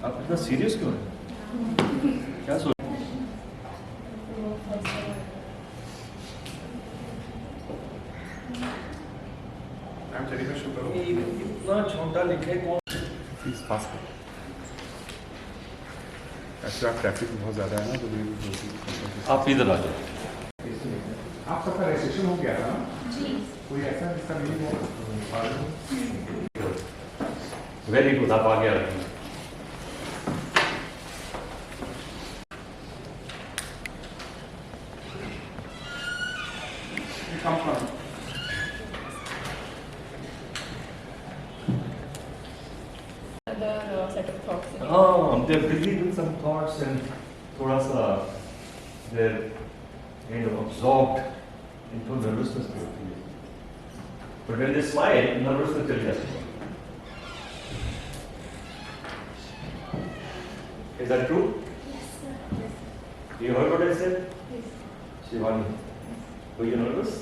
आप इतना सीरियस क्यों हैं? क्या सोच इतना छोटा लिखे कौन? प्लीज फास्ट करो। एक्चुअली ट्रैफिक बहुत ज़्यादा है ना, तो आप इधर आ जाओ। आप सबका रजिस्ट्रेशन हो गया था जी? कोई ऐसा जिसका नहीं हुआ? वेरी गुड, आप आगे आ रहे हैं। Set of thoughts. They're busy with some thoughts and थोड़ा सा they're kind of absorbed into nervousness. But when they smile, nervousness चली जाती है. Is that true? Yes, sir. Yes. You heard what I said? Yes. Shivani, were you nervous?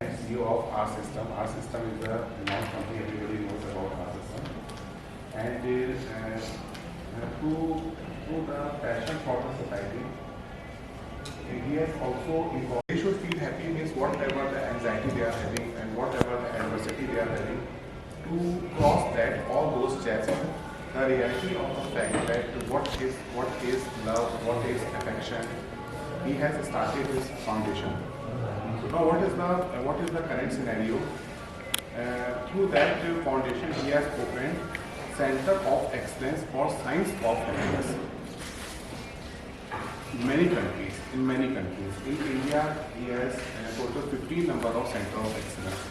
CEO of our system. Our system is a renowned company. Everybody knows about our system. And through the passion for the society, he has also evolved. They should feel happy means whatever the anxiety they are having and whatever the adversity they are having, to cross that, all those chasms, the reality of the fact that what is love, what is affection. He has started his foundation. So now what is the current scenario? Through that foundation, he has opened Center of Excellence for Science of Happiness. In many countries. In India, he has a total 15 number of Center of Excellence.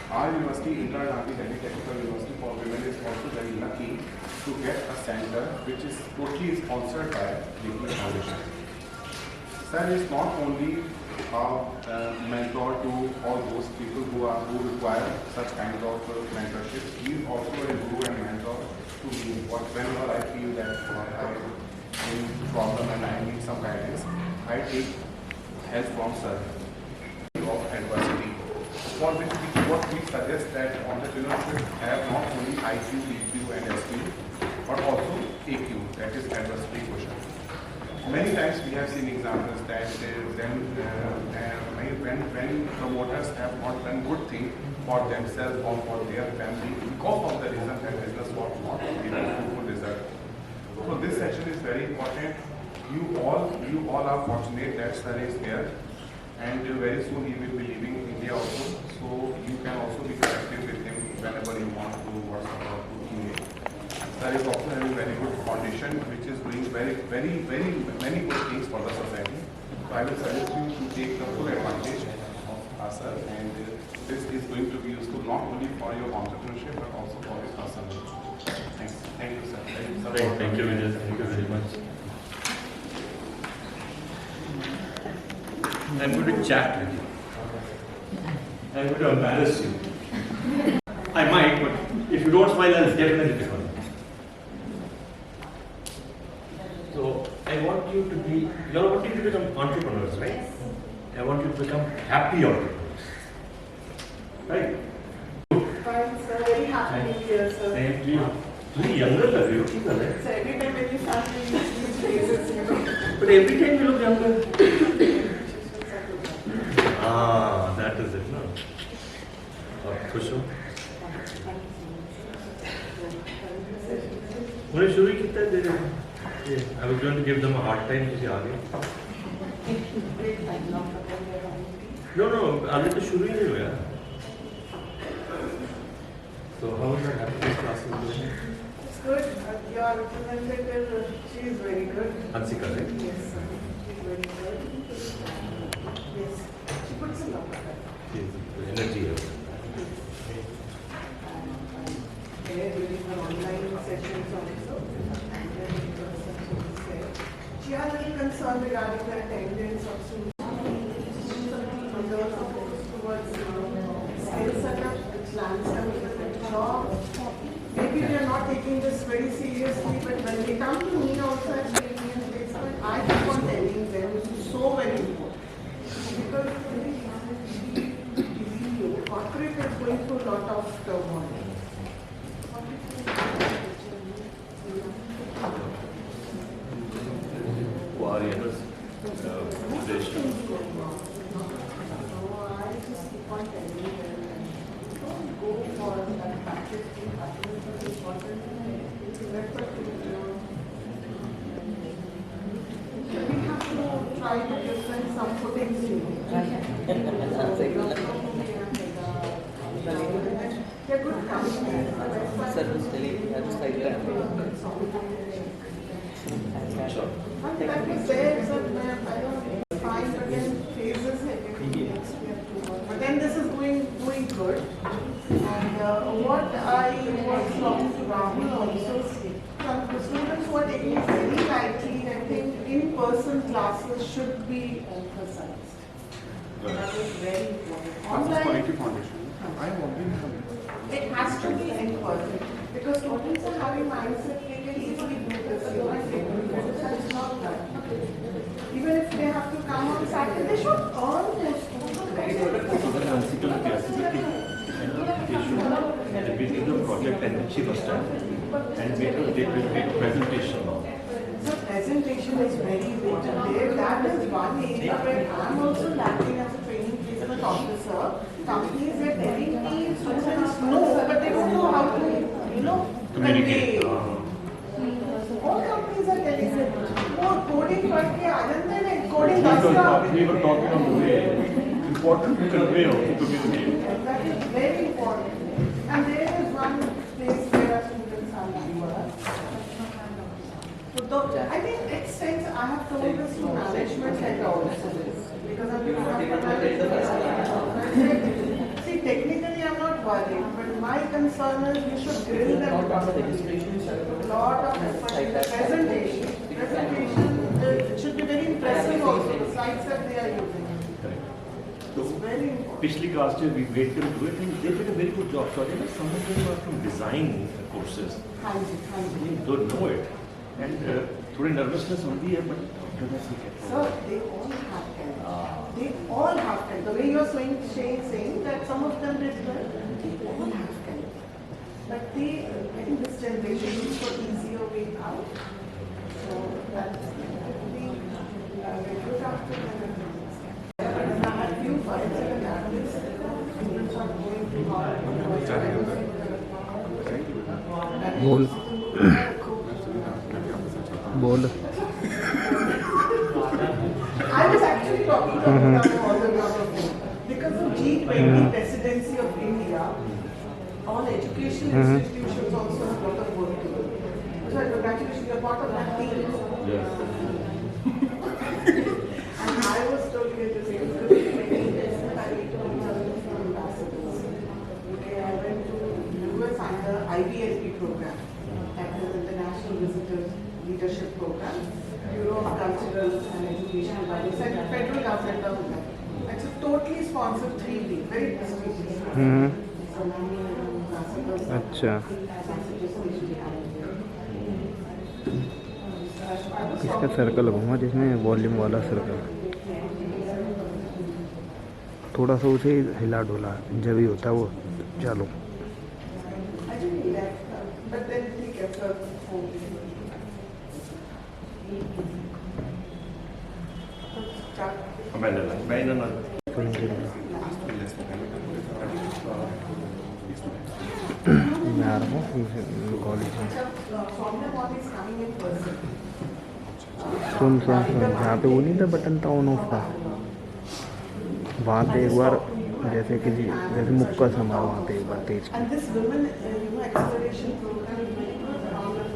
Our university, Indira Gandhi Delhi Technical University for Women, is also very lucky to get a center which is totally sponsored by the Foundation. Sir is not only a mentor to all those people who require such kind of mentorship. He is also a guru and mentor to me. Whenever I feel that I am in problem and I need some guidance, I take help from sir. Of adversity, for which what we suggest that entrepreneurship have not only IQ, EQ and SQ, but also AQ, that is adversity quotient. Many times we have seen examples that when promoters have not done good things for themselves or for their family because of the reason that business was not able to fruitful result. So this session is very important. You all are fortunate that sir is here, and very soon he will be leaving India also. So you can also be connected with him whenever you want to WhatsApp or to email. Sir is also having very good foundation which is doing very many good things for the society. So I will suggest you to take the full advantage of our sir, and this is going to be useful not only for your entrepreneurship but also for your personal life. Thanks. Thank you, sir. Thank you, Vijay. Thank you very much. I'm going to chat with you. I'm going to embarrass you. I might, but if you don't smile, I'll definitely pick on you. So I want you to be, you all want you to become entrepreneurs, right? I want you to become happy entrepreneurs. Right? Fine, sir. Very happy to be here, sir. Thank you. You're younger than you, keep on it. So every time when you start doing these places, you know. But every time you look younger. That is it, no? खुश हो? उन्हें शुरू ही कितना दे रहे हैं? I was going to give them a hard time किसी आगे. No, अभी तो शुरू ही नहीं हुआ. So how is that happiness classes doing? It's good. Your representative, she is very good. Hansika, right? Yes, sir. She's very good. Yes. She puts a lot of effort. Energy. There during her online sessions also. And then she has a little concern regarding the attendance of students. Towards skill setup, which lands them with a job. Maybe they are not taking this very seriously, but when they come to me also as Indian placement, I keep on telling them this is so very important. Because corporate is going through a lot of turmoil. We have to try to give them some footings, you know. They're good companies. Service delivery at the site. That was there, so I don't find again phases again next year. But then this is doing good. And what I was talking to Rahul also, some the students who are taking it very lightly, I think in-person classes should be emphasized. That is very important. That's Online, quality foundation. I have already done it has to be in-person because students are having mindset they can easily do this. You know, and they can do this. That's not that. Even if they have to come on Saturday, they should earn those So then Ansical creativity and they should be the project and which she must have and make a presentation. So presentation is very important there. That is one area where I am also lacking as a training placement officer. Companies are telling me students know, but they don't know how to, you know, Communicate. convey. All companies are telling me, oh, coding करके आ जाते हैं, coding दस We were talking on the way. Important to convey or to communicate. That is very important. And there is one place where our students are lacking. So I think extends, I have told this to management center also. Because I'm see, technically I'm not worried, but my concern is we should grill them. A lot of effort in the presentation. Presentation should be very impressive also, the slides that they are using. It's very important. Piछली class we made them do it and they did a very good job. So I think some of them are from design courses. They don't know it. And थोड़ी nervousness होती है, but Sir, they all have talent. They all have talent. The way you are saying that some of them did well, they all have talent. But they, I think this generation looks for easier way out. So that's definitely good after them. And I had few fights at the campus. Students are going to बोल बोल I was actually talking to them because of G20 presidency of India, all educational institutions also have got a work to do. So congratulations, you're part of that team. And I was told that this is good. I need to observe from ambassadors. Okay, I went to US under IVSP program, that is International Visitors Leadership Program. Bureau of Cultural and Educational Bodies and Federal Government of India. It's a totally sponsored 3D, very prestigious. So many ambassadors. अच्छा इसका circle घूमा जिसमें volume वाला circle थोड़ा सा उसे हिला डोला जब ही होता है वो चालू I didn't left, but then he kept her home. मैं आ रहा हूँ कॉलेज में सुन यहाँ पे वो नहीं था बटन था ऑन ऑफ का वहाँ पे एक बार जैसे किसी जैसे मुक्का समा वहाँ पे एक बार तेज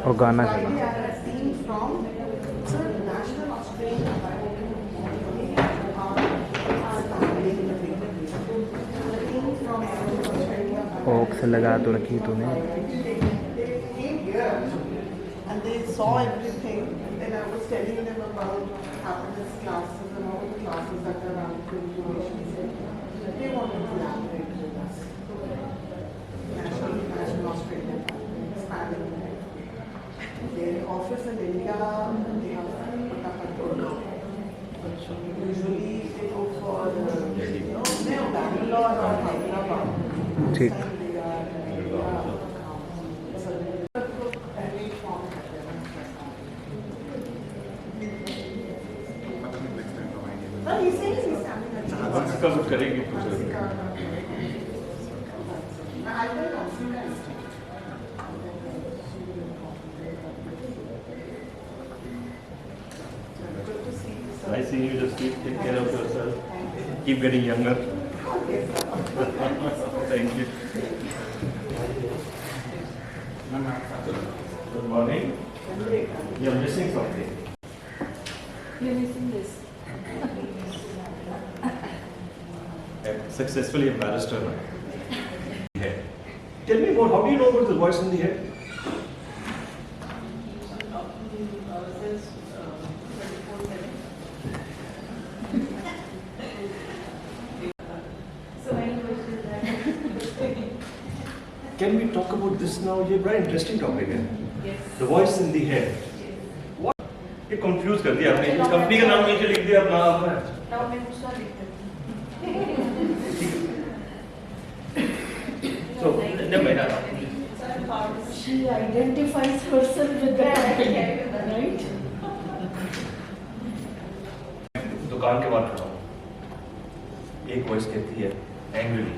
और गाना चला ऑक्स लगा तो रखी तूने And they saw everything, and then I was telling them about happiness classes and all the classes that are around to information. They wanted to collaborate with us. National Australian expanding their office in India, they have control. Usually they go for Bangalore or Hyderabad. ठीक इसका कुछ करेंगे कुछ see you. Just take care of yourself. Keep getting younger. Thank you. Good morning. You're missing something. You're missing this. I'm successfully a barrister now. Head. Tell me more. How do you know about the voice in the head? So many questions that. Can we talk about this now? ये बड़ा interesting topic है. Yes. The voice in the head. What? ये confuse कर दिया आपने. इस company का नाम नीचे लिख दिया अपना आपने. Now मैं दूसरा देखती हूँ. So, never mind. She identifies herself with that, right? दुकान के बाहर खड़ा हूँ. एक वॉइस कहती है angrily,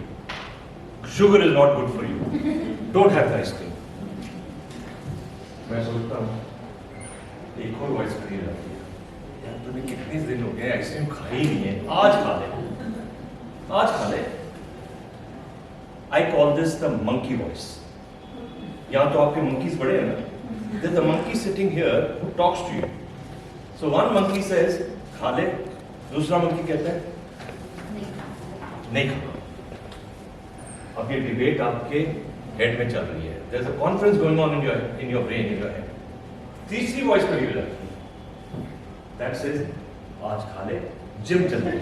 sugar is not good for you. Don't have the ice cream. मैं सोचता हूँ एक और वॉइस खड़ी रहती है. यार तूने कितने दिन हो गए आइसक्रीम खाई ही नहीं है. आज खा ले. आज खा ले. I call this the monkey voice. यहाँ तो आपके monkeys बड़े हैं ना. There's a monkey sitting here who talks to you. So one monkey says खा ले. दूसरा monkey कहता है नहीं खाना. अब ये डिबेट आपके हेड में चल रही है. There's a conference going on in your brain, in your head. तीसरी वॉइस खड़ी हो जाती है. That says आज खा ले. जिम चल ले.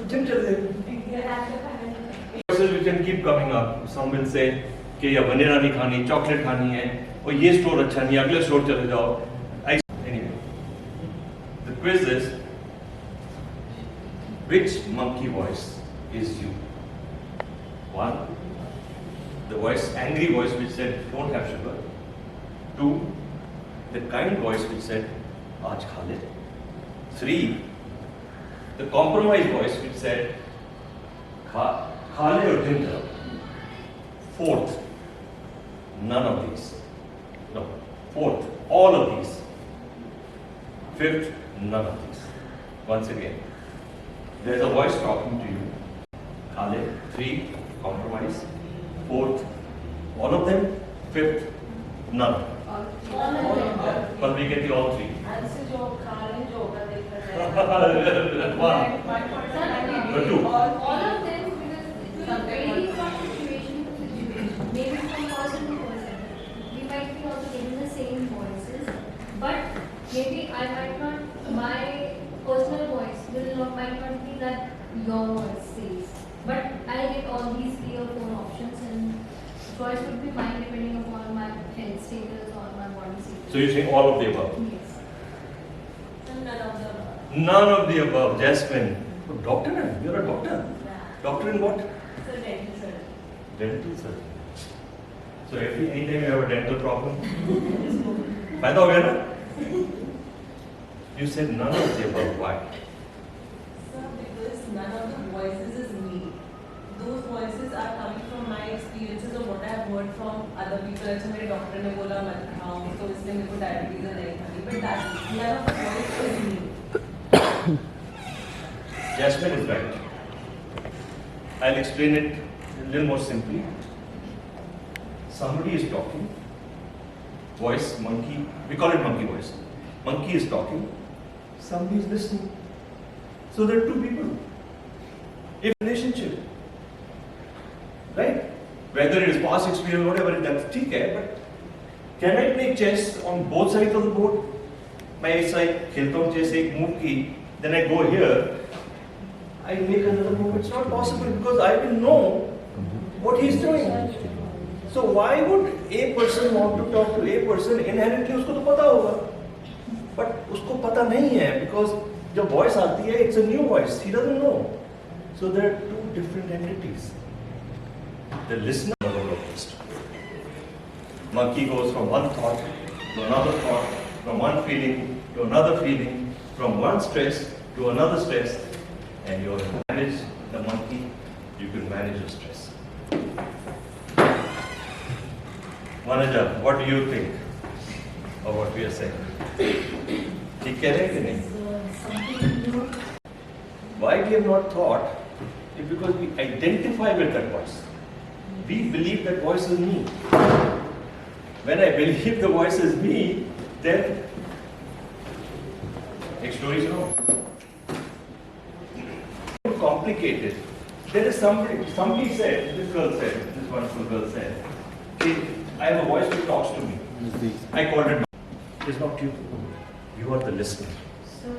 जिम चल ले. Voices which can keep coming up. Some will say कि या वनीला नहीं खानी, चॉकलेट खानी है, और ये स्टोर अच्छा नहीं, अगले स्टोर चले जाओ. Anyway, the quiz is, which monkey voice is you? One, the voice, angry voice which said don't have sugar. Two, the kind voice which said आज खा ले. Three, the compromise voice which said खा ले और दिन जाओ. Fourth, none of these. No. Fourth, all of these. Fifth, none of these. Once again, there's a voice talking to you. खा ले. Three, compromise. Fourth, all of them. Fifth, none. But we get the all three. One. But two. All of them, because it varies from situation to situation, maybe from person to person. We might be also getting the same voices, but maybe I might not, my personal voice might not be that your voice says. But I get all these 3 or 4 options, and choice would be mine depending upon my health status or my body status. So you're saying all of the above? Yes. None of them. None of the above. Jasmine. Oh, doctor, na? You're a doctor. Doctor in what? So dental surgeon. Dental surgeon. So anytime you have a dental problem, फायदा हो गया ना? You said none of the above. Why? Sir, because none of the voices is me. Those voices are coming from my experiences of what I have heard from other people. अच्छा मेरे doctor ने बोला मत खाओ, तो इसलिए मेरे को डायबिटीज है नहीं खानी. But that none of the voice is me. Jasmine is right. I'll explain it a little more simply. Somebody is talking. Voice, monkey. We call it monkey voice. Monkey is talking. Somebody is listening. So there are two people. A relationship. Right? Whether it is past experience, whatever, that's okay, but can I play chess on both sides of the board? मैं इस side खेलता हूँ chess एक move की, then I go here, I make another move. It's not possible because I will know what he's doing. So why would a person want to talk to a person? Inherently उसको तो पता होगा, but उसको पता नहीं है because जब voice आती है, it's a new voice. He doesn't know. So there are two different entities. The listener is the locust. Monkey goes from one thought to another thought, from one feeling to another feeling, from one stress to another stress, and you manage the monkey, you can manage your stress. Manager, what do you think of what we are saying? ठीक कह रहे हैं कि नहीं? Why we have not thought is because we identify with that voice. We believe that voice is me. When I believe the voice is me, then story is wrong. Complicated. There is somebody said, this wonderful girl said, I have a voice which talks to me. I called it. It's not you. You are the listener. So,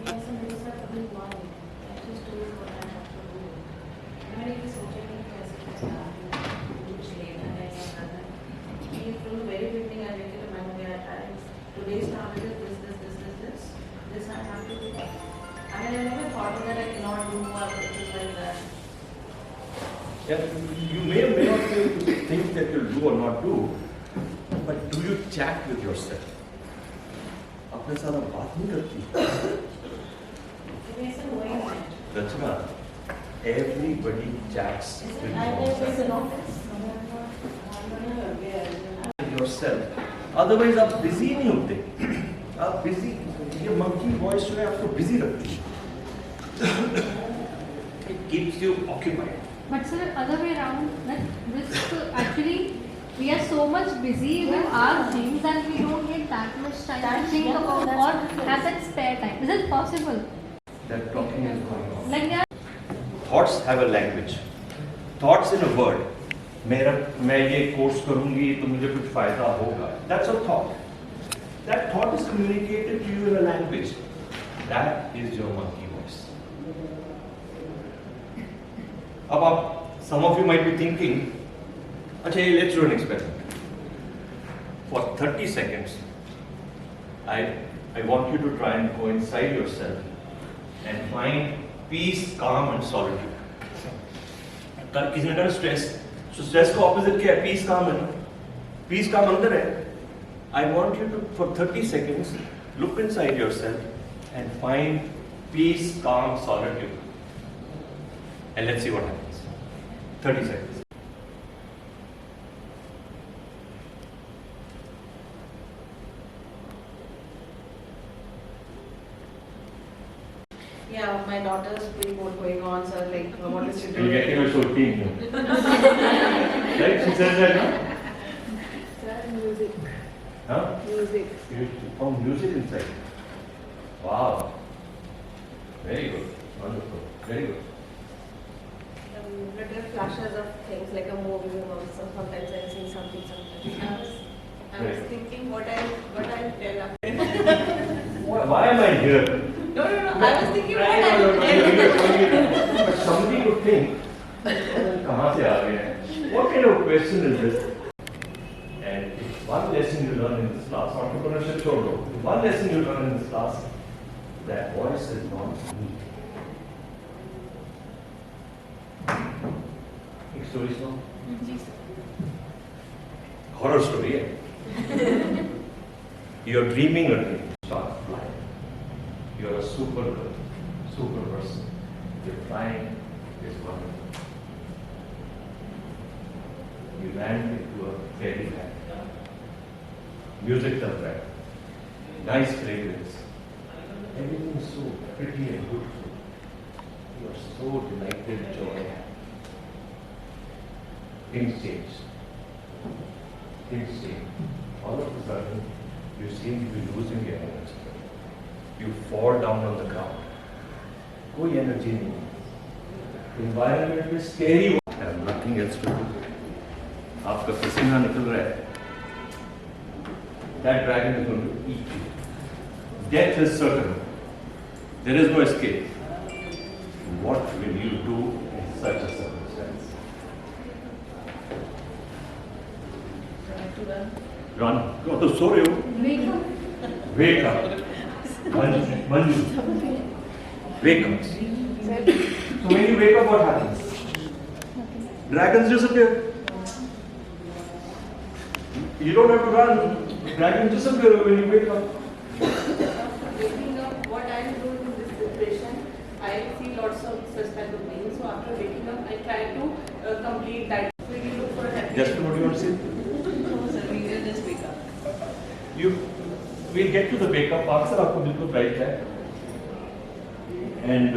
yes, and these are the one. I just do what I have to do. मैंने ये सोचा नहीं कैसे कैसे कुछ लेना है या करना है. From the very beginning, I make it a mind that today started with this. This I have to do. I never thought that I cannot do or things like that. Yeah, you may or may not be able to think that you'll do or not do, but do you chat with yourself? अपने साथ आप बात नहीं करती. Rachna, everybody chats with yourself. Otherwise आप busy नहीं होते. आप busy, ये monkey voice जो है आपको busy रखती है. It keeps you occupied. But sir, other way around, that this actually we are so much busy with our things and we don't get that much time to think about or have that spare time. Is it possible? That talking is going on. Like that? Thoughts have a language. Thoughts in a word. मैं ये course करूंगी तो मुझे कुछ फायदा होगा. That's a thought. That thought is communicated to you in a language. That is your monkey voice. अब आप, some of you might be thinking, अच्छा let's do an experiment. For 30 seconds, I want you to try and go inside yourself and find peace, calm and solitude. किसी ने कहा stress. So stress का opposite क्या है? Peace, calm and peace, calm अंदर है. I want you to, for 30 seconds, look inside yourself and find peace, calm, solitude. And let's see what happens. 30 seconds. Yeah, my daughter's pre-board going on, so like, what is she You're doing? getting a short team. Right? She says that, no? Sir, music. Huh? Music. You found music inside. Wow. Very good. Wonderful. Very good. Little flashes of things like a movie or sometimes I see something. I was thinking what I'll tell her. Why am I here? No. I was thinking what I'll tell her. But somebody would think, कहाँ से आ गए हैं? What kind of question is this? And if one lesson you learn in this class, entrepreneurship छोड़ दो. One lesson you learn in this class, that voice is not me. एक story सुनो. Horror story है. You're dreaming a dream. Start flying. You're a super girl, super person. You're flying. It's wonderful. You land into a fairyland. Music comes back. Nice fragrance. Everything is so pretty and beautiful. You are so delighted, joy. Things change. All of a sudden, you seem to be losing your energy. You fall down on the ground. कोई energy नहीं. Environment is scary. Have nothing else to do. आपका पसीना निकल रहा है. That dragon is going to eat you. Death is certain. There is no escape. What will you do in such a circumstance? Run. तो सो रहे हो? Wake up. Manju. Wake up. So when you wake up, what happens? Dragons disappear. You don't have to run. Dragons disappear when you wake up. Waking up, what I'm doing in this depression, I see lots of such type of things. So after waking up, I try to complete that. Really look for happiness. Just what you want to say? No, sir, we will just wake up. You we'll get to the wake-up part, sir. आपको बिल्कुल right है. And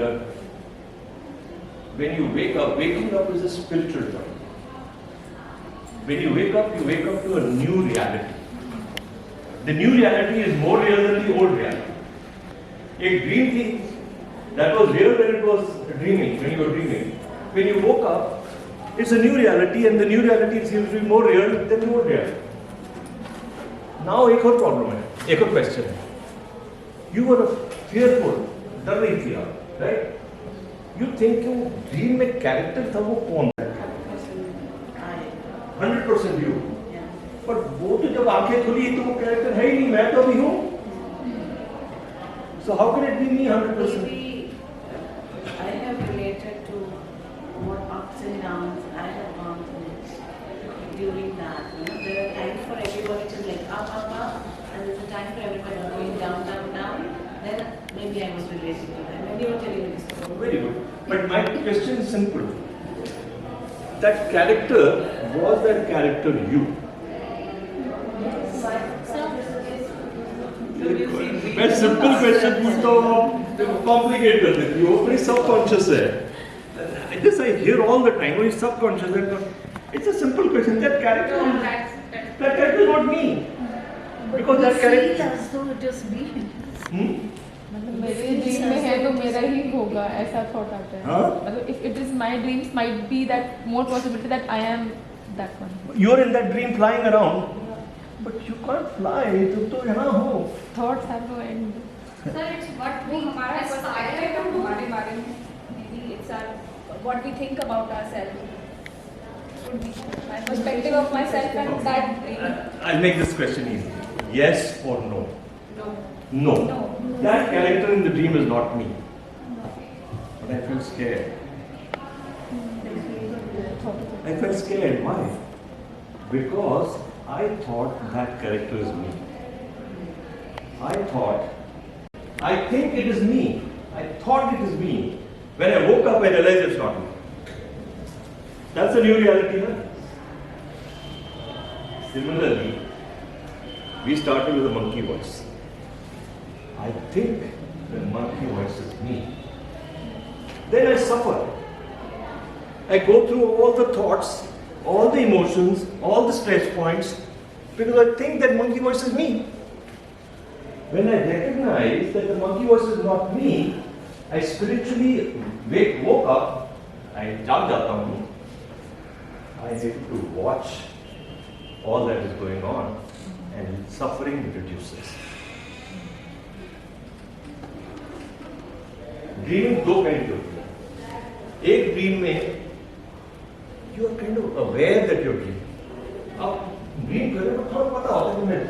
when you wake up, waking up is a spiritual term. When you wake up to a new reality. The new reality is more real than the old reality. A dream thing that was real when it was dreaming, when you were dreaming. When you woke up, it's a new reality, and the new reality seems to be more real than the old reality. Now, एक और problem है, एक और question है. You were fearful, डर रही थी आप, right? You think कि वो dream में character था, वो कौन था? 100% you. पर वो तो जब आंखें खुली तो वो character है ही नहीं, मैं तो भी हूँ. So how can it be me 100%? Maybe I have related to what ups and downs I have gone through during that. You know, there are times for everybody to like up, and there's a time for everybody going down. Then maybe I was relating to that. Maybe you're telling me this story. Very good. But my question is simple. That character, was that character you? मैं simple question पूछता हूँ आप complicate कर देती हो अपनी subconscious है this I hear all the time वो सबकॉन्शियस है it's a simple question that character is not me because that character मतलब मेरे ड्रीम में है तो मेरा ही होगा ऐसा थॉट आता है मतलब if it is my dreams might be that more possibility that I am that one you are in that dream flying around But you can't fly. तुम तो यहाँ हो. Thoughts have no end. Sir, it's what we हमारा aspire perspective to do. हमारे बारे में maybe it's our what we think about ourselves. Could be my perspective of myself and that dream. I'll make this question easy. Yes or no? No. No. No. That character in the dream is not me. But I feel scared. I felt scared. Why? Because I thought that character is me. I think it is me. I thought it is me. When I woke up, I realized it's not me. That's a new reality, huh? Similarly, we started with a monkey voice. I think the monkey voice is me. Then I suffer. I go through all the thoughts, all the emotions, all the stress points, because I think that monkey voice is me. When I recognize that the monkey voice is not me, I spiritually woke up, I jaag jata hu. I need to watch all that is going on, and suffering reduces. Dreaming दो kind की होती है. एक dream में you are kind of aware that you're dreaming. आप dream कर रहे हो थोड़ा पता होता है कि मैं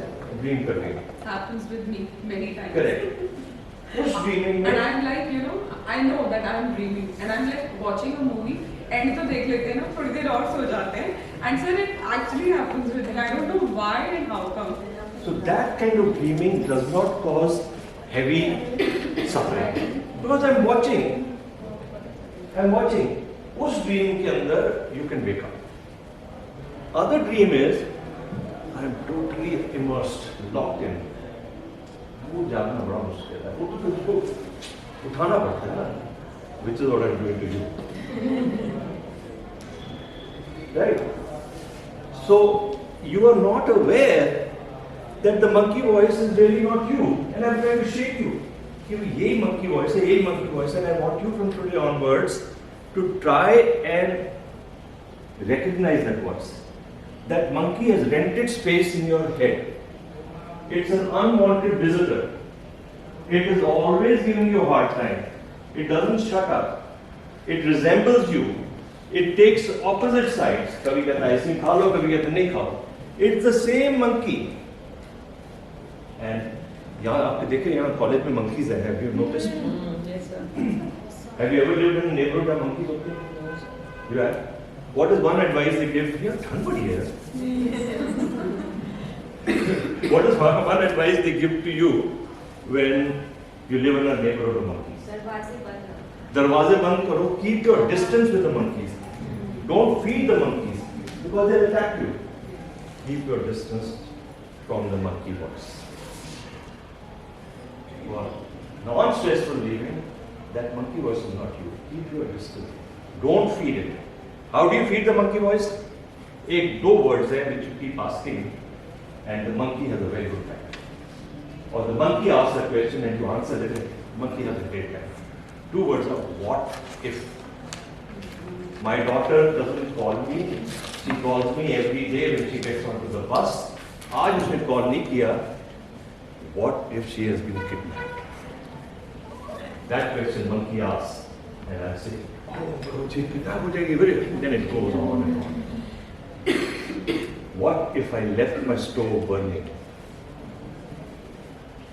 dream कर रही हूँ. Happens with me many times. Correct. उस dreaming में And I'm like, you know, I know that I'm dreaming and I'm like watching a movie. End तो देख लेते हैं ना थोड़ी देर और सो जाते हैं. And sir, it actually happens with me. I don't know why and how come. So that kind of dreaming does not cause heavy suffering because I'm watching. उस dream के अंदर you can wake up. Other dream is I'm totally immersed, locked in. वो जागना बड़ा मुश्किल है. वो तो उसको उठाना पड़ता है ना. Which is what I'm doing to you. Right? So you are not aware that the monkey voice is really not you, and I'm trying to shake you. यही monkey voice है, यही monkey voice है, and I want you from today onwards to try and recognize that voice. That monkey has rented space in your head. It's an unwanted visitor. It is always giving you a hard time. It doesn't shut up. It resembles you. It takes opposite sides. कभी कहता है ऐसे खा लो, कभी कहता है नहीं खाओ. It's the same monkey. And यहाँ आपने देखे यहाँ कॉलेज में monkeys हैं. Have you noticed? Yes, sir. Have you ever lived in a neighborhood where monkeys होते हैं? You have. What is one advice they give? You have done what here. What is one advice they give to you when you live in a neighborhood of monkeys? दरवाजे बंद करो. Keep your distance with the monkeys. Don't feed the monkeys because they'll attack you. Keep your distance from the monkey voice. for non-stressful living, that monkey voice is not you. Keep your distance. Don't feed it. How do you feed the monkey voice? Two words there which you keep asking, and the monkey has a very good time. Or the monkey asks a question and you answer it, the monkey has a great time. 2 words of what if. My daughter doesn't call me, she calls me every day when she gets onto the bus. आज उसने call नहीं किया, what if she has been kidnapped? That question monkey asks, and I say, oh, she kidnapped हो जाएगी, then it goes on and on. What if I left my stove burning?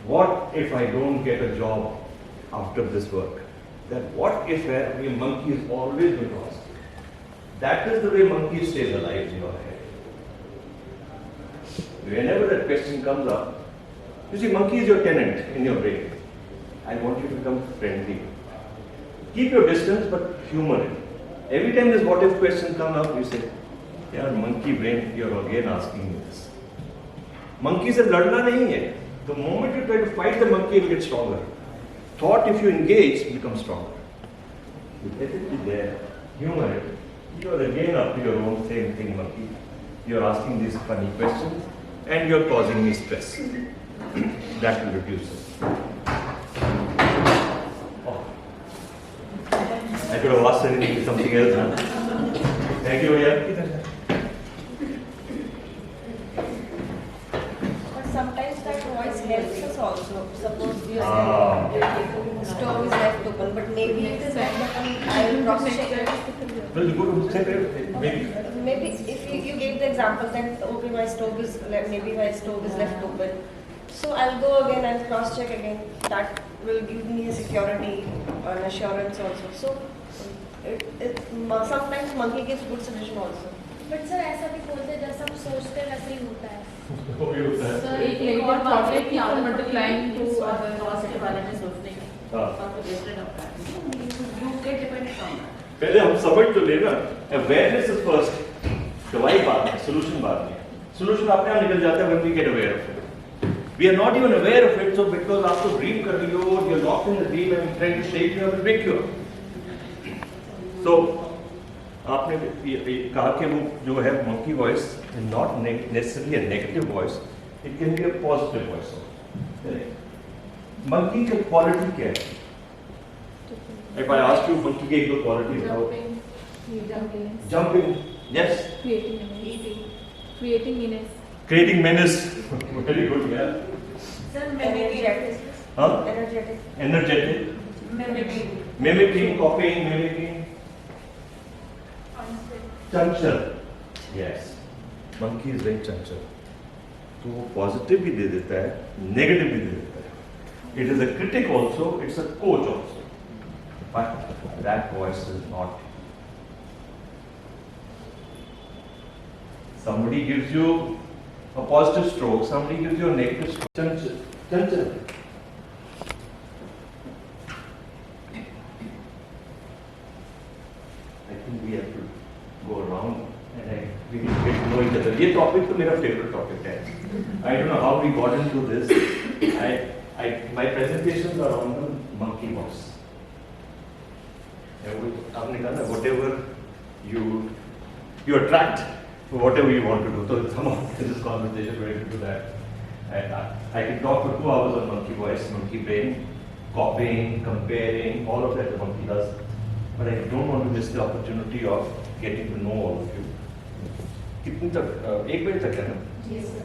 What if I don't get a job after this work? Then what if a monkey is always going to ask? That is the way monkey stays alive in your head. Whenever that question comes up, you see, monkey is your tenant in your brain. I want you to become friendly. Keep your distance, but humor it. Every time this what if question comes up, you say, yeah, monkey brain, you're again asking me this. Monkey से लड़ना नहीं है. The moment you try to fight the monkey, it will get stronger. Thought, if you engage, becomes stronger. You let it be there, humor it. You are again up to your own same thing, monkey. You are asking these funny questions, and you are causing me stress. That will reduce it. Oh. I could have asked anything, something else. Huh? Thank you, Bhaiya. But sometimes that voice helps us also. Suppose you say stove is left open, but maybe it is left open. I will cross-check. Well, you go to maybe. Maybe if you gave the example that okay, my stove is maybe my stove is left open, so I'll go again and cross-check again. That will give me a security, an assurance also. So sometimes monkey gives good solution also. But sir, ऐसा भी बोलते हैं जैसा हम सोचते हैं वैसे ही होता है. वो भी होता है. सर एक लेटर थॉट है कि हम मल्टीप्लाइंग टू अदर लॉस के बारे में सोचने का. सबको डिफरेंट होता है. You get dependent on that. पहले हम समझ तो लेना. Awareness is first. दवाई बाद में, solution बाद में. Solution अपने आप निकल जाता है when we get aware of it. We are not even aware of it, so because आप तो dream कर रही हो, you're locked in the dream and trying to shake you up and wake you up. So आपने कहा कि वो जो है monkey voice is not necessarily a negative voice, it can be a positive voice also. Monkey की quality क्या है? If I ask you monkey की एक दो quality बताओ. Jumping. Yes. Creating menace. Creating menace. Very good, yeah. Sir, energetic. Huh? Energetic. Energetic. Mimicking. Mimicking, copying, mimicking. Chanchal. Yes. Monkey is very chanchal. तो वो positive भी दे देता है, negative भी दे देता है. It is a critic also, it's a coach also. But that voice is not. Somebody gives you a positive stroke, somebody gives you a negative stroke. Chanchal. Chanchal. I think we have to go around and we can get to know each other. ये topic तो मेरा favorite topic है. I don't know how we got into this. My presentations are on the monkey voice. आपने कहा ना whatever you attract, whatever you want to do. So somehow this conversation went into that. I can talk for 2 hours on monkey voice, monkey brain, copying, comparing, all of that the monkey does. But I don't want to miss the opportunity of getting to know all of you. कितनी तक 1 बजे तक है ना? Yes, sir.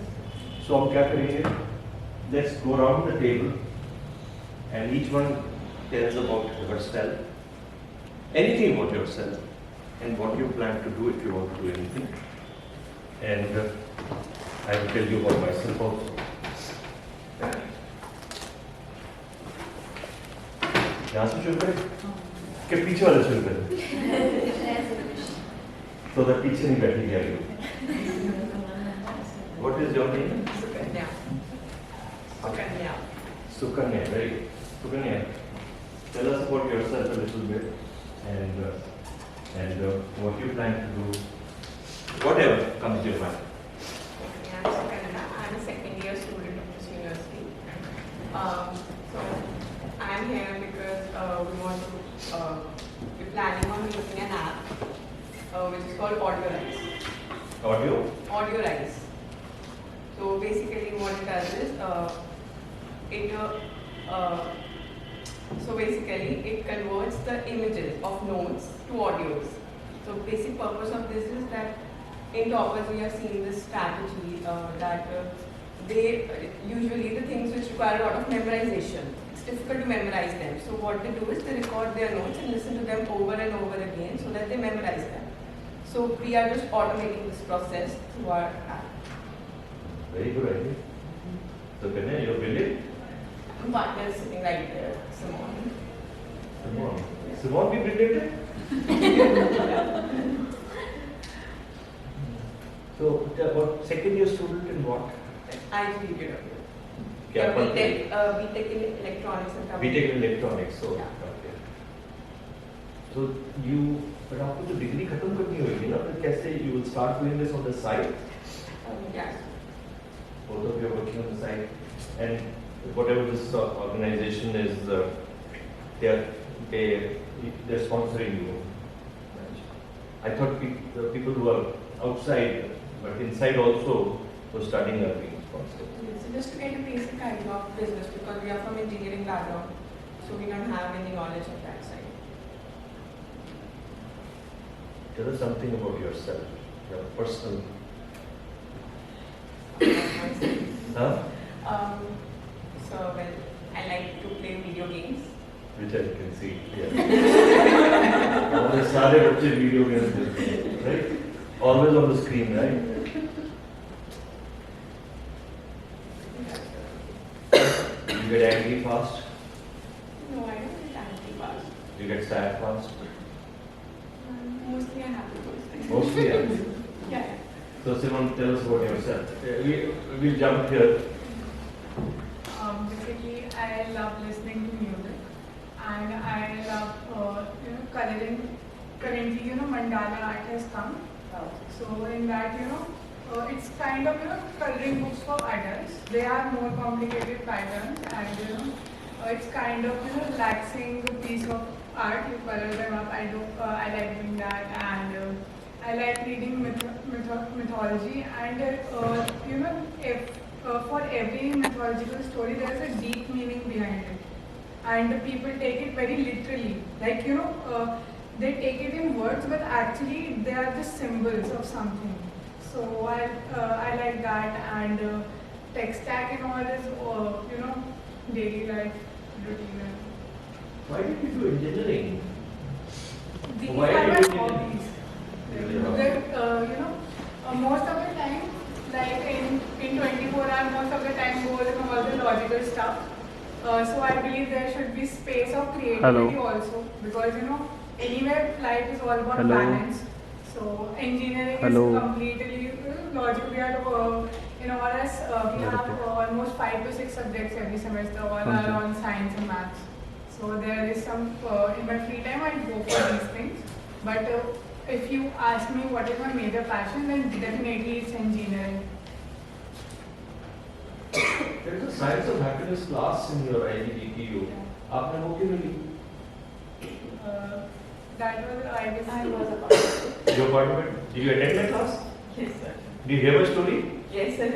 So हम क्या करेंगे? Let's go around the table and each one tells about yourself, anything about yourself, and what you plan to do if you want to do anything. And I will tell you about myself also. यहाँ से शुरू करें? के पीछे वाले शुरू करें? तो the पीछे नहीं बैठी है अभी. What is your name? Sukanya. Sukanya. Sukanya, very good. Sukanya, tell us about yourself a little bit and what you plan to do, whatever comes to your mind. I'm Sukanya. I'm a second year student of this university. So we're planning on making an app which is called Audio Rise. Audio Rise. So basically what it does is, it converts the images of notes to audios. So basic purpose of this is that in toppers we have seen this strategy that they usually the things which require a lot of memorization. It's difficult to memorize them. So what they do is they record their notes and listen to them over and over again so that they memorize them. So we are just automating this process through our app. Very good idea. So Kanya, you're brilliant. Partner is sitting right there, Simone. Simone, be brilliant. So, what second year student in what? IGP. क्या पढ़ते हैं? BTech in electronics and BTech in electronics. So, yeah. Okay. So you, but आपको तो degree खत्म करनी होगी ना? तो कैसे you will start doing this on the side? Yes. Both of you are working on the side, and whatever this organization is, they're sponsoring you. I thought the people who are outside, but inside also, who are studying are being sponsored. So just to get a basic idea of business, because we are from engineering background, so we don't have any knowledge of that side. Tell us something about yourself, your personal. Huh? So well, I like to play video games. Which I can see. Yeah. Always started watching video games, right? Always on the screen, right? You get angry fast? No, I don't get angry fast. You get sad fast? Mostly I'm happy. Mostly happy. Yeah. So Simon, tell us about yourself. We'll jump here. Basically, I love listening to music, and I love coloring. Currently, mandala art has come. So in that, it's kind of coloring books for adults. They are more complicated patterns, and it's kind of relaxing piece of art. You color them up. I like doing that, and I like reading mythology, and if for every mythological story there is a deep meaning behind it, and people take it very literally. Like they take it in words, but actually they are just symbols of something. So I like that, and tech stack and all is daily life routine. Why did you do engineering? These Why are are my you doing hobbies. Most of the time, like in 24 hours, most of the time goes in all the logical stuff. So I believe there should be space of creativity also, because anywhere life is all about balance. So engineering is completely logical. We are in ORS, we have almost 5 to 6 subjects every semester, all are on science and maths. So there is some, in my free time I go for these things. But if you ask me what is my major passion, then definitely it's engineering. There is a science of happiness class in your IGDTU. आपने वो क्यों ली? That was, I guess, I was a part of it. Your part of it? Did you attend my class? Yes, sir. Did you hear my story? Yes, sir.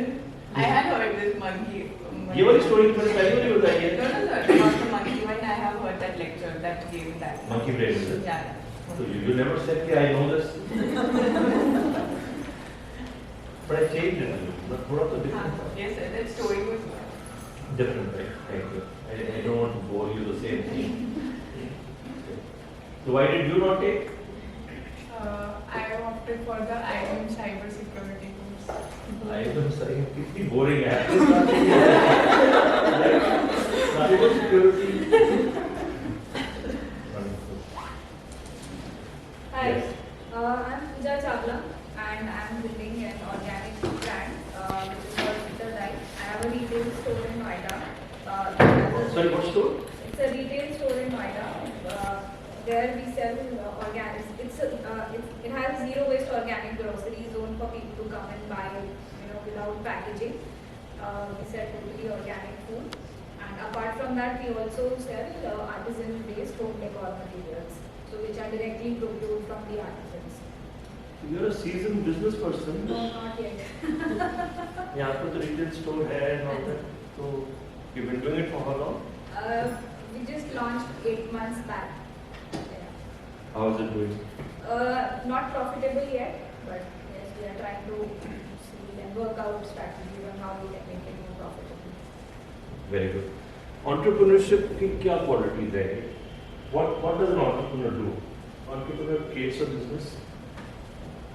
I had heard this monkey. ये वाली story तुमने पहले नहीं बताई है? No, sir. Not the monkey one. I have heard that lecture that you gave that. Monkey brain, is it? Yeah. So you never said that I know this. But I changed it a little. But थोड़ा तो different. Yes, sir. That story was Different, right? Thank you. I don't want to bore you the same thing. So why did you not take? I opted for the IM cyber security course. IM cyber, कितनी boring है. Cyber security. Hi, I'm Pooja Chawla, and I'm building an organic brand which is called Peter Right. I have a retail store in Noida. Sorry, what store? It's a retail store in Noida. There we sell organic. It has zero waste organic grocery zone for people to come and buy, without packaging. We sell totally organic food, And apart from that, we also sell artisan-based home decor materials, so which are directly procured from the artisans. You're a seasoned business person. No, not yet. यहाँ पर तो retail store है and all that. So you've been doing it for how long? We just launched 8 months back. Yeah. How is it doing? Not profitable yet, but yes, we are trying to see and work out strategies on how we can make it more profitable. Very good. Entrepreneurship की क्या qualities है? What does an entrepreneur do? Entrepreneur creates a business,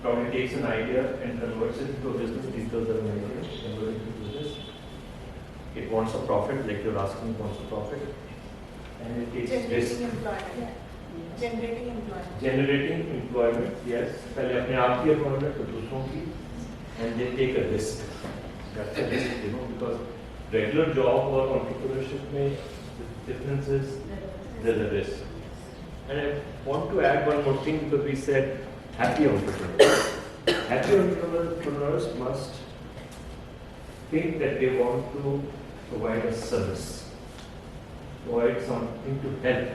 probably takes an idea and converts it into a business. These girls are an idea, convert it into business. It wants a profit, like you're asking, it wants a profit, and it takes risk. Generating employment. Generating employment. Generating employment, yes. पहले अपने आप की employment फिर दूसरों की, and they take a risk. That's a risk, you know, because regular job or entrepreneurship में the difference is there's a risk. And I want to add one more thing because we said happy entrepreneurs. Happy entrepreneurs must think that they want to provide a service, provide something to help.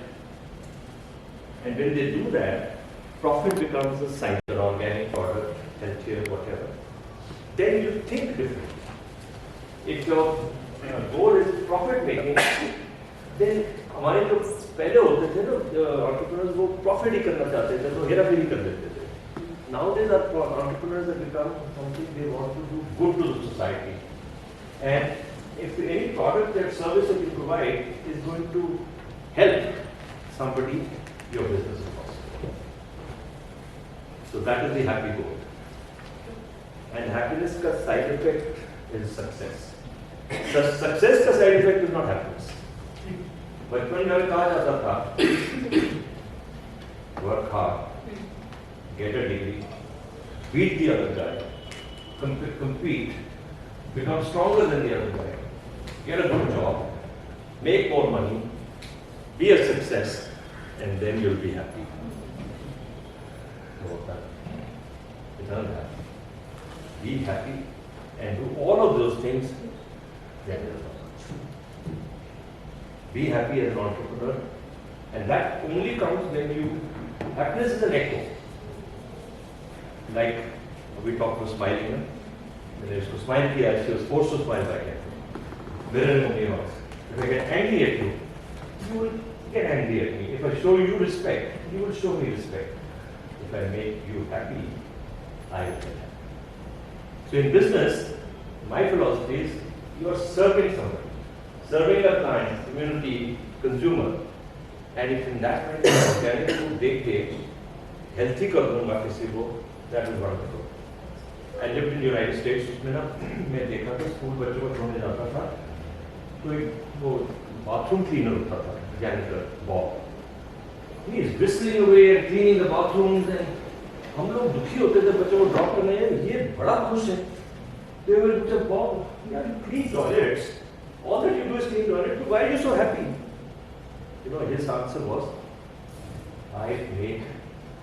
And when they do that, profit becomes a side, or organic product, healthier, whatever. Then you think differently. If your goal is profit making, then हमारे जो पहले होते थे ना entrepreneurs वो profit ही करना चाहते थे तो हेराफेरी कर देते थे. Nowadays our entrepreneurs have become something they want to do good to the society. And if any product or service that you provide is going to help somebody, your business is possible. So that is the happy goal. And happiness ka side effect is success. The success ka side effect is not happiness. बचपन में कहा जाता था work hard, get a degree, beat the other guy, compete, become stronger than the other guy, get a good job, make more money, be a success, and then you'll be happy. It doesn't happen. Be happy and do all of those things. Then you'll be happy as an entrepreneur, and that only comes when you. Happiness is an echo. Like we talked to smiling. When I used to smile, she was forced to smile back at me. Mirror in your house. If I get angry at you, you will get angry at me. If I show you respect, you will show me respect. If I make you happy, I will get happy. So in business, my philosophy is you are serving somebody. Serving a client, community, consumer, and if in that way organic food they take, healthy कर दूँगा किसी को, that is wonderful. I lived in the United States, उसमें ना मैं देखा था school बच्चों को छोड़ने जाता था, तो एक वो bathroom cleaner होता था, janitor, Bob. He is whistling away and cleaning the bathrooms, and हम लोग दुखी होते थे बच्चों को ड्रॉप करने में, ये बड़ा खुश है. They will say, Bob, you have clean toilets. All that you do is clean toilet. Why are you so happy? You know, his answer was, I make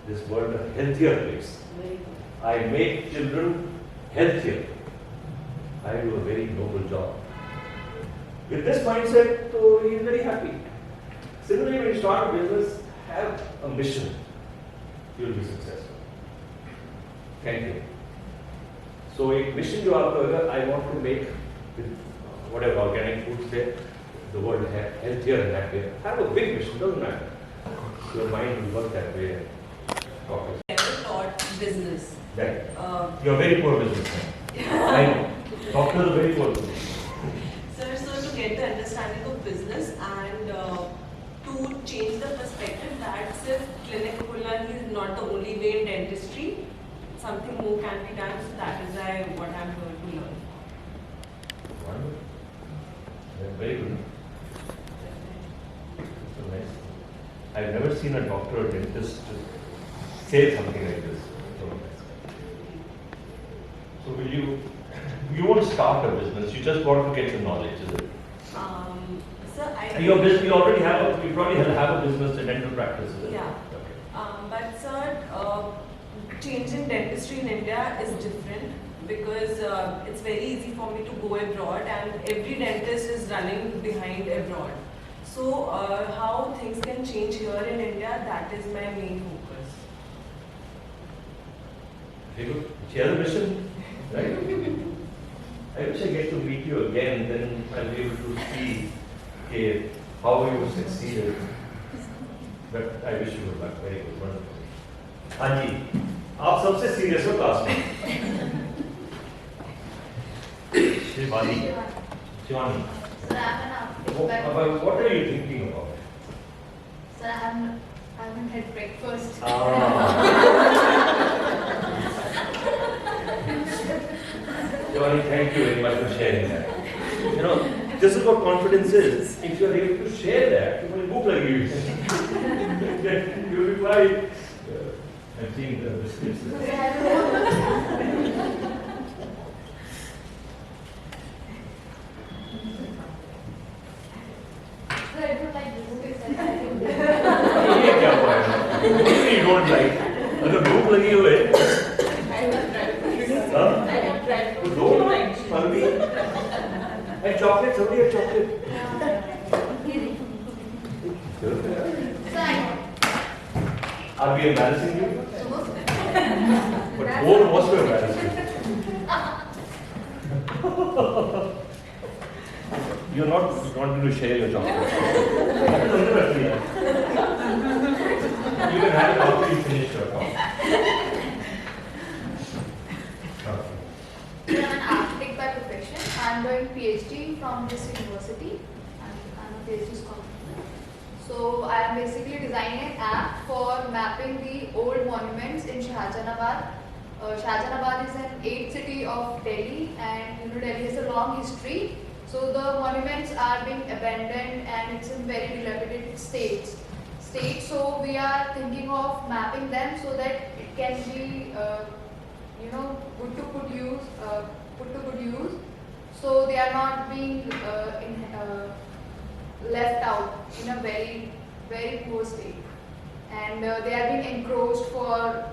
this world a healthier place. I make children healthier. I do a very noble job. With this mindset, so he is very happy. Similarly, when you start a business, have a mission. You will be successful. Thank you. So, a mission जो आपको अगर I want to make whatever organic foods there, the world healthier and happier. Have a big mission, doesn't matter. Your mind will work that way. Never taught business. Right. You're a very poor businessman. I know. Doctors are very poor businessmen. Sir, so to get the understanding of business and to change the perspective that if clinic is not the only way in dentistry, something more can be done. So that is what I'm going to learn. Wonderful. Very good. So nice. I've never seen a doctor or dentist say something like this. So nice. So will you want to start a business? You just want to get the knowledge, is it? Sir, You already have you probably have a business in dental practice, is it? Yeah. Okay. But sir, change in dentistry in India is different because it's very easy for me to go abroad, and every dentist is running behind abroad. So how things can change here in India, that is my main focus. Very good. She has a mission, right? I wish I get to meet you again, then I'll be able to see how you succeeded. But I wish you good luck. Very good. Wonderful. हाँ जी, आप सबसे serious हो class में। Shivani, Shivani. Sir, What are you thinking about? Sir, I haven't had breakfast. Giovanni, thank you very much for sharing that. You know, this is what confidence is. If you are able to share that, you will move like you. You will be quite. I'm seeing the biscuits. Sir, I don't like biscuits. ये क्या हुआ है? You don't like? अगर भूख लगी हुए don't like Palvi. And chocolate, somebody had chocolate. Are we embarrassing you? But more was to embarrass you. You're not wanting to share your chocolate. You can have it after you finish your talk. I'm an architect by profession. I'm doing PhD from this university. I'm a PhD scholar. So I am basically designing an app for mapping the old monuments in Shahjahanabad. Shahjahanabad is an 8th city of Delhi, and Delhi has a long history. So the monuments are being abandoned and it's in very dilapidated state. So we are thinking of mapping them so that it can be put to good use. So they are not being left out in a very, very poor state. And they are being encroached for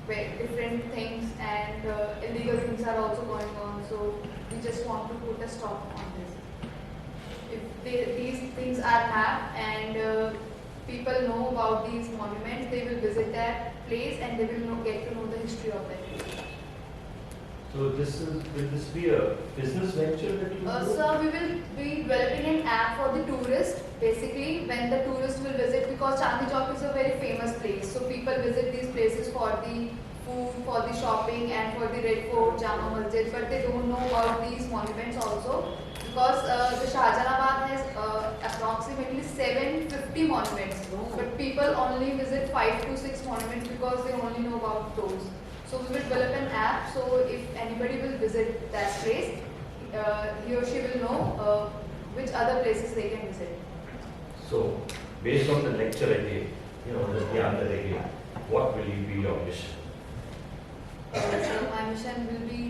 different things, and illegal things are also going on. So we just want to put a stop on this. If these things are mapped and people know about these monuments, they will visit that place and they will get to know the history of that place. So will this be a business venture that you do? Sir, we will be developing an app for the tourist. Basically, when the tourist will visit, because Chandni Chowk is a very famous place, so people visit these places for the food, for the shopping, and for the Red Fort, Jama Masjid, but they don't know about these monuments also, because the Shahjahanabad has approximately 750 monuments, but people only visit 5 to 6 monuments because they only know about those. So we will develop an app, so if anybody will visit that place, he or she will know which other places they can visit. So, based on the lecture I gave, the Gyan that I gave, what will be your mission? So my mission will be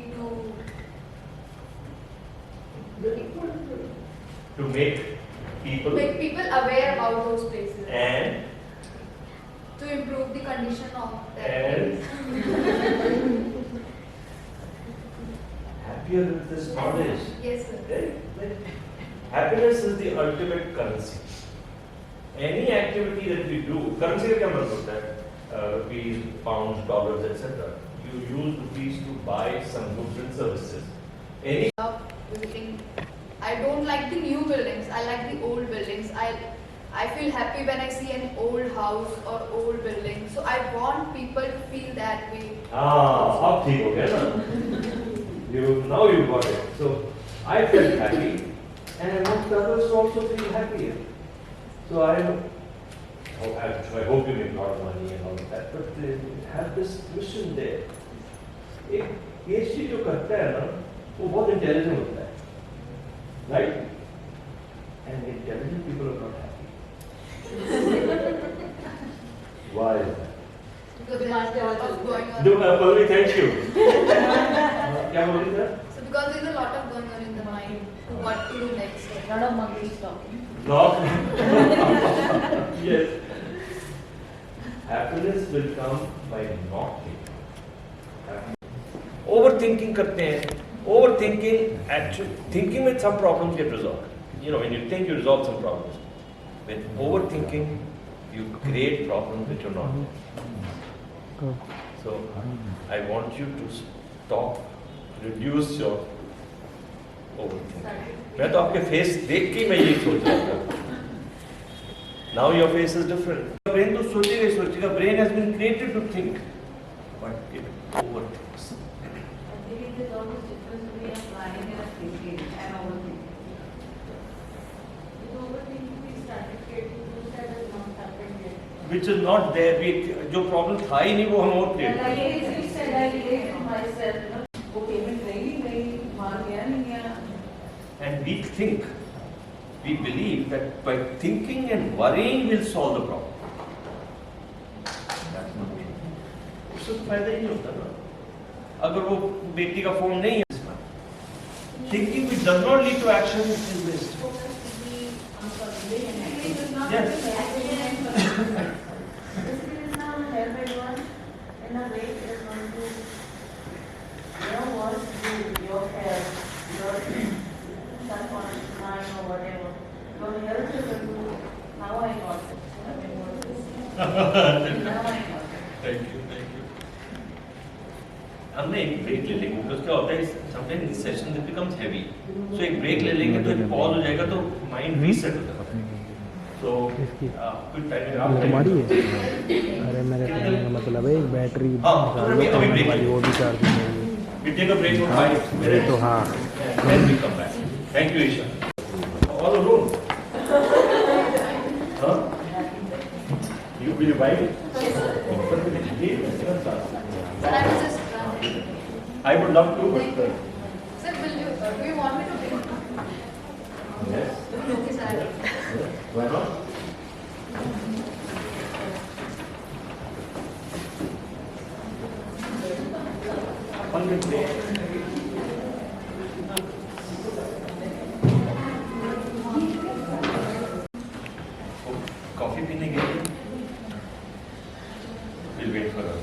to make people aware about those places and to improve the condition of that and place. Happier with this knowledge. Yes, sir. Happiness is the ultimate currency. Any activity that we do, currency का क्या मतलब होता है? Rupees, pounds, dollars, etc. You use rupees to buy some goods and services. Any Visiting. I don't like the new buildings. I like the old buildings. I feel happy when I see an old house or old building. So I want people to feel that way. अब ठीक हो गया ना? Now you got it. So I felt happy, and I want others to also feel happier. So I hope you make a lot of money and all of that, but have this mission there. एक PhD जो करता है ना, वो बहुत intelligent होता है, right? And intelligent people are not happy. Why is that? Because there's a lot of going on. No, Palvi, thank you. क्या बोल रही थी? So because there's a lot of going on in the mind, what to do next. A lot of monkeys talking. No. Yes. Happiness will come by not thinking. Overthinking करते हैं. Overthinking, actually, thinking with some problems get resolved. You know, when you think, you resolve some problems. With overthinking, you create problems which are not there. So, I want you to stop, reduce your overthinking. मैं तो आपके face देख के मैं ये सोच रहा था. Now your face is different. Your brain तो सोचेगा ही सोचेगा. Brain has been created to think, but it overthinks. There's always difference between applying and thinking and overthinking. With overthinking, we started creating things that has not happened yet. Which is not there. जो problem था ही नहीं वो हम और create And I करते हैं. easily said, I relate to myself, you know, वो payment नहीं गई, वहाँ गया नहीं गया. And we think, we believe that by thinking and worrying we'll solve the problem. That's not true. उससे फायदा ही नहीं होता ना. अगर वो बेटी का फोन नहीं है इसमें, thinking which does not lead to action is waste. Yes. In a way, it is going to, what your health, your subconscious mind or whatever. Your health is going to, now I got it. Now I got it. Thank you. हमने एक break ले लेंगे because क्या होता है sometimes in session it becomes heavy. So एक break ले लेंगे तो एक पॉज हो जाएगा तो माइंड रीसेट हो जाता है. So कुछ टाइम तुम्हारी है. अरे मेरे कहने का मतलब है एक बैटरी वाली वो भी चार्ज नहीं है. We take a break for 5 minutes. तो हाँ. Then we come back. Thank you, Isha. All alone. Huh? You will you buy it? Sir, I was just. I would love to, but. Sir, do you want me to bring? Yes. Okay, sir. Why not? One minute. Coffee पीने के लिए? We'll wait for her.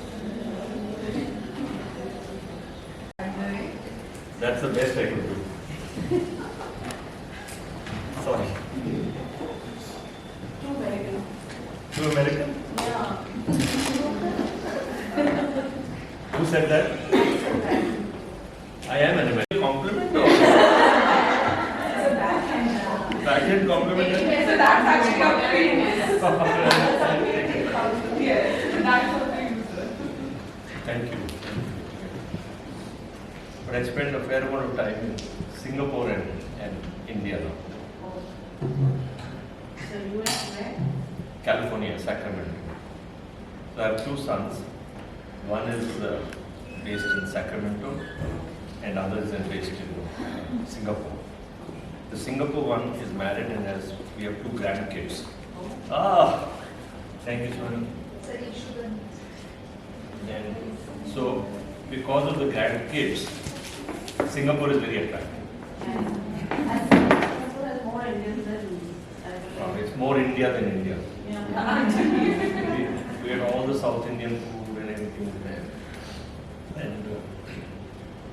That's the best I could do. Sorry. Too American. Too American? Yeah. Who said that? I am an American. Compliment or? Backhand compliment? So that's actually a very yes, that's what we use. Thank you. But I spent a fair amount of time in Singapore and India now. So you went where? California, Sacramento. So I have 2 sons. One is based in Sacramento and other is based in Singapore. The Singapore one is married and we have 2 grandkids. Ah, thank you, Swami. And so, because of the grandkids, Singapore is very attractive. Singapore has more Indians than It's more India than India. yeah. We had all the South Indian food and everything there. And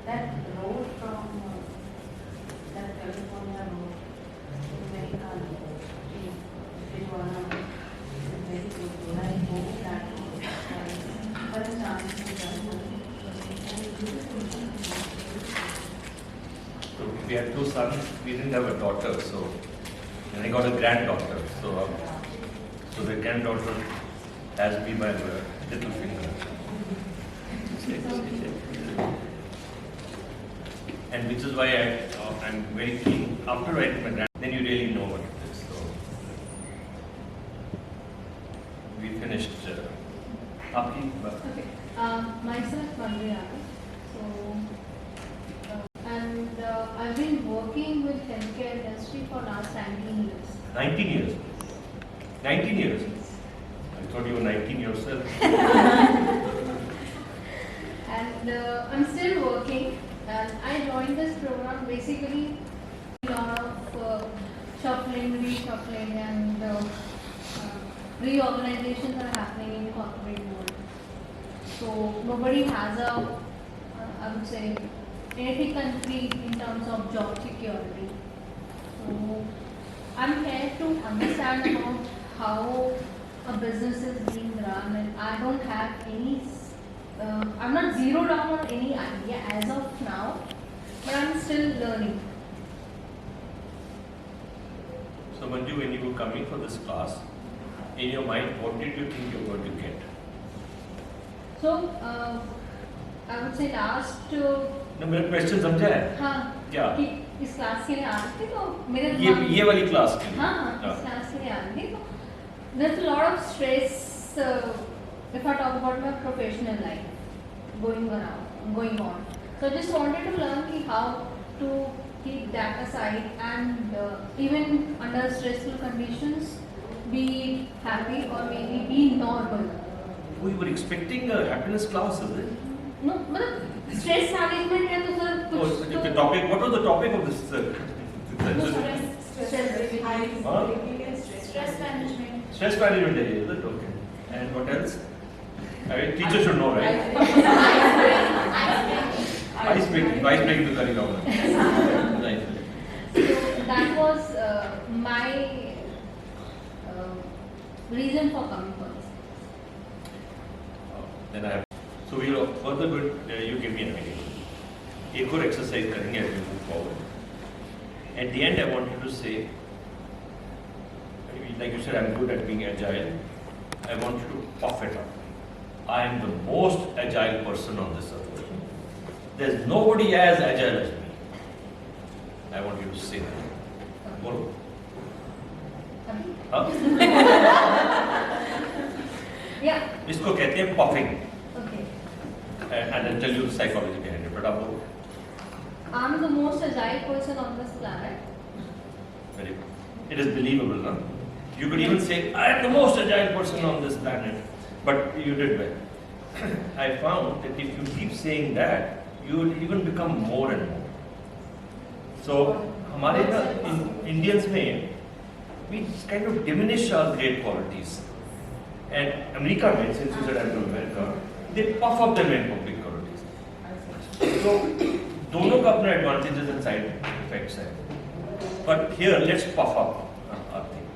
That road from that California road to America, Tijuana, is very good. When I go that road, first time so we had 2 sons. We didn't have a daughter, so then I got a granddaughter. So the granddaughter has me by the little finger. And which is why I'm very keen. After writing my grand, then you really know what it is. So we finished. Okay. Myself, Andrea. So, I've been working with healthcare industry for last 19 years. 19 years. 19 years. I thought you were 19 yourself. And I'm still working. And I joined this program basically a lot of reshuffling, and reorganizations are happening in corporate world. So nobody has a I would say, in every country in terms of job security. So I'm here to understand about how a business is being run, and I don't have any, I'm not zeroed down on any idea as of now, but I'm still learning. So Manju, when you were coming for this class, in your mind, what did you think you were going to get? So I would say last. No, मेरा question समझा है? हाँ. क्या? कि इस class के लिए आ रही थी तो मेरे ये वाली क्लास के लिए? हाँ, इस क्लास के लिए आ रही थी तो there's a lot of stress if I talk about my professional life going on. So I just wanted to learn कि how to keep that aside and even under stressful conditions be happy or maybe be normal. We were expecting a happiness class, is it? No, मतलब stress management है तो sir कुछ Oh, the topic. What was the topic of this? Stress management. Stress management, is it? Okay. And what else? I mean, teachers should know, right? Ice breaking to carry on. Nice. So that was my reason for coming for this. Then I have. So we will further good. You give me an idea. एक और exercise करेंगे as we move forward. At the end, I wanted to say, like you said, I'm good at being agile. I want you to puff it up. I am the most agile person on this earth. There's nobody as agile as me. I want you to say that. Bolo. Huh? Yeah. इसको कहते हैं puffing. Okay. And I'll tell you the psychology behind it. But आप बोलो. I'm the most agile person on this planet. Very good. It is believable, no? You could even say, I am the most agile person on this planet. But you did well. I found that if you keep saying that, you will even become more and more. So, हमारे ना Indians में, we kind of diminish our great qualities. And America, since you said I'm from America, they puff up their main public qualities. So, दोनों का अपना advantages and side effects है. But here, let's puff up our thing.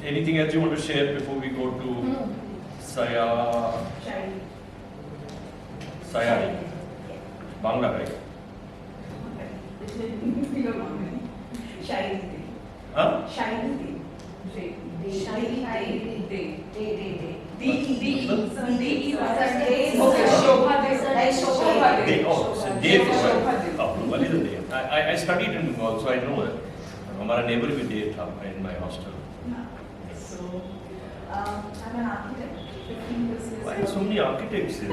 Anything else you want to share before we go to Sayari? Bangla, right? Shiny. Huh? Shiny. I studied in Bengal, so I know that. हमारा neighbor भी day था in my hostel. So, I'm an architect. 15 years. Why so many architects here?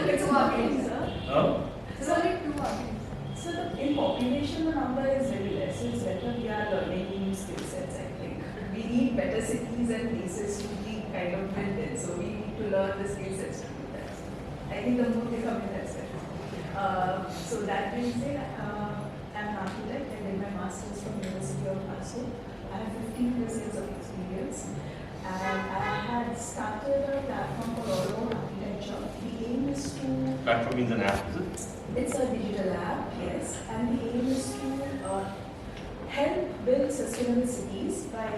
It's architects, sir. Huh? So only 2 architects. So in population, the number is very less. So it's better we are learning new skill sets, I think. We need better cities and places to be kind of built in. So we need to learn the skill sets to do that. I think the more they come in, that's better. So that being said, I'm an architect. I did my master's from University of Oslo. I have 15 years of experience. And I had started a platform for all architecture. The aim is to... Platform means an app, is it? It's a digital app, yes. And the aim is to help build sustainable cities by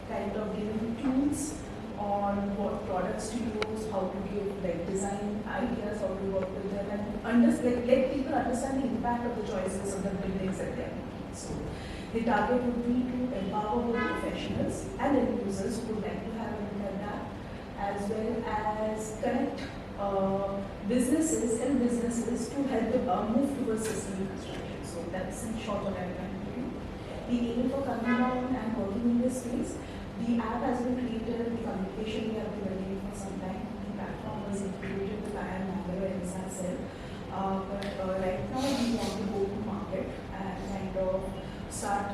kind of giving tools on what products to use, how to give like design ideas, how to work with them, and let people understand the impact of the choices of the buildings that they are making. So the target would be to empower both professionals and end users who would like to have a look at that, as well as connect businesses to help them move towards sustainable construction. So that's in short what I'm trying to do. The aim for coming down and working in this space, the app has been created, the communication we have been building for some time. The platform was integrated with IIM Bangalore and SACEL. But right now we want to go to market and kind of start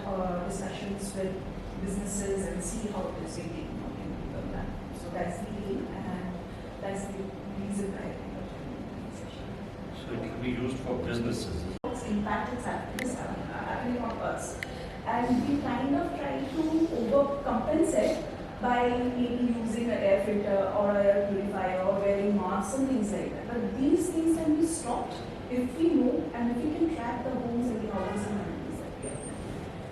discussions with businesses and see how it is taking on that. So that's the aim and that's the reason I think of the session. So it can be used for businesses. What's impact is happening on us. And we kind of try to overcompensate by maybe using an air filter or an air purifier or wearing masks and things like that. But these things can be stopped if we know and if we can track the homes and the houses and things like that.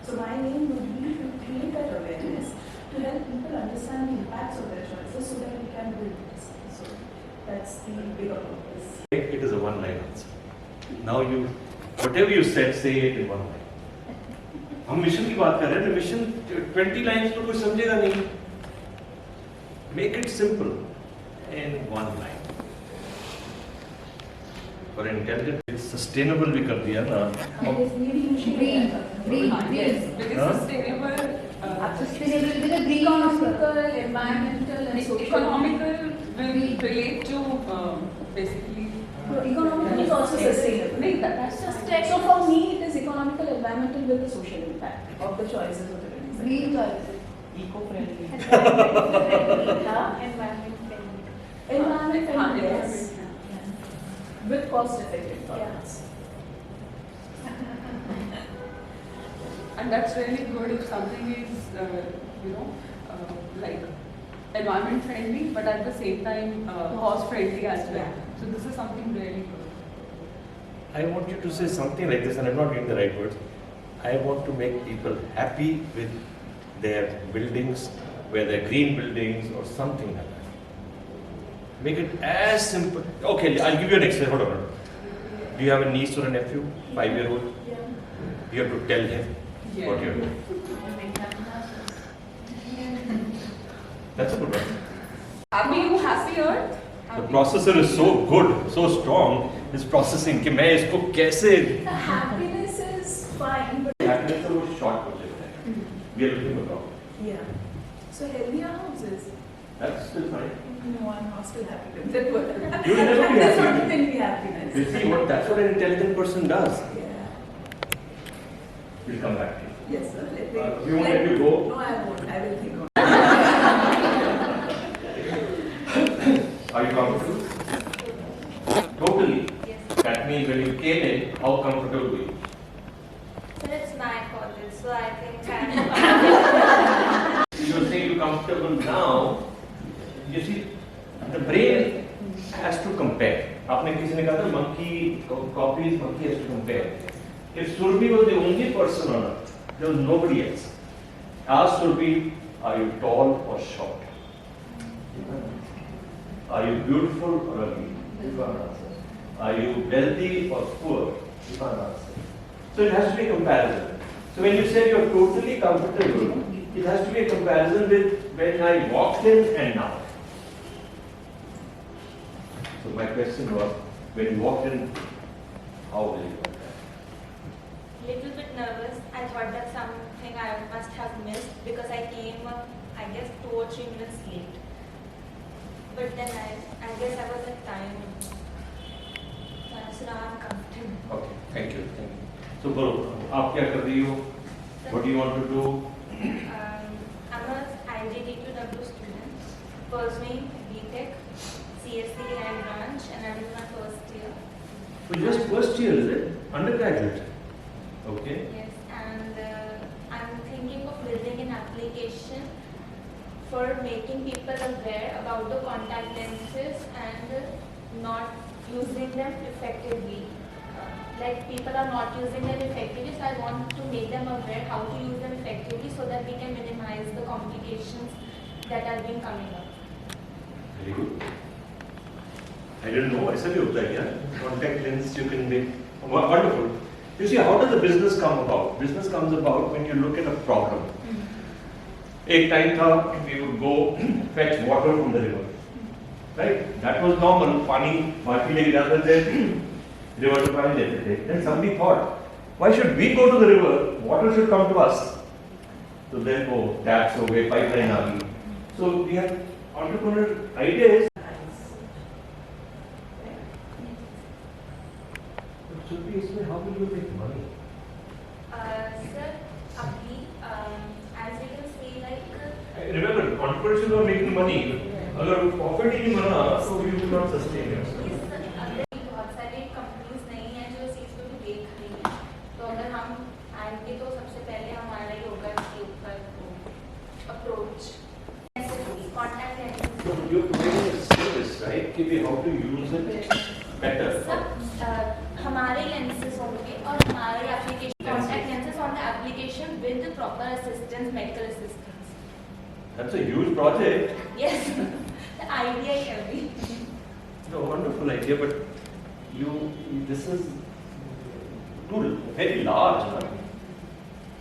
So my aim would be to create that awareness to help people understand the impacts of their choices so that we can build this. So that's the bigger purpose. It is a one-line answer. Now you, whatever you said, say it in one line. हम mission की बात कर रहे हैं, mission 20 lines तो कोई समझेगा नहीं. Make it simple in one line. For intelligent, it's sustainable भी कर दिया ना. Yes, because sustainable with the economical, environmental, and social. Economical will relate to basically. Economical is also sustainable. That's sustainable. So for me, it is economical, environmental with the social impact of the choices of the organization. Green choices, eco-friendly. Environment friendly. Environment friendly, yes. With cost-effective products. And that's really good if something is, like environment friendly, but at the same time cost friendly as well. So this is something really good. I want you to say something like this, and I'm not getting the right words. I want to make people happy with their buildings, whether green buildings or something like that. Make it as simple. Okay, I'll give you an example. Hold on. Do you have a niece or a nephew, 5-year-old? Yeah. You have to tell him what you're doing. That's a good one. Are you happier? The processor is so good, so strong. This processing कि मैं इसको कैसे? The happiness is fine, but Happiness is a short project है. We are looking for. yeah. So healthier houses. That's still fine. No, I'm not still happy with that word. You will never be That's happy. not going to be happiness. You see what? That's what an intelligent person does. Yeah. We'll come back to you. Yes, sir. Let me. We won't let you go. No, I won't. I will think on. Are you comfortable? Totally. Yes. That means when you came in, how comfortable were you? So it's my college, so I think I'm. You're saying you're comfortable now. You see, the brain has to compare. आपने किसी ने कहा था monkey copies, monkey has to compare. If Surbi was the only person on earth, there was nobody else. Ask Surbi, are you tall or short? Are you beautiful or ugly? You can't answer. Are you wealthy or poor? You can't answer. So it has to be a comparison. So when you say you're totally comfortable, it has to be a comparison with when I walked in and now. So my question was, when you walked in, how will you walk in? Little bit nervous. I thought that something I must have missed because I came, I guess, 2 or 3 minutes late. But then I guess I was at time. So now I'm comfortable. Okay, thank you. Thank you. So, Guru, आप क्या कर रही हो? What do you want to do? I'm a IGT2W student, pursuing BTech, CSC and branch, and I'm in my first year. So just first year, is it? Undergraduate. Okay. Yes, and I'm thinking of building an application for making people aware about the contact lenses and not using them effectively. Like people are not using them effectively, so I want to make them aware how to use them effectively so that we can minimize the complications that have been coming up. Very good. I didn't know. ऐसा भी होता है क्या? Contact lens you can make. Wonderful. You see, how does the business come about? Business comes about when you look at a problem. एक time था, we would go fetch water from the river. Right? That was normal. पानी बाल्टी लेके जाते थे, river से पानी लेते थे. Then somebody thought, why should we go to the river? Water should come to us. So then, oh, taps हो गए, pipeline आ गई. So we have entrepreneurial ideas. इसमें how will you make money? Sir, abhi, as you can see, like. Remember, entrepreneurship is not making money. अगर profit ही नहीं बना, so you will not sustain yourself. बहुत सारी companies नहीं है जो इस चीज़ को भी देख रही हैं, तो अगर हम आएंगे तो सबसे पहले हमारा ही होगा इसके ऊपर अप्रोच. कि भी how to use it better. सब हमारे lenses होंगे और हमारे application contact lenses on the application with the proper assistance, medical assistance. That's a huge project. Yes, the idea is heavy. No, wonderful idea, but this is too very large. No?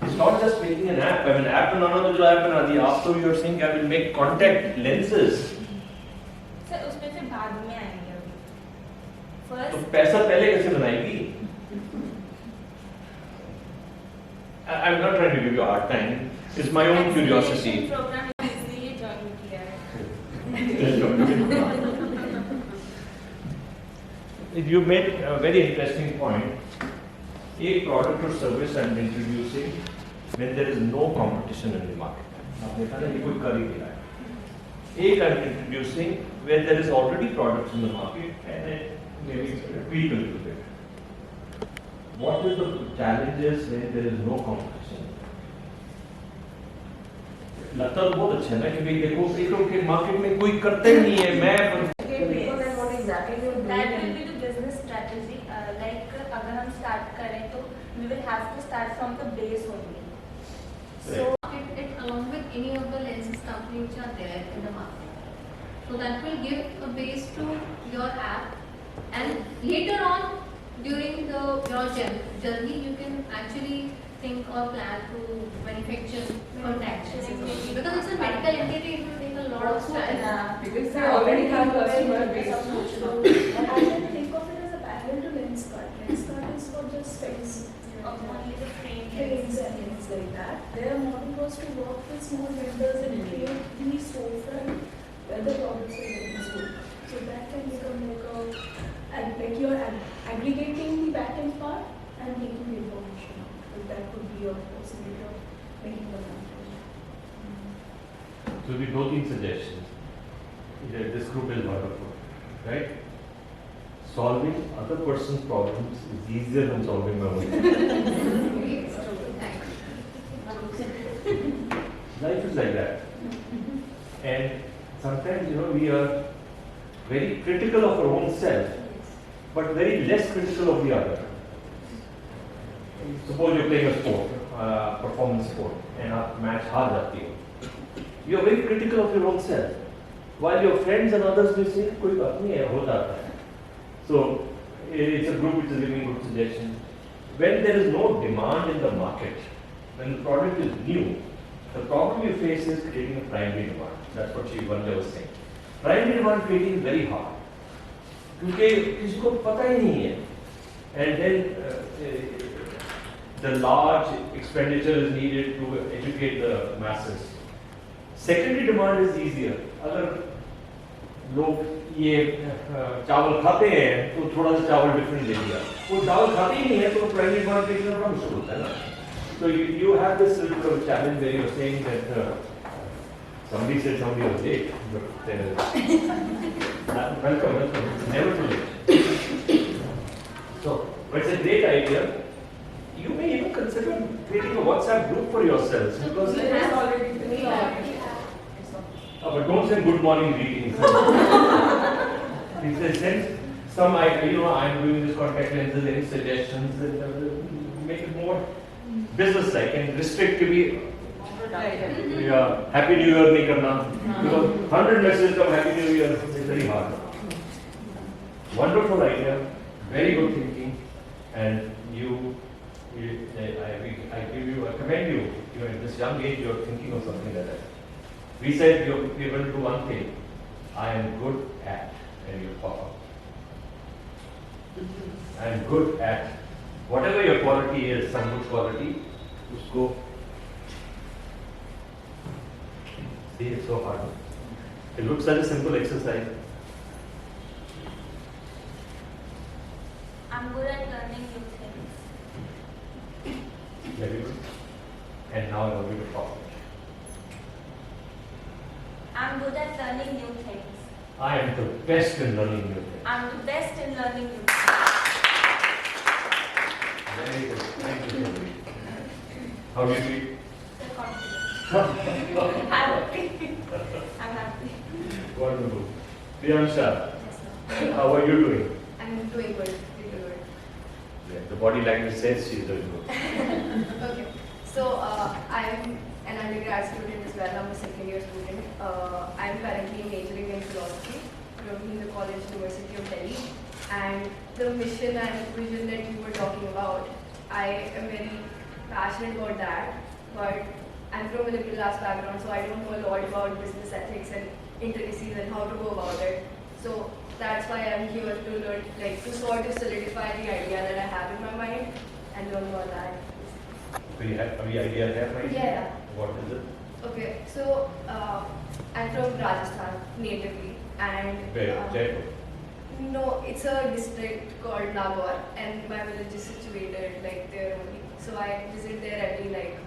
It's not just making an app. I mean, app बनाना तो जो app बना दी, after you're saying I will make contact lenses. Sir उसमें फिर बाद में आएंगे अभी. तो First. पैसा पहले कैसे बनाएगी? I'm not trying to give you a hard time. It's my own curiosity. Program इसलिए join किया है. You made a very interesting point. A product or service I'm introducing when there is no competition in the market. आपने कहा ना ये कोई कर ही नहीं रहा है. A I'm introducing where there is already products in the market and then maybe tweak a little bit. What is the challenges when there is no competition? लगता तो बहुत अच्छा है ना कि भाई देखो एक के मार्केट में कोई करता ही नहीं है मैं That will be the business strategy. Like अगर हम start करें तो we will have to start from the base only. So it along with any of the lenses company which are there in the market. So that will give a base to your app, and later on during your journey you can actually think or plan to manufacture contact lenses because it's a medical entity. It will take a lot of time. Because they already have customer base. And I can think of it as a parallel to lens card. Lens card is for just space. Only the frame Frames and things like that. Their model was to work with small vendors and create the storefront where the products are getting sold. So that can become like you're aggregating the back-end part and making the information out. So that could be your possibility of making the content. So the two suggestions that this group will work for, right? Solving other person's problems is easier than solving my own. Life is like that. And sometimes, we are very critical of our own self, but very less critical of the other. Suppose you're playing a sport, performance sport, and a match हार जाती हो. You are very critical of your own self. While your friends and others will say, कोई बात नहीं है, हो जाता है. So, it's a group which is giving good suggestions. When there is no demand in the market, when the product is new, the problem you face is creating a primary demand. That's what Vanja was saying. Primary demand creating is very hard. क्योंकि किसी को पता ही नहीं है. And then the large expenditure is needed to educate the masses. Secondary demand is easier. अगर लोग ये चावल खाते हैं तो थोड़ा सा चावल डिफरेंट दे दिया. वो चावल खाते ही नहीं है तो प्राइमरी डिमांड creation बड़ा मुश्किल होता है ना. So you have this little bit of challenge where you're saying that somebody said somebody was late, but welcome, never too late. So, but it's a great idea. You may even consider creating a WhatsApp group for yourselves because but don't send good morning greetings. If they send some, I'm doing this contact lenses, any suggestions, make it more business-like and restrict to be Happy New Year नहीं करना because 100 messages of Happy New Year is very hard. Wonderful idea, very good thinking, and I commend you. You at this young age, you are thinking of something like that. We said you're going to do one thing. I am good at, and you pop up. I am good at whatever your quality is, some good quality. Usko. See, it's so hard. It looks like a simple exercise. I'm good at learning new things. Very good. And now I want you to talk. I'm good at learning new things. I am the best in learning new things. I'm the best in learning new things. Very good. Thank you. How do you feel? So confident. I'm happy. Wonderful. Priyansha, How are you doing? I'm doing good. Pretty good. Yeah, the body language says she's doing good. Okay. So I'm an undergrad student as well. I'm a second year student. I'm currently majoring in philosophy from the College University of Delhi. And the mission and vision that you were talking about, I am very passionate about that. But I'm from a liberal arts background, so I don't know a lot about business ethics and intricacies and how to go about it. So that's why I'm here to learn, like to sort of solidify the idea that I have in my mind and learn more that. So you have any idea there, right? Yeah. What is it? Okay, so I'm from Rajasthan natively, and Where? Jaipur? no, it's a district called Nagaur, and my village is situated like there only. So I visit there every like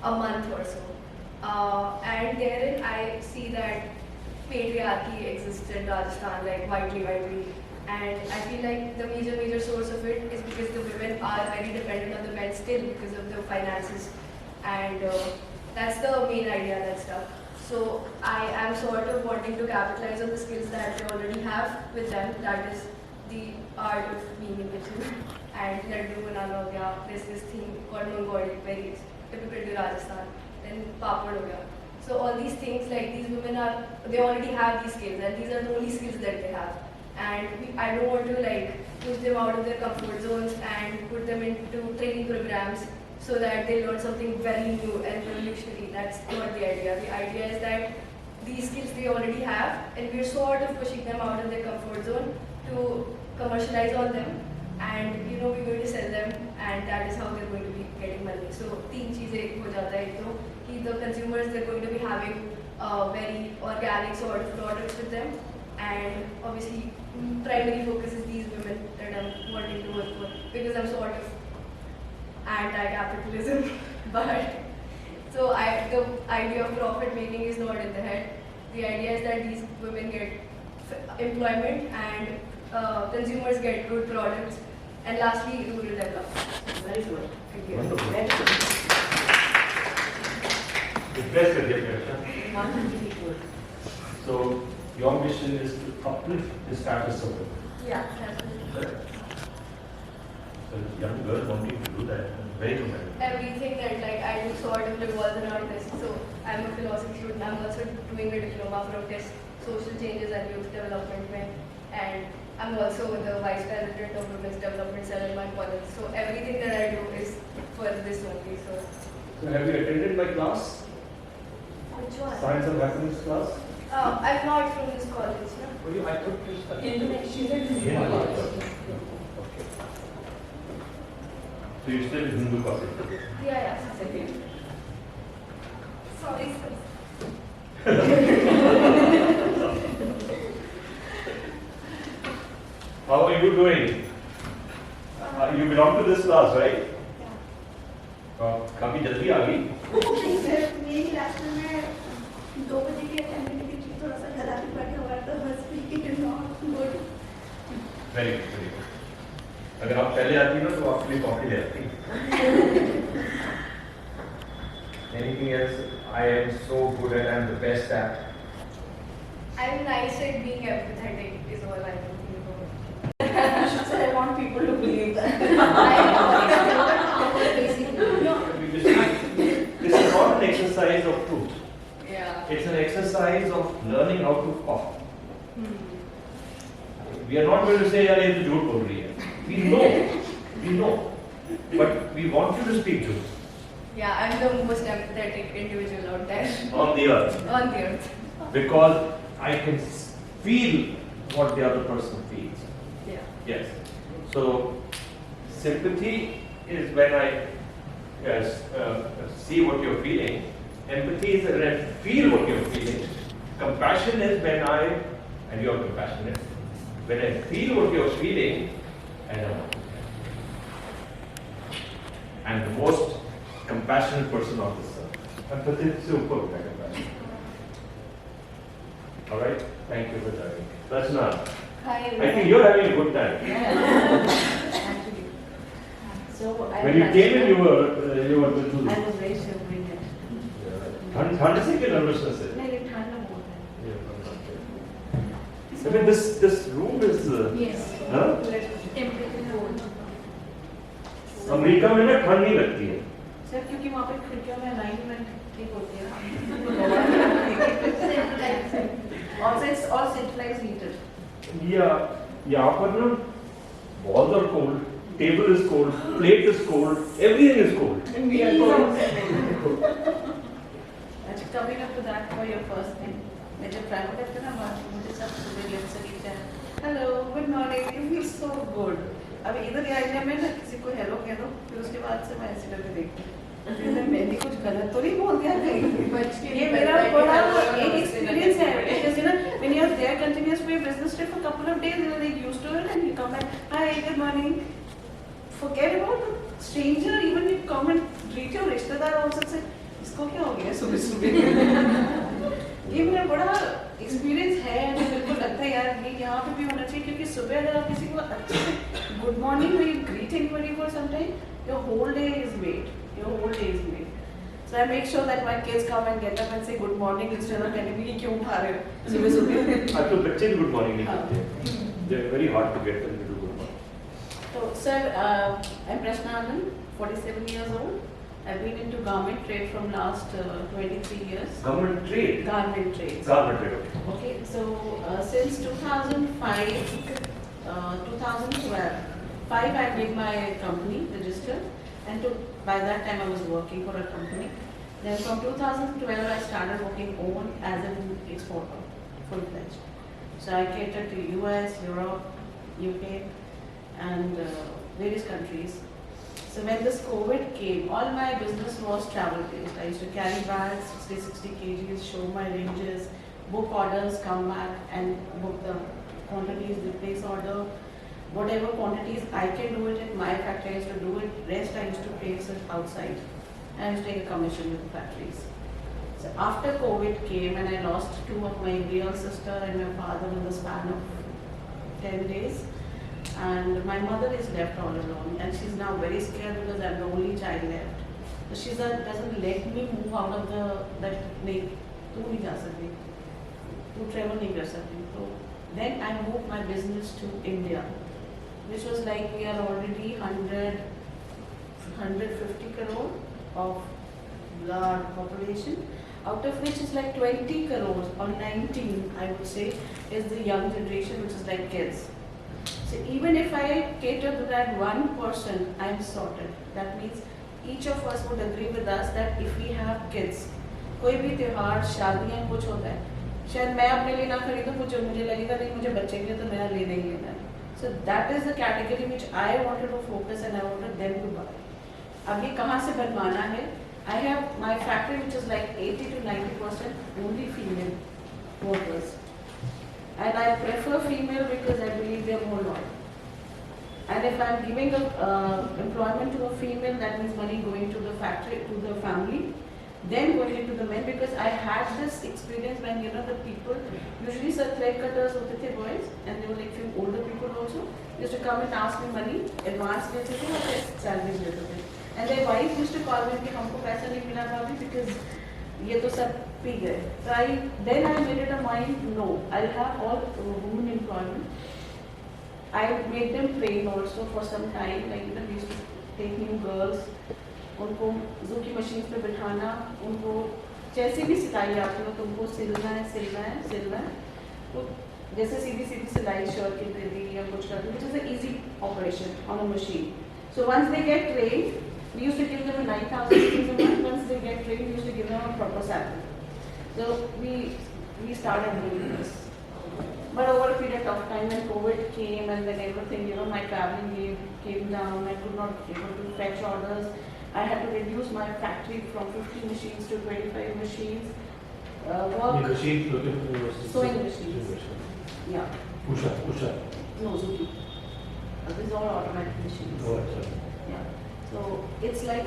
a month or so, and therein I see that patriarchy exists in Rajasthan like widely, and I feel like the major source of it is because the women are very dependent on the men still because of the finances, and that's the main idea that's stuck. So I am sort of wanting to capitalize on the skills that they already have with them, that is the art of being individual. And laddu banana ho gaya, there's this thing called Mongolic, very typical to Rajasthan, then papad ho gaya. So all these things, like these women they already have these skills, and these are the only skills that they have. And I don't want to like push them out of their comfort zones and put them into training programs so that they learn something very new and revolutionary. That's not the idea. The idea is that these skills they already have, and we're sort of pushing them out of their comfort zone to commercialize on them, and we're going to sell them, and that is how they're going to be getting money. So तीन चीजें हो जाता है तो कि the consumers they're going to be having very organic sort of products with them, and obviously primary focus is these women that I'm wanting to work for because I'm sort of anti-capitalism, but so the idea of profit making is not in the head. The idea is that these women get employment and consumers get good products, and lastly rural development. Very good. Thank you. Wonderful. Very good. Impressed with your question. Wonderfully good. So your mission is to uplift the status of women. Yeah, definitely. Correct. So young girl wanting to do that, very commendable. Everything that like I do sort of revolves around this. So I'm a philosophy student. I'm also doing a diploma from TEST, Social Changes and Youth Development, and I'm also the vice president of Women's Development Cell in my college. So everything that I do is for this only. So have you attended my class? Which one? Science and Mathematics class? I'm not from this college. No? Well, you, I thought you studied. She's in Okay. So you still in Hindu college? Yeah. second. Sorry, sir. How are you doing? You belong to this class, right? काफी जल्दी आ गई। मेरी class में मैं 2 बजे की attendance की थोड़ा सा खराबी बैठा हुआ तो बस it is not good. Very good, very good. अगर आप पहले आती ना तो आपके लिए कॉफी ले आती। Anything else? I am so good and I am the best at. I'm nice at being empathetic is all I'm looking for. You should say I want people to believe that. This is not an exercise of truth. Yeah. It's an exercise of learning how to talk. We are not going to say, "यार ये तो झूठ बोल रही है." We know, but we want you to speak truth. Yeah, I'm the most empathetic individual out there. On the earth. On the earth. Because I can feel what the other person feels. Yeah. Yes. So sympathy is when I see what you're feeling. Empathy is when I feel what you're feeling. Compassion is when and you're compassionate. When I feel what you're feeling, and I want to help. And the most compassionate person on this earth. Empathy is super compassion. All right. Thank you for joining. Rachna, Hi. I think you're having a good time. Actually. So When you came in, you were the two. I was very shivering. ठंड से क्या nervousness है? नहीं ठंड बहुत है. I mean, this room is. Yes. Huh? Temperature hold. America में ना ठंड नहीं लगती है. सर क्योंकि वहाँ पे खिड़कियों में अलाइनमेंट ठीक होती है ना. Also it's all centralized heated. यहाँ पर ना walls are cold, table is cold, plate is cold, everything is cold. And we are cold. अच्छा coming up to that for your first thing. मैं जब ट्रैवल करते ना बाहर मुझे सब सुबह लेट से लिखते हैं. Hello, good morning. You feel so good. अब इधर एरिया में ना किसी को हेलो कह दो फिर उसके बाद से मैं ऐसे करके देखती हूँ मैंने कुछ गलत तो नहीं बोल दिया कहीं. ये मेरा बड़ा एक एक्सपीरियंस है because you know when you are there continuous for your business trip for a couple of days you are like used to it and you come back hi good morning forget about the stranger even you come and greet your रिश्तेदार also say इसको क्या हो गया सुबह सुबह. ये मेरा बड़ा एक्सपीरियंस है और मेरे को लगता है यार ये यहाँ पे भी होना चाहिए क्योंकि सुबह अगर आप किसी को अच्छे से गुड मॉर्निंग में you greet anybody for some time your whole day is made. So I make sure that my kids come and get up and say good morning instead of telling me कि क्यों उठा रहे हो सुबह सुबह. आज तो बच्चे भी good morning नहीं करते. They are very hard to get them to do good morning. So sir, I'm Prashna Anand, 47 years old. I've been into garment trade from last 23 years. Government trade. Garment trade. Garment trade. Okay, so since 2005, 2012, I made my company registered, and by that time I was working for a company. Then from 2012 I started working on as an exporter, full-fledged. So I catered to US, Europe, UK, and various countries. So when this COVID came, all my business was travel-based. I used to carry bags, 60 kgs, show my ranges, book orders, come back and book the quantities, the place order. Whatever quantities I can do it at my factory, I used to do it. Rest I used to place it outside. I used to take a commission with the factories. So after COVID came and I lost 2 of my real sister and my father in the span of 10 days. And my mother is left all alone and she's now very scared because I'm the only child left. So she doesn't let me move out of that lake. तू नहीं जा सकती, तू travel नहीं कर सकती. So then I moved my business to India, which was like we are already 150 crore of large population, out of which is like 20 crores or 19 I would say is the young generation, which is like kids. So even if I cater to that 1%, I am sorted. That means each of us would agree with us that if we have kids, कोई भी त्योहार शादियाँ कुछ होता है, शायद मैं अपने लिए ना खरीदूँ, मुझे लगेगा नहीं मुझे बच्चे के लिए तो नया लेना ही लेना है. So that is the category which I wanted to focus and I wanted them to buy. अब ये कहाँ से बनवाना है? I have my factory which is like 80 to 90% only female workers. And I prefer female because I believe they are more loyal. And if I am giving employment to a female, that means money going to the factory, to the family, then going into the men, because I had this experience when you know the people, usually sir thread cutters होते थे boys, and they were like few older people also, used to come and ask me money, advance देते थे और फिर salaries देते थे. And their wife used to call me कि हमको पैसा नहीं मिला भाभी because ये तो सब पी गए. So then I made it a mind, no, I'll have all women employment. I made them train also for some time, like you know we used to take new girls, उनको जू की machine पे बिठाना, उनको जैसे भी सिलाई आती हो तुमको सिलना है, तो जैसे सीधी सिलाई शर्ट की दे दी या कुछ कर दी, which is an easy operation on a machine. So once they get trained, we used to give them 9,000 rupees a month. Once they get trained, we used to give them a proper salary. So we started doing this. But over a period of time when COVID came and then everything, you know, my traveling came down, I could not be able to fetch orders. I had to reduce my factory from 50 machines to 25 machines. Sewing machines. Yeah. Pusha. No, Zuki. These are all automatic machines. Oh, sorry. Yeah. So it's like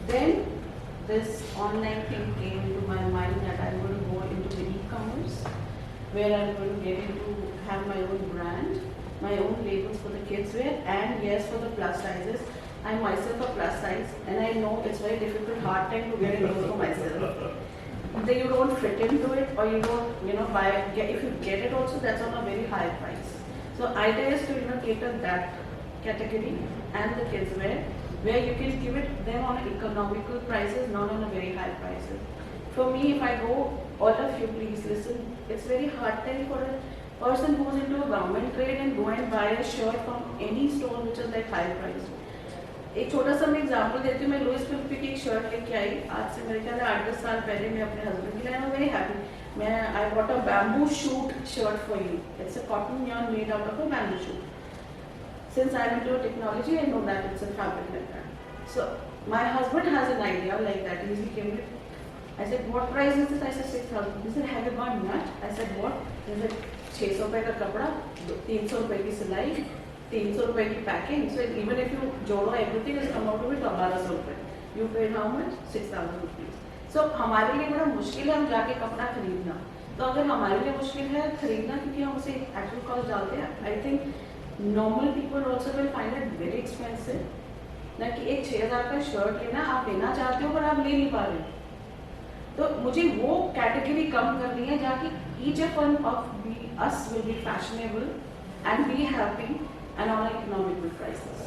then this online thing came into my mind that I'm going to go into the e-commerce, where I'm going to get into have my own brand, my own labels for the kids wear, and yes, for the plus sizes. I'm myself a plus size, and I know it's very difficult, hard time to get a clothes for myself. Then you don't fit into it, or you don't, buy. If you get it also, that's on a very high price. So idea is to cater that category and the kids where you can give it them on economical prices, not on a very high prices. For me, if I go, all of you please listen, it's very hard time for a person who's into a government trade and go and buy a shirt from any store which is like high price. एक छोटा सा मैं example देती हूँ. मैं Louis Philip की एक shirt लेके आई आज से मेरे ख्याल 8-10 साल पहले. मैं अपने हस्बैंड के लिए आई वेरी हैप्पी. मैं I got a bamboo shoot shirt for you. It's a cotton yarn made out of a bamboo shoot. Since I'm into technology, I know that it's a fabric like that. So my husband has an idea like that. He came with. I said, what price is this? I said 6,000. He said, have you gone nut? I said, what? He said, 600 रुपए का कपड़ा, 300 रुपए की सिलाई, 300 रुपए की packing. So even if you जोड़ो everything is come out to be 1200 रुपए. You paid how much? 6,000 rupees. So हमारे लिए बड़ा मुश्किल है हम जाके कपड़ा खरीदना. तो अगर हमारे लिए मुश्किल है खरीदना क्योंकि हम उसे एक्चुअल कॉस्ट डालते हैं. I think normal people also will find it very expensive. ना कि एक 6,000 का शर्ट लेना आप लेना चाहते हो पर आप ले नहीं पा रहे. तो मुझे वो कैटेगरी कम करनी है जहाँ की each one of us will be fashionable and be happy and on economical prices.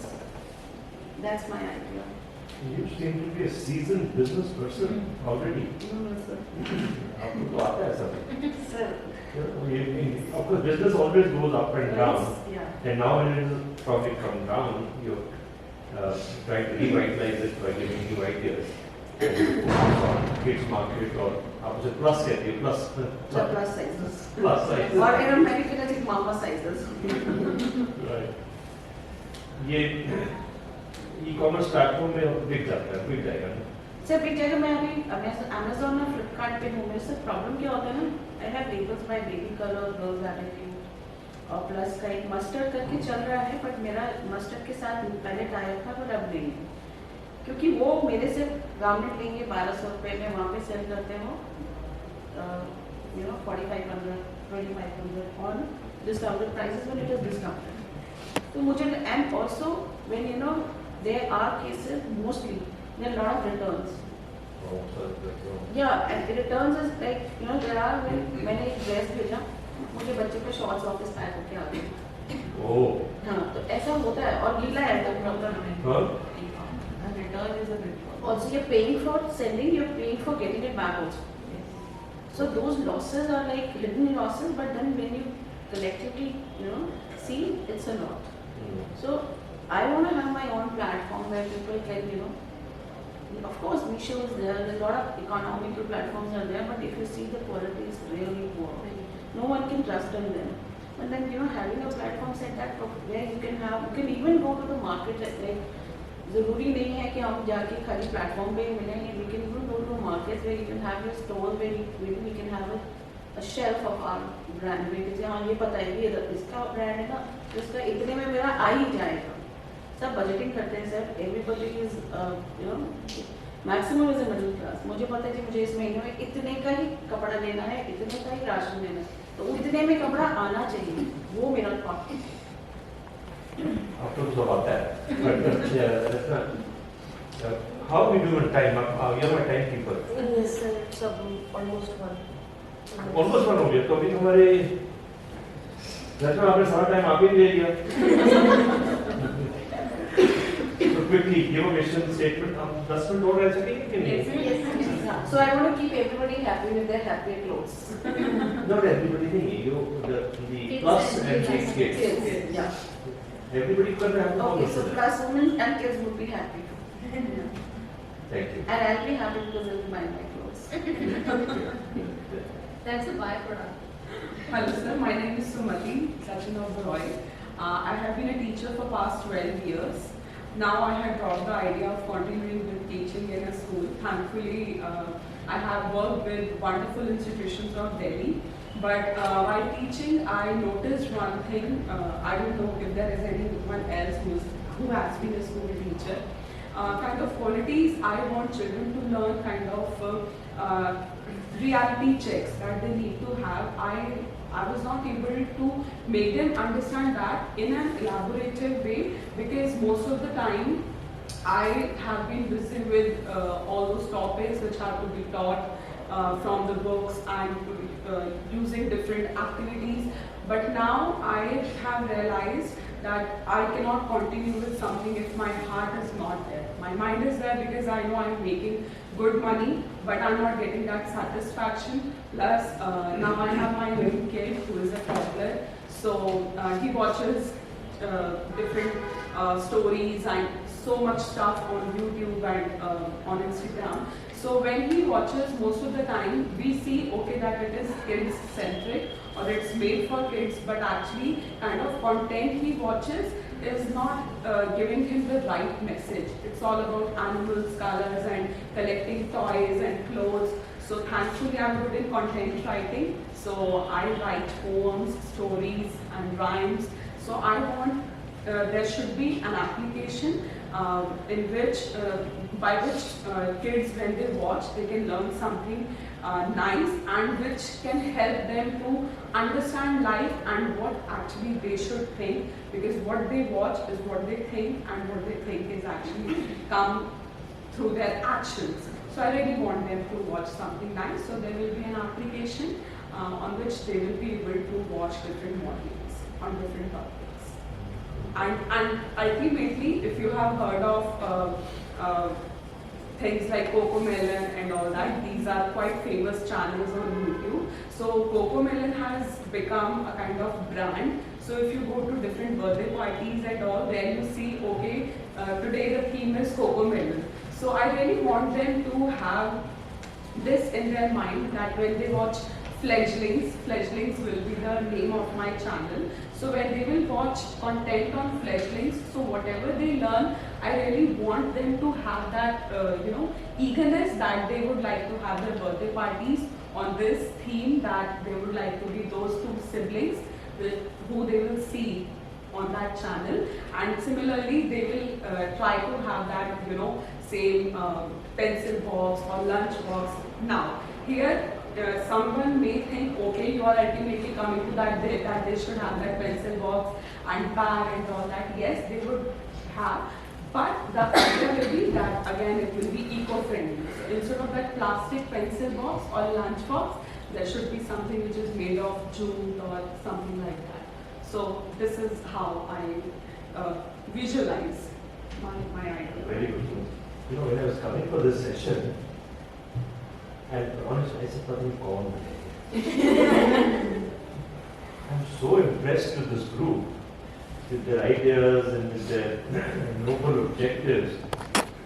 That's my idea. You seem to be a seasoned business person already. No, sir. आपको तो आता है सब. Sir. Of course, business always goes up and down. Yeah. And now when it is probably come down, you're trying to revitalize it by giving new ideas. On kids market or आप उसे plus कहते हैं plus. Plus sizes. Plus sizes. और in America it's mama sizes. Right. ये e-commerce platform में बिक जाता है, बिक जाएगा ना? सर बिक जाएगा. मैं अभी Amazon और Flipkart पे हूँ. मेरे से प्रॉब्लम क्या होता है ना, I have labels by baby color, girls attitude और प्लस का एक मस्टर्ड करके चल रहा है. बट मेरा मस्टर्ड के साथ पहले टाइप था पर अब नहीं, क्योंकि वो मेरे से गारमेंट लेंगे 1200 रुपये में, वहाँ पे सेल करते हो 4,500, 2,500 on discounted prices when it is discounted. तो मुझे and also when there are cases mostly there are a lot of returns. Oh, so Yeah, and returns is like there are मैंने एक ड्रेस भेजा, मुझे बच्चे पे शॉर्ट्स वापस pack होके आ गए. Oh. हाँ, तो ऐसा होता है और गीला है तो प्रॉब्लम है. Huh? Return is a return. Also, you're paying for sending, you're paying for getting it back also. So those losses are like hidden losses, but then when you collectively, see, it's a lot. So I want to have my own platform where people can, of course, Meesho is there. There's a lot of economical platforms are there, but if you see the quality is really poor, no one can trust on them. But then having a platform set that where you can even go to the market like. ज़रूरी नहीं है कि हम जाके खाली platform पे मिलेंगे. We can even go to markets where you can have your store where we can have a shelf of our brand. because हाँ ये पता है ये इसका ब्रांड है ना, इसका इतने में मेरा आ ही जाएगा. सब बजटिंग करते हैं sir. Everybody is maximum is a middle class. मुझे पता है कि मुझे इस महीने में इतने का ही कपड़ा लेना है, इतने का ही राशन लेना है, तो इतने में कपड़ा आना चाहिए. वो मेरा thought. After so about that, but that's not. How we do in time? You're my timekeeper. Yes, sir. Sub almost one. Almost one हो गया. तो अभी हमारे आपने सारा टाइम आप ही ले लिया. So quickly, give a mission statement. हम 10 मिनट और रह सकेंगे कि नहीं? Yes. So I want to keep everybody happy with their happy clothes. Not everybody नहीं. The plus and the kids. Yeah. Everybody can have the Okay, so plus women and kids would be happy. Thank you. And I'll be happy because they'll be buying my clothes. That's a byproduct. Hello sir, my name is Sumati Satinder Singh. I have been a teacher for past 12 years. Now I had dropped the idea of continuing with teaching in a school. Thankfully, I have worked with wonderful institutions of Delhi. But while teaching, I noticed one thing. I don't know if there is anyone else who has been a school teacher. Kind of qualities I want children to learn. Kind of reality checks that they need to have. I was not able to make them understand that in an elaborative way, because most of the time I have been busy with all those topics which have to be taught from the books and using different activities. But now I have realized that I cannot continue with something if my heart is not there. My mind is there because I know I'm making good money, but I'm not getting that satisfaction. Plus, now I have my own kid who is a toddler, so he watches different stories and so much stuff on YouTube and on Instagram. So when he watches, most of the time we see, okay, that it is kids centric or it's made for kids, but actually kind of content he watches is not giving him the right message. It's all about animals, colors and collecting toys and clothes. So thankfully I'm good in content writing. So I write poems, stories and rhymes. So I want there should be an application in which, by which kids, when they watch, they can learn something nice and which can help them to understand life and what actually they should think, because what they watch is what they think and what they think is actually come through their actions. So I really want them to watch something nice. So there will be an application on which they will be able to watch different modules on different topics. And ultimately, if you have heard of things like Cocomelon and all that, these are quite famous channels on YouTube. So Cocomelon has become a kind of brand. So if you go to different birthday parties and all, there you see, okay, today the theme is Cocomelon. So I really want them to have this in their mind that when they watch Fledglings will be the name of my channel. So when they will watch content on Fledglings, so whatever they learn, I really want them to have that eagerness that they would like to have their birthday parties on this theme, that they would like to be those two siblings who they will see on that channel. And similarly, they will try to have that same pencil box or lunch box. Now here someone may think, okay, you are ultimately coming to that they should have that pencil box and bag and all that. Yes, they would have, but the idea will be that again it will be eco-friendly. So instead of that plastic pencil box or lunch box, there should be something which is made of jute or something like that. So this is how I visualize my idea. Very good. When I was coming for this session, and honestly, I said nothing common. I'm so impressed with this group, with their ideas and with their noble objectives.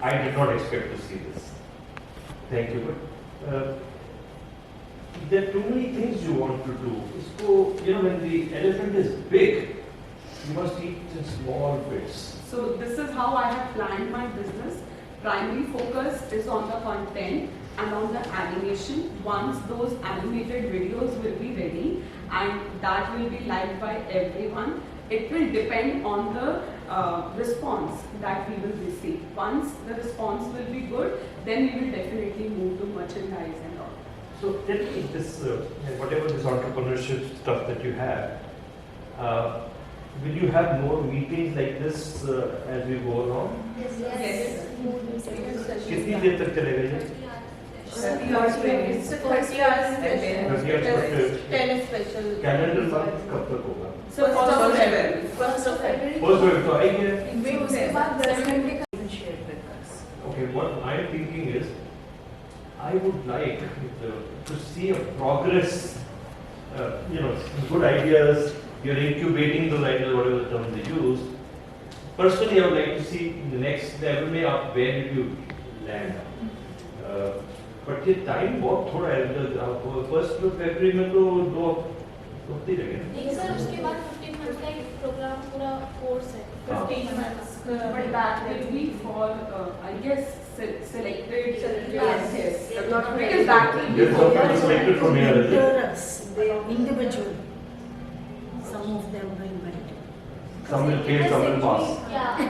I did not expect to see this. Thank you. But there are too many things you want to do. So, when the elephant is big, you must eat in small bits. So this is how I have planned my business. Primary focus is on the content and on the animation. Once those animated videos will be ready and that will be liked by everyone, it will depend on the response that we will receive. Once the response will be good, then we will definitely move to merchandise and all. So tell me this, whatever this entrepreneurship stuff that you have, will you have more meetings like this as we go along? Yes. कितनी देर तक चलेगा ये? 30 hours training. It's a 30 hours session. 10 special. Calendar month कब तक होगा? So first of February. First of February. तो आइए. उसके बाद 10 घंटे का share with us. Okay, what I am thinking is, I would like to see a progress. Good ideas. You're incubating those ideas, whatever the term they use. Personally, I would like to see the next level में आप where did you land? But ये time बहुत थोड़ा है. First February में तो 2 हफ्ते ही लगे. नहीं सर, उसके बाद 15 months का एक प्रोग्राम पूरा कोर्स है. 15 months. But that will be for, I guess, selected. Yes. Because that will be for selected from here. They are individual. Some of them will write. Some will fail, some will pass. Yeah.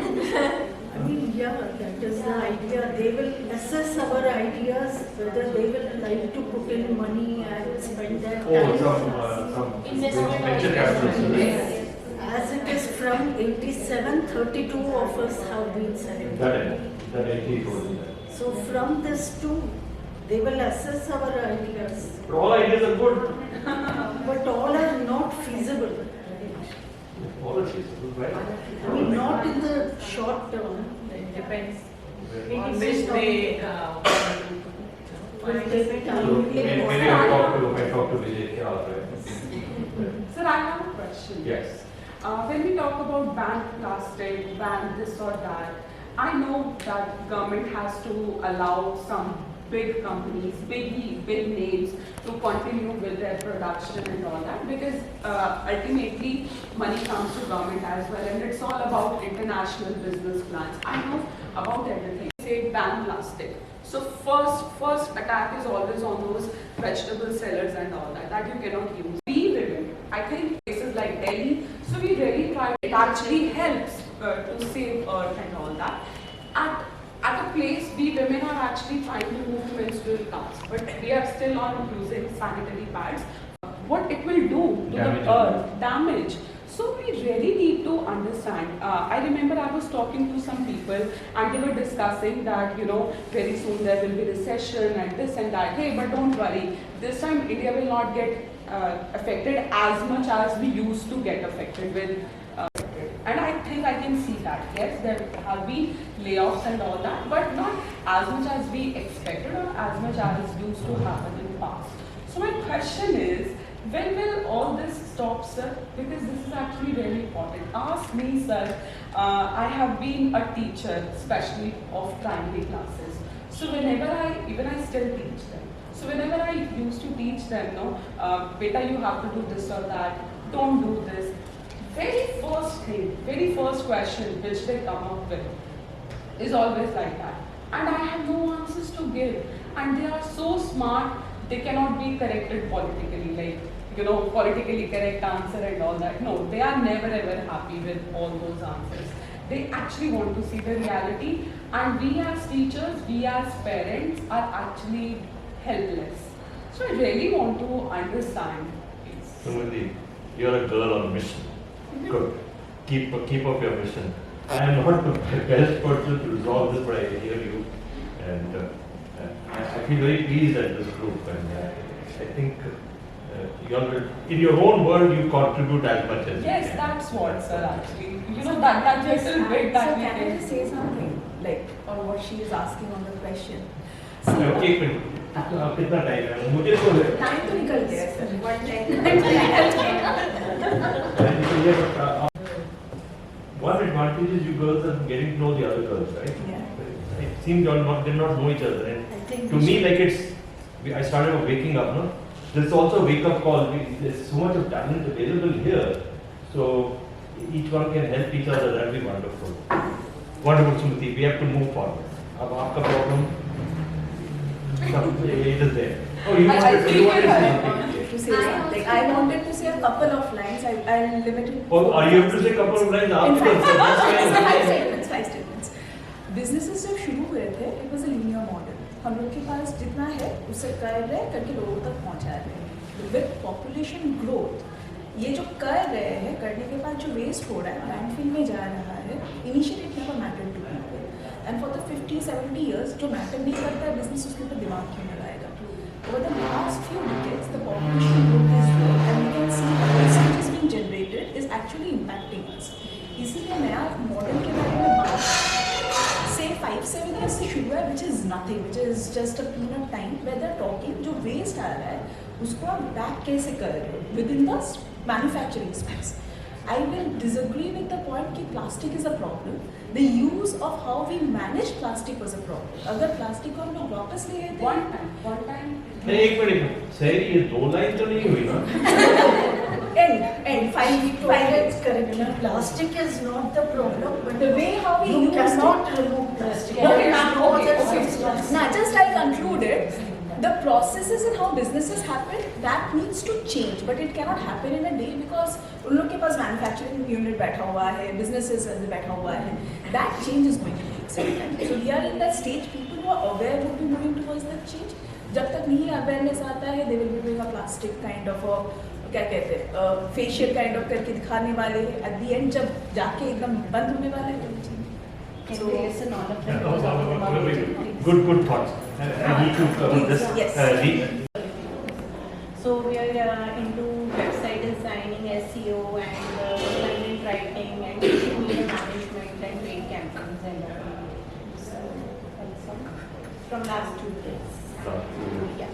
I mean, yeah, that is the idea. They will assess our ideas, whether they will like to put in money and spend their time. Some venture capitalists. Yes. As it is from 87, 32 of us have been selected. That I told you. So from this too, They will assess our ideas. But all ideas are good. But all are not feasible. All are feasible, right? I mean, not in the short term. It depends It on is which not- they Will take time. So maybe I talk to Vijay Kyal, right? Sir, I have a question. Yes. When we talk about ban plastic, ban this or that, I know that government has to allow some big companies, big names to continue with their production and all that, because ultimately money comes to government as well, and it's all about international business plans. I know about everything. Say ban plastic. So first attack is always on those vegetable sellers and all that you cannot use. We women, I think places like Delhi, so we really try. It actually helps to save earth and all that. At a place, we women are actually trying to move to menstrual cups, but we are still not using sanitary pads. What it will do to the earth, damage. So we really need to understand. I remember I was talking to some people and they were discussing that, very soon there will be recession and this and that. Hey, but don't worry. This time India will not get affected as much as we used to get affected with. And I think I can see that. Yes, there have been layoffs and all that, but not as much as we expected or as much as used to happen in the past. So my question is, when will all this stop, sir? Because this is actually really important. Ask me, sir. I have been a teacher, especially of primary classes. So whenever I still teach them. So whenever I used to teach them, beta, you have to do this or that. Don't do this. Very first question which they come up with is always like that. And I have no answers to give. And they are so smart, they cannot be corrected politically, like, politically correct answer and all that. No, they are never ever happy with all those answers. They actually want to see the reality, and we as teachers, we as parents are actually helpless. So I really want to understand. Sumati, you're a girl on a mission. Good. Keep up your mission. I am not the best person to resolve this, but I hear you, and I feel very pleased at this group, and I think in your own world you contribute as much as yes, you can. that's what, sir, actually. That little bit that we can. can. I just say something, like, on what she is asking on the question? एक minute, कितना time है? मुझे तो time तो निकल गया sir, 1:10. One advantage is you girls are getting to know the other girls, right? Yeah. It seems they not know each other. And to me, like I started waking up, no? There's also a wake up call. There's so much of talent available here, so each one can help each other. That'll be wonderful. Wonderful, Sumati. We have to move forward. Ab aapka problem? It is there. Oh, you wanted to say something. I wanted to say a couple of lines. I'll limit it. Oh, are you have to say a couple of lines after? Five statements. Businesses जब शुरू हुए थे, it was a linear model. हम लोग के पास जितना है उससे कर रहे करके लोगों तक पहुंचा रहे हैं. With population growth, ये जो कर रहे हैं करने के बाद जो waste हो रहा है landfill में जा रहा है. Initially it never mattered to people, and for the 50-70 years जो matter नहीं करता है business उसके ऊपर दिमाग क्यों लगाएगा? Over the last few decades, the population growth is low, and we can see the waste which is being generated is actually impacting us. इसीलिए नया मॉडल के बारे में बात say 5-7 years से शुरू है, which is nothing, which is just a peanut time, where they're talking जो waste आ रहा है उसको आप back कैसे कर रहे हो within the manufacturing space. I will disagree with the point कि plastic is a problem. The use of how we manage plastic was a problem. अगर plastic को हम लोग वापस ले गए थे one time नहीं एक मिनट सही ये 2 लाइन तो नहीं हुई ना end 5 lines correct. Plastic is not the problem, but the way how we use cannot remove plastic. Now just I'll conclude it. The processes and how businesses happen, that needs to change, but it cannot happen in a day because उन लोग के पास manufacturing unit बैठा हुआ है, businesses बैठा हुआ है. That change is going to take some time. So we are in that stage. People who are aware would be moving towards that change. जब तक नहीं awareness आता है, they will be doing a plastic kind of a क्या कहते हैं facial kind of करके दिखाने वाले. At the end जब जाके एकदम बंद होने वाला है, Can we listen all of them? Good thoughts. I need to cover this. Yes. So we are into website designing, SEO, and content writing, and social media management, and trade campaigns, and so also from last 2 years. Yeah.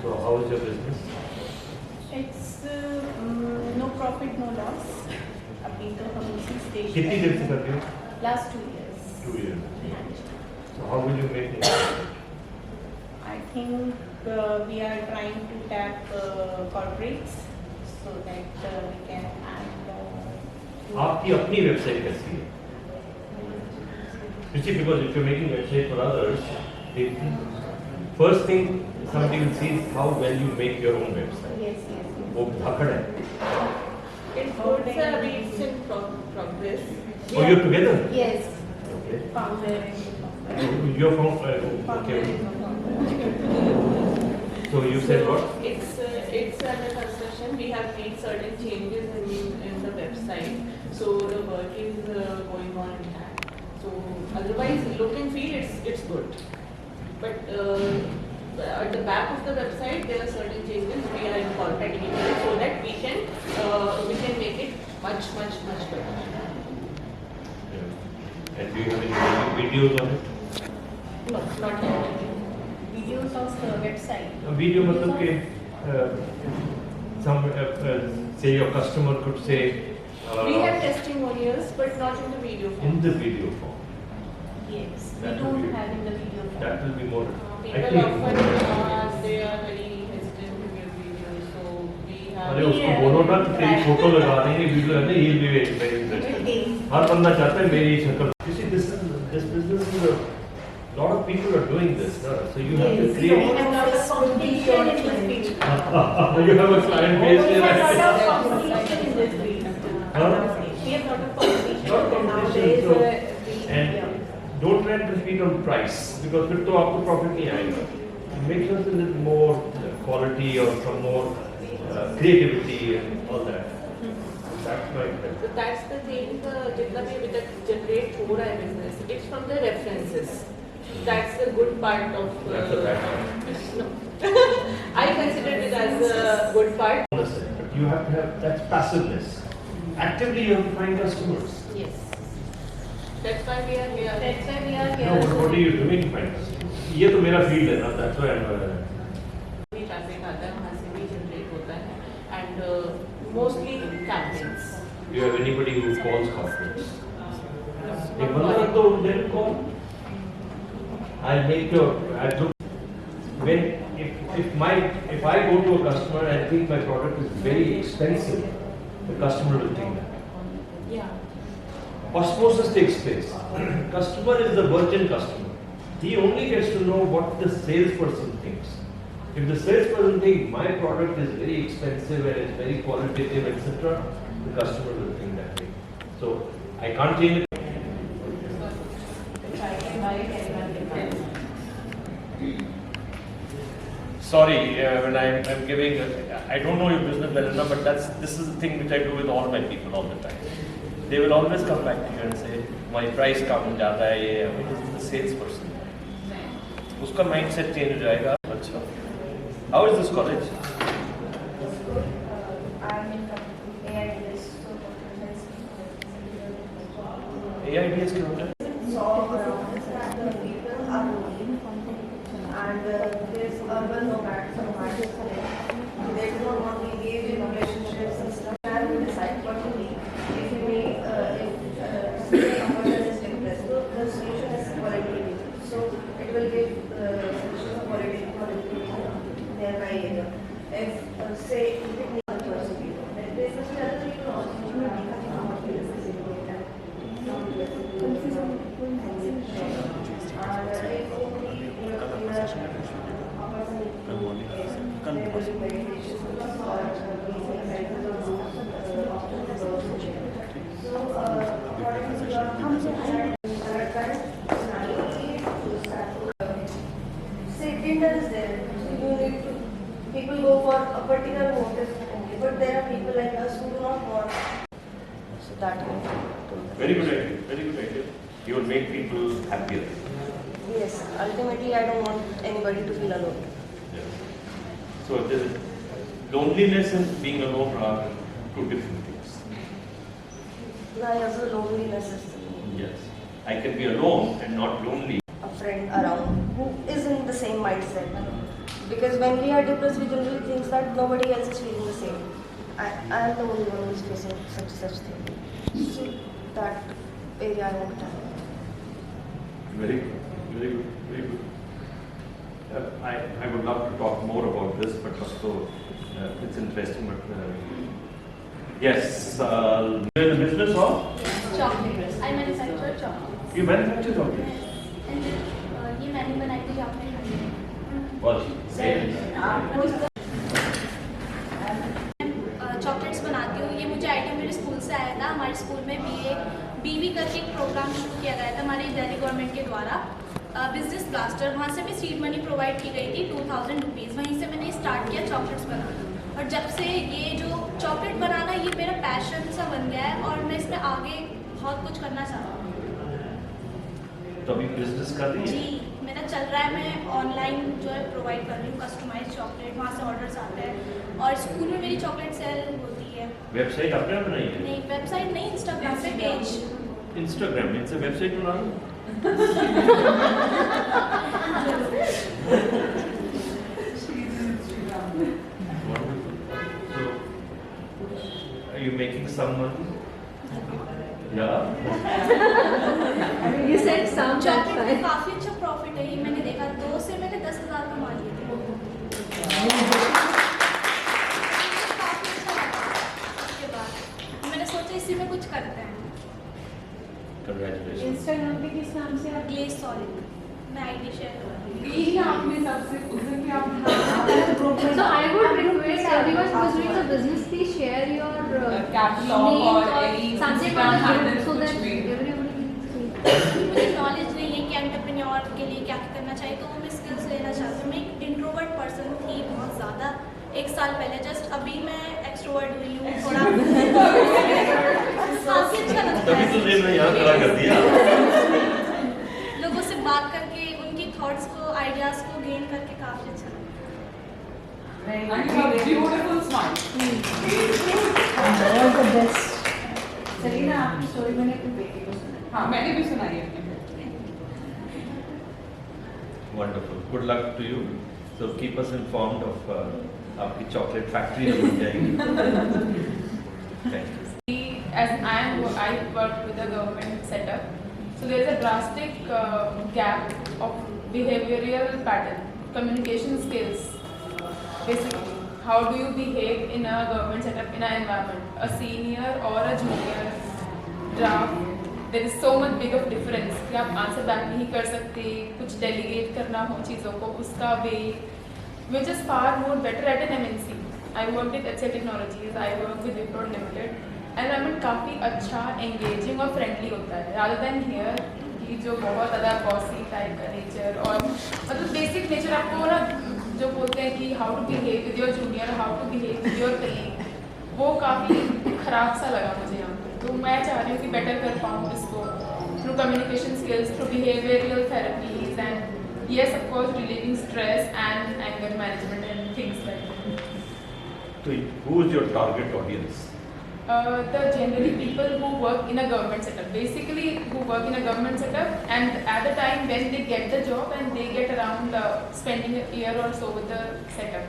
So how is your business? It's no profit, no loss. अभी तो हम इसी stage पे कितनी देर से हैं. कर रहे हो? Last 2 years. 2 years. So how will you make it? I think we are trying to tap corporates so that we can add. आपकी अपनी वेबसाइट कैसी है? You see, because if you're making website for others, the first thing somebody will see is how well you make your own website. Yes, yes. वो धाकड़ है. It's good, sir. It's in progress. Oh, you're together? Yes. Okay. Founder. You're from okay. So you said what? It's under construction. We have made certain changes in the website, so the work is going on in that. So otherwise, look and feel it's good, but at the back of the website there are certain changes we are incorporating into it so that we can make it much better. And do you have any videos on it? No, not yet. Videos of the website. A video मतलब कि some say your customer could say. We have testimonials, but not in the video form. In the video form. Yes, we That don't will be- have in the video form. That will be more. People often they are very hesitant to give videos, so we have. अरे उसको बोलो ना कि तेरी photo लगा देंगे video है ना ये भी very interesting. हर बंदा चाहता है मेरी शक्ल. You see this business is a lot of people are doing this, so you have to create. We have a lot of competition in this field. You have a client base. We have a lot of competition in this field. We have a lot of competition nowadays. And don't try to compete on price because फिर तो आपको profit नहीं आएगा. Make sure there's a little more quality or some more creativity and all that. That's my plan. So that's the thing. जितना भी अभी तक generate हो रहा है business, it's from the references. That's the good part of. That's a bad part. No, I consider it as a good part. But you have to have that passiveness. Actively you have to find customers. Yes. That's why we are here. That's why we are here. No, but what are you doing to find customers? ये तो मेरा field है ना. That's why I'm. भी traffic आता है, वहाँ से भी generate होता है, and mostly campaigns. Do you have anybody who calls corporates? एक बंदा रख दो, then call. I'll make your. I'll look. When if I go to a customer and I think my product is very expensive, the customer will think that. Yeah. Osmosis takes place. Customer is the virgin customer. He only gets to know what the salesperson thinks. If the salesperson thinks my product is very expensive and it's very qualitative, etc., the customer will think that way. So I can't change it. Sorry, when I'm giving, I don't know your business well enough, but this is the thing which I do with all my people all the time. They will always come back to you and say, my price कम ज़्यादा है ये, because it's the salesperson. उसका mindset change हो जाएगा. अच्छा. How is this college? AIDS क्या होता है? And there's urban nomads or nomads. They do not want to engage in relationships and stuff. And we decide what to need. If you need, if a person is depressed, so the solution is quality. So it will give solution of quality thereby area. If say if it needs a person, then there's another people also. Tinder is there. You need to, people go for a particular motive only, but there are people like us who do not want. So that way. Very good idea. Very good idea. You will make people happier. Yes, ultimately I don't want anybody to feel alone. Yeah. So loneliness and being alone are two different things. I also loneliness is the main. Yes. I can be alone and not lonely. A friend around who is in the same mindset. Because when we are depressed, we generally think that nobody else is feeling the same. I am the only one who is facing such thing. So that area I want to tackle. Very good, very good, very good. I would love to talk more about this, but also it's interesting. But yes, you're in the business of? Chocolates. I manufacture chocolates. You manufacture chocolates? And ये मैंने बनाई थी chocolate chocolates बनाती हूँ. ये मुझे idea मेरे school से आया था. हमारे स्कूल में बीवी करके एक प्रोग्राम शुरू किया गया था हमारी दिल्ली गवर्नमेंट के द्वारा. बिजनेस ब्लास्टर, वहाँ से भी सीड मनी प्रोवाइड की गई थी 2000 रुपीज़. वहीं से मैंने स्टार्ट किया चॉकलेट्स बनाना. और जब से ये जो चॉकलेट बनाना ये मेरा पैशन सा बन गया है और मैं इसमें आगे बहुत कुछ करना चाहती हूँ. तो अभी बिजनेस कर रही है? जी, मेरा चल रहा है. मैं ऑनलाइन जो है प्रोवाइड कर रही हूँ कस्टमाइज चॉकलेट. वहाँ से ऑर्डर्स आते हैं और स्कूल में मेरी चॉकलेट सेल होती है. वेबसाइट आपने बनाई है? नहीं, वेबसाइट नहीं, इंस्टाग्राम पे पेज. इंस्टाग्राम में से वेबसाइट बना लो. Are you making some money? Yeah. You said some. Chocolate में काफी अच्छा प्रॉफिट है. ये मैंने देखा 2 से मैंने 10,000 कमा लिए थे. काफी अच्छा लगा. उसके बाद मैंने सोचा इसी में कुछ करते हैं. Congratulations. इंस्टाग्राम पे किस नाम से आप? ग्लेज सॉलिड. मैं आईडी शेयर करूँगी. यही आपने सबसे उस दिन भी आप So I would request everyone who is doing the business, please share your catalog name or or any something Instagram on handle it so that which we- everybody can see. मुझे knowledge नहीं है कि entrepreneur के लिए क्या करना चाहिए, तो मैं स्किल्स लेना चाहती हूँ. मैं एक इंट्रोवर्ट पर्सन थी बहुत ज़्यादा 1 साल पहले. जस्ट अभी मैं एक्सट्रोवर्ट हुई हूँ थोड़ा. काफ़ी अच्छा लगता तभी तो है मैंने यहाँ खड़ा कर दिया. लोगों से बात करके उनकी थॉट्स को, आइडियाज़ को गेन करके काफ़ी अच्छा लगता है. And you have beautiful smile. All the best. चलिए ना आपकी स्टोरी मैंने अपनी बेटी को सुनाई. हाँ, मैंने भी सुनाई है अपनी बेटी. Wonderful. Good luck to you. So keep us informed of आपकी chocolate factory जब बन जाएगी. Thank you. As I work with the government setup, so there is a drastic gap of behavioral pattern, communication skills. Basically, how do you behave in a government setup, in an environment? A senior or a junior draft, there is so much big of difference कि आप answer back नहीं कर सकते, कुछ delegate करना हो चीज़ों को, उसका वे which is far more better at an MNC. I worked with HCL Technologies, I work with Wipro Limited. Environment काफ़ी अच्छा, एंगेजिंग और फ्रेंडली होता है rather than here कि जो बहुत ज़्यादा बॉसी टाइप का नेचर और मतलब बेसिक नेचर आपको ना जो बोलते हैं कि how to behave with your junior, how to behave with your colleague, वो काफ़ी ख़राब सा लगा मुझे यहाँ पे. तो मैं चाह रही हूँ कि बेटर कर पाऊँ इसको through communication skills, through behavioural therapies and yes of course relieving stress and anger management and things like that. So who is your target audience? The generally people who work in a government setup, basically who work in a government setup and at the time when they get the job and they get around spending a year or so with the setup,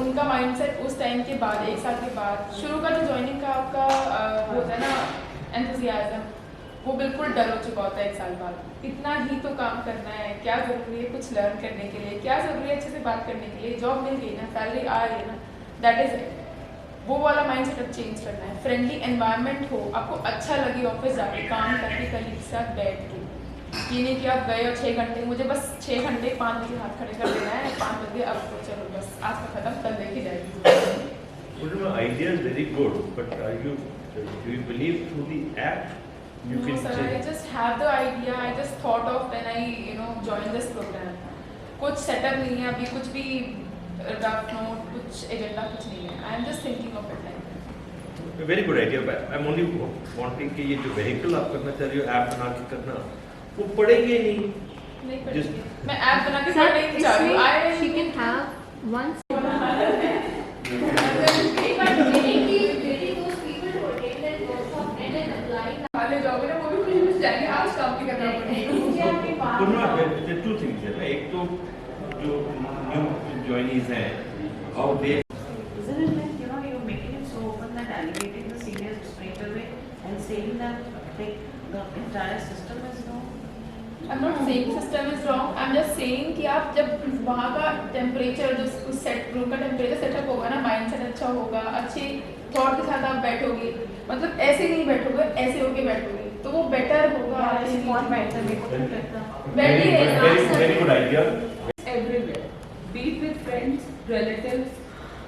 उनका mindset उस time के बाद 1 साल के बाद शुरू का जो joining का आपका होता है ना enthusiasm, वो बिल्कुल डर हो चुका होता है 1 साल बाद. इतना ही तो काम करना है, क्या ज़रूरी है कुछ लर्न करने के लिए, क्या ज़रूरी है अच्छे से बात करने के लिए, जॉब मिल गई ना, सैलरी आ रही है ना, दैट इज़ इट. वो वाला माइंड सेटअप चेंज करना है. फ्रेंडली एनवायरनमेंट हो, आपको अच्छा लगे ऑफिस जाके काम करके कलीग के साथ बैठ के. ये नहीं कि आप गए और 6 घंटे, मुझे बस 6 घंटे 5 बजे हाथ खड़े कर देना है, 5 बजे अब तो चलो बस आज का खत्म, कल देखी जाएगी. Well, idea is very good, but do you believe through the app you No can sir, I just have the idea. I just thought of when I joined this program. कुछ सेटअप नहीं है अभी, कुछ भी draft note, कुछ agenda, कुछ नहीं है. I am just thinking of it like that. Very good idea. I am only wanting कि ये जो व्हीकल आप करना चाह रही हो ऐप बना के करना, वो पढ़ेंगे नहीं, नहीं Just- पढ़ेगी मैं ऐप बना के Sir, पढ़ने चाहती हूँ इसमें she can have one. वाले जॉब है ना वो भी खुश खुश जाएंगे आज काम भी करना पड़ेगा तो ना there are two things है ना, एक तो जो new joinees हैं how they Isn't it like, you're making it so open that alienating the seniors straight away and saying that like, the entire system is wrong? I'm not saying system is wrong. I'm just saying कि आप जब वहाँ का temperature जो उस set room का temperature setup होगा ना, माइंडसेट अच्छा होगा, अच्छे थॉट के साथ आप बैठोगे, मतलब ऐसे नहीं बैठोगे, ऐसे होके बैठोगे, तो वो बेटर होगा. कौन बैठता है? मेरे को नहीं लगता. very good idea. Everywhere, be it with friends, relatives,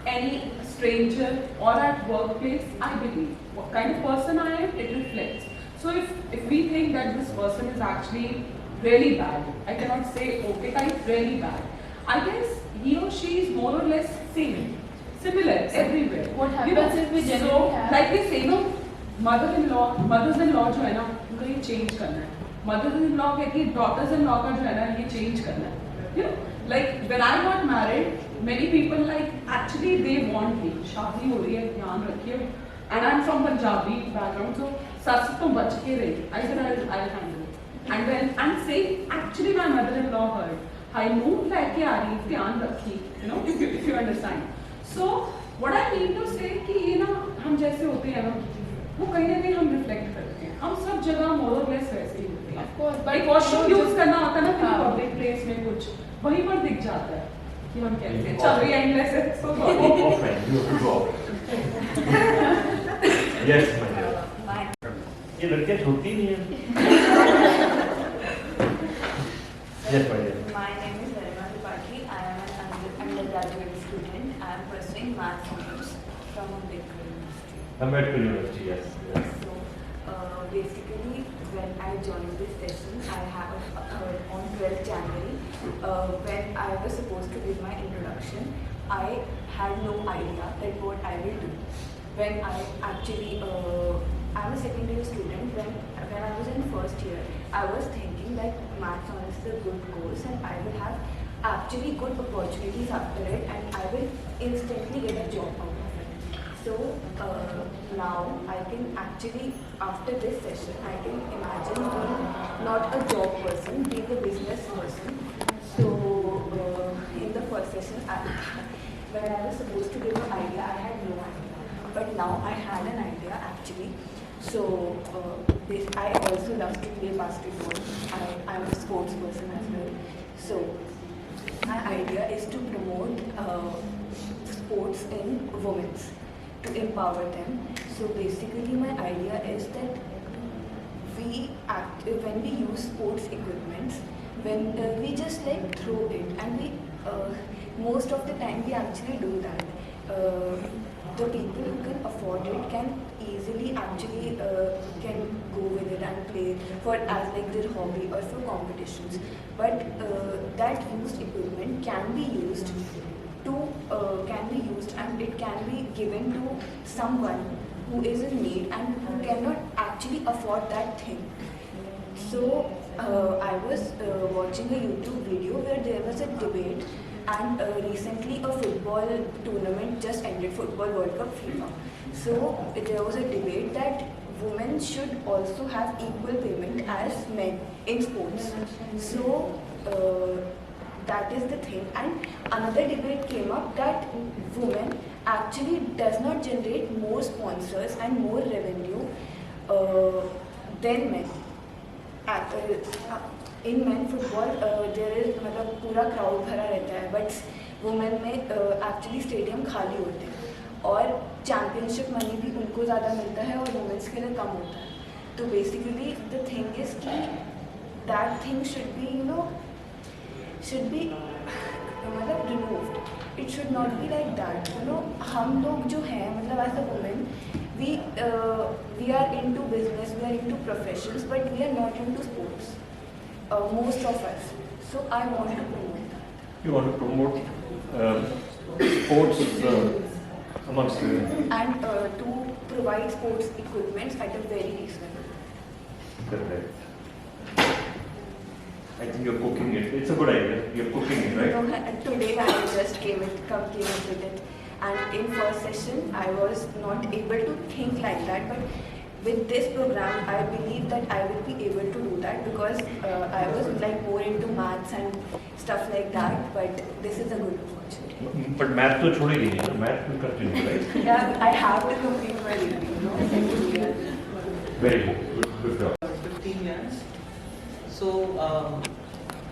any stranger or at workplace, I believe what kind of person I am, it reflects. So if we think that this person is actually really bad, I cannot say okay guys, really bad. I guess he or she is more or less similar everywhere. What happens if we generally have? Like we say, no, mothers-in-law जो है ना, उनको ये change करना है. Mothers-in-law कहती है daughters-in-law का जो है ना, ये change करना है. You know, like when I got married, many people like actually they want me. शादी हो रही है, ध्यान रखिए. And I'm from Punjabi background, so सस तो बच के रही. I said I'll handle it. And say actually my mother-in-law heard. I know लेके आ रही, ध्यान रखी. You know, if you understand. So what I mean to say कि ये ना हम जैसे होते हैं ना, वो कहीं ना कहीं हम रिफ्लेक्ट करते हैं. हम सब जगह more or less वैसे ही होते हैं. Of course, but एक वॉशरूम यूज करना होता है ना किसी पब्लिक प्लेस में कुछ, वहीं पर दिख जाता है कि हम कैसे हैं. चल रही एंडलेस है सो Offline, you have to go out. Yes, my dear. ये लड़कियाँ छोड़ती नहीं हैं. Yes, my dear. My name is Divya. I am an undergraduate student. I am pursuing maths honors from Ambedkar University. Ambedkar University, yes. Yes. So, basically, when I joined this session, I have on 12th January, when I was supposed to give my introduction, I had no idea that what I will do. When I actually, I'm a second year student. When I was in first year, I was thinking that maths honors is a good course and I will have actually good opportunities after it and I will instantly get a job out of it. So now I can actually, after this session, I can imagine being not a job person, being a business person. So in the first session, when I was supposed to give an idea, I had no idea. But now I had an idea actually. So I also love to play basketball. I'm a sports person as well. So my idea is to promote sports in women's, to empower them. So basically my idea is that when we use sports equipments, when we just like throw it and we most of the time we actually do that. The people who can afford it can easily actually can go with it and play for as like their hobby or for competitions. But that used equipment can be used and it can be given to someone who is in need and who cannot actually afford that thing. So I was watching a YouTube video where there was a debate. And recently a football tournament just ended, Football World Cup FIFA. So there was a debate that women should also have equal payment as men in sports. So that is the thing. And another debate came up that women actually does not generate more sponsors and more revenue than men. In men football there is मतलब पूरा crowd भरा रहता है, but women में actually stadium खाली होते हैं और championship money भी उनको ज़्यादा मिलता है और women's के लिए कम होता है. तो basically the thing is कि that thing should be मतलब removed. It should not be like that. हम लोग जो हैं मतलब as a woman we are into business, we are into professions, but we are not into sports. Most of us. So I want to promote that. You want to promote sports amongst women? And to provide sports equipment at a very reasonable. Correct. I think you're cooking it. It's a good idea. You're cooking it, right? No, today I just came up with it. And in first session, I was not able to think like that. But with this program, I believe that I will be able to do that because I was like more into maths and stuff like that. But this is a good opportunity. But math to chhodi nahi hai. Math will continue, right? Yeah, I have to complete my degree. Very good. Good job. 15 years. So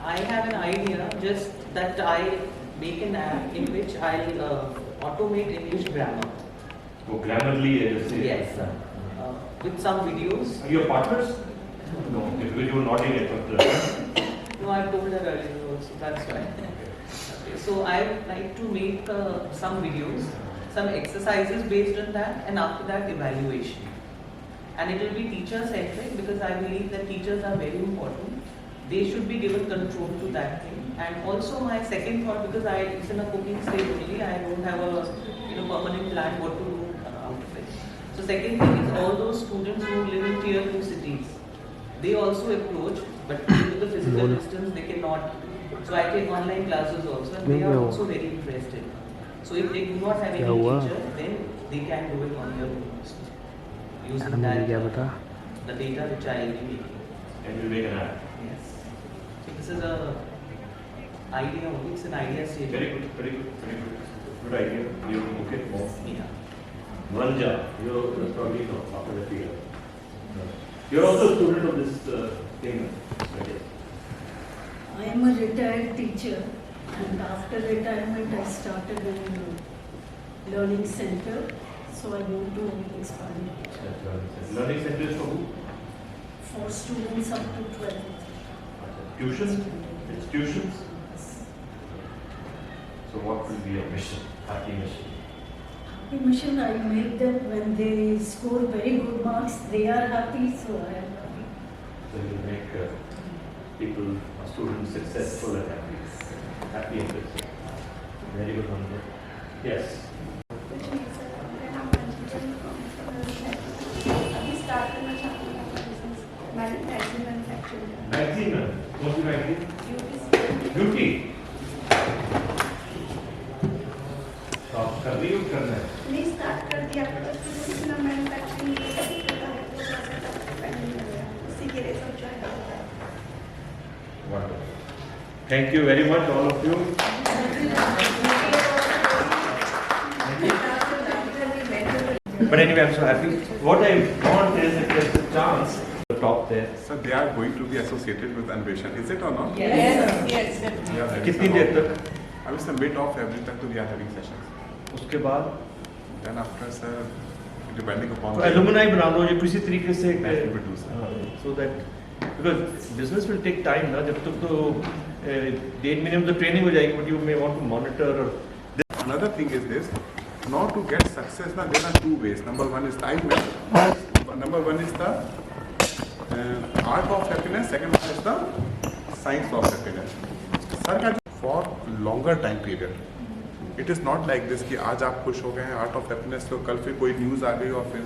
I have an idea just that I make an app in which I'll automate English grammar. Oh, Grammarly, yes, with some videos. Are you partners? No, because you were not in it. No, I told her earlier also, that's why. Okay, so I would like to make some videos, some exercises based on that, and after that evaluation. And it will be teacher-centric because I believe that teachers are very important. They should be given control to that thing. And also my second thought, because it's in a cooking stage only, I don't have a permanent plan what to do out of it. So second thing is all those students who live in tier 2 cities, they also approach, but due to the physical distance they cannot. So I take online classes also, and they are also very interested. So if they do not have any teacher, then they can do it on their own. Using that, the data which I will be making. And you make an app. Yes. So this is a idea only. It's an idea stage. Very good, very good, very good. Good idea. You cook it more. Yeah. Manja, you're probably not after the year. You're also a student of this thing. I am a retired teacher, and after retirement I started a learning center. So I moved to expand. Learning center is for who? For students up to 12. Tuitions? Institutions? So what will be your mission? Happy mission? Happy mission, I make them when they score very good marks, they are happy, so I am happy. So you make people, students successful and happy. Happy and good. Very good one. Yes. Magazine में कौन सी magazine? Beauty. आप कर रही हो करना है? नहीं start कर दिया तो मैन्युफैक्चरिंग उसी के लिए सब ज्वाइन होता है. Wonderful. Thank you very much, all of you. But anyway, I'm so happy. What I want is if there's a chance, the top there. So they are going to be associated with Anveshan, is it or not? Yes. कितनी देर तक? I will say mid of February तक तो we are having sessions. उसके बाद? Then after sir, depending upon. तो alumni बना लो ये किसी तरीके से. That will do sir. So that because business will take time ना जब तक तो 8 महीने में तो training हो जाएगी, but you may want to monitor. Another thing is this. Now to get success, now there are two ways. Number one is time management. Number one is the art of happiness. Second one is the science of happiness. Sir, for longer time period. It is not like this कि आज आप खुश हो गए हैं art of happiness तो कल फिर कोई news आ गई और फिर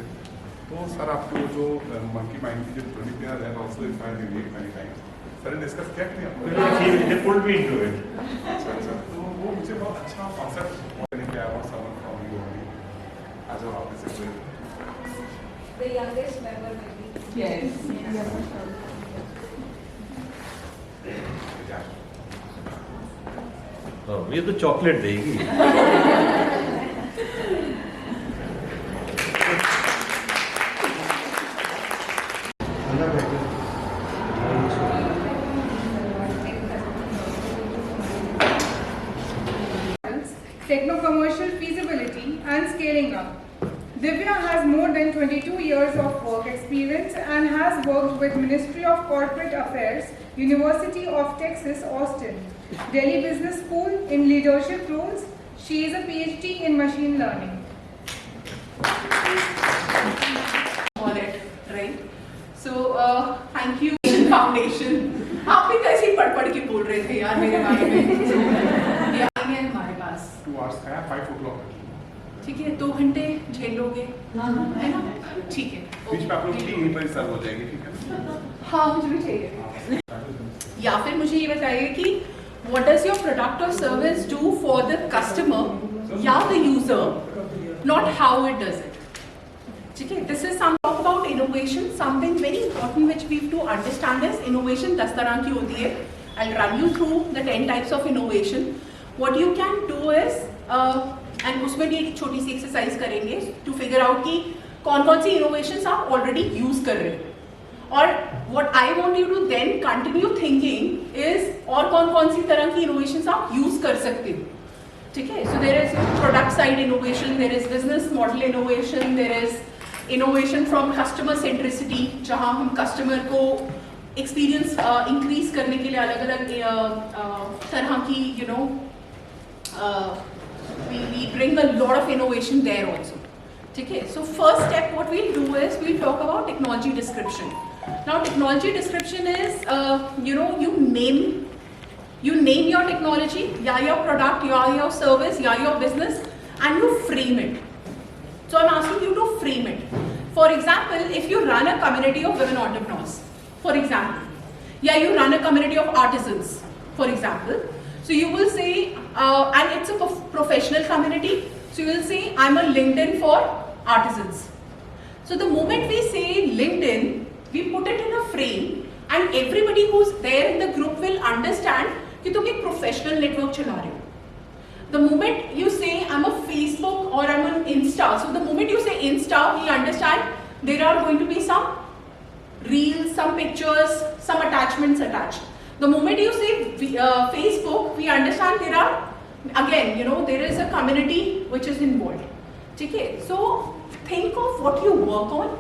तो सर आपको जो monkey mind की जो प्रवृत्तियाँ हैं also inspired me many times. Sir ने discuss किया कि नहीं? They pulled me into it. अच्छा तो वो मुझे बहुत अच्छा concept करने के आया someone from you only. आज आप इसे कोई The youngest member maybe. Yes. ये तो चॉकलेट देगी. Techno-commercial feasibility and scaling up. Divya has more than 22 years of work experience and has worked with Ministry of Corporate Affairs, University of Texas, Austin, Delhi Business School in leadership roles. She is a PhD in machine learning. Wallet, right? So, thank you Foundation. आप भी कैसे ही पढ़ के बोल रहे थे यार मेरे बारे में. ये आएंगे हमारे पास. 2 hours का है 5 o'clock. ठीक है 2 घंटे झेलोगे है ना? ठीक है. बीच में आप लोग की यहीं पर सर्व हो जाएगी ठीक है? हाँ मुझे भी चाहिए. या फिर मुझे ये बताइए कि what does your product or service do for the customer या the user, not how it does it. ठीक है, this is some talk about innovation. Something very important which we have to understand is innovation 10 तरह की होती है. I'll run you through the 10 types of innovation. What you can do is and उसमें भी एक छोटी सी एक्सरसाइज करेंगे to figure out कि कौन-कौन सी innovations आप already use कर रहे हो. और what I want you to then continue thinking is और कौन-कौन सी तरह की innovations आप use कर सकते हो. ठीक है, so there is product side innovation, there is business model innovation, there is innovation from customer centricity, जहाँ हम customer को experience increase करने के लिए अलग-अलग तरह की you know we bring a lot of innovation there also. ठीक है, so first step what we'll do is we'll talk about technology description. Now technology description is you know you name your technology, your product, your service, your business, and you frame it. So I'm asking you to frame it. For example, if you run a community of women entrepreneurs, for example, you run a community of artisans, for example, so you will say, and it's a professional community, so you will say, I'm a LinkedIn for artisans. So the moment we say LinkedIn, we put it in a frame, and everybody who's there in the group will understand कि तुम एक professional network चला रहे हो. The moment you say I'm a Facebook or I'm an Insta, so the moment you say Insta, we understand there are going to be some reels, some pictures, some attachments attached. The moment you say Facebook, we understand there are, again, you know, there is a community which is involved. Okay, so think of what you work on,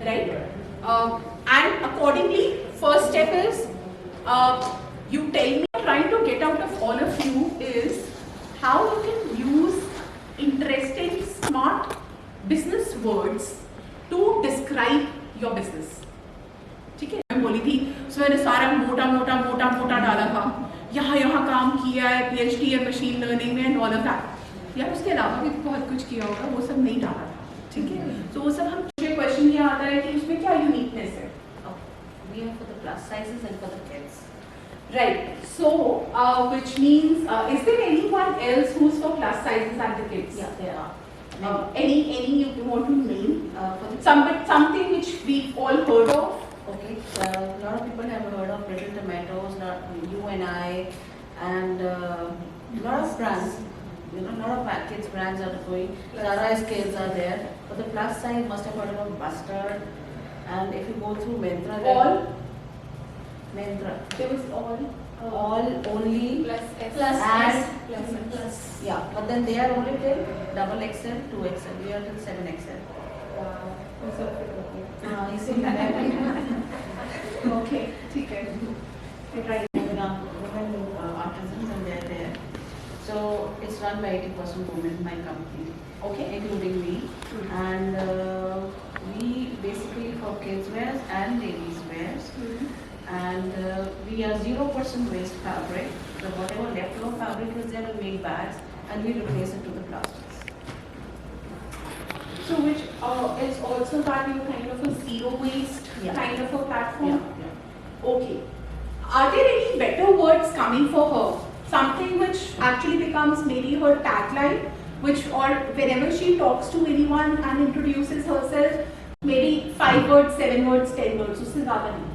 right? And accordingly, first step is you tell me, trying to get out of all of you is how you can use interesting, smart business words to describe your business. ठीक है, मैं बोली थी उसमें मैंने सारा मोटा डाला था, यहाँ काम किया है, PhD है मशीन लर्निंग में एंड ऑल ऑफ दैट. यार उसके अलावा भी बहुत कुछ किया होगा, वो सब नहीं डाला था. ठीक है, तो वो सब हम क्वेश्चन ये आता है कि उसमें क्या यूनिकनेस है. We are for the plus sizes and for the kids. Right. So, which means, is there anyone else who's for plus sizes and the kids? Yeah, there are. Any you want to name? Something which we've all heard of. Okay. A lot of people have heard of Little Tomatoes, you and I, and a lot of brands. You know, a lot of kids brands are going. Zara's kids are there. But the plus size must have heard of Mustard. And if you go through Myntra, Myntra. There was all only plus and plus. Yeah, but then they are only till XXL, 2XL. We are till 7XL. You see Okay, ठीक है. Right. Women artisans and they are there. So it's run by 80% women, my company. Okay, including me. And we basically for kids wears and ladies wears. And we are 0% waste fabric. So whatever leftover fabric is there, we make bags and we replace it to the plastics. So which is also that you kind of a zero waste kind of a platform? Yeah. Okay. Are there any better words coming for her? Something which actually becomes maybe her tagline, which or whenever she talks to anyone and introduces herself, maybe 5 words, 7 words, 10 words, उससे ज़्यादा नहीं.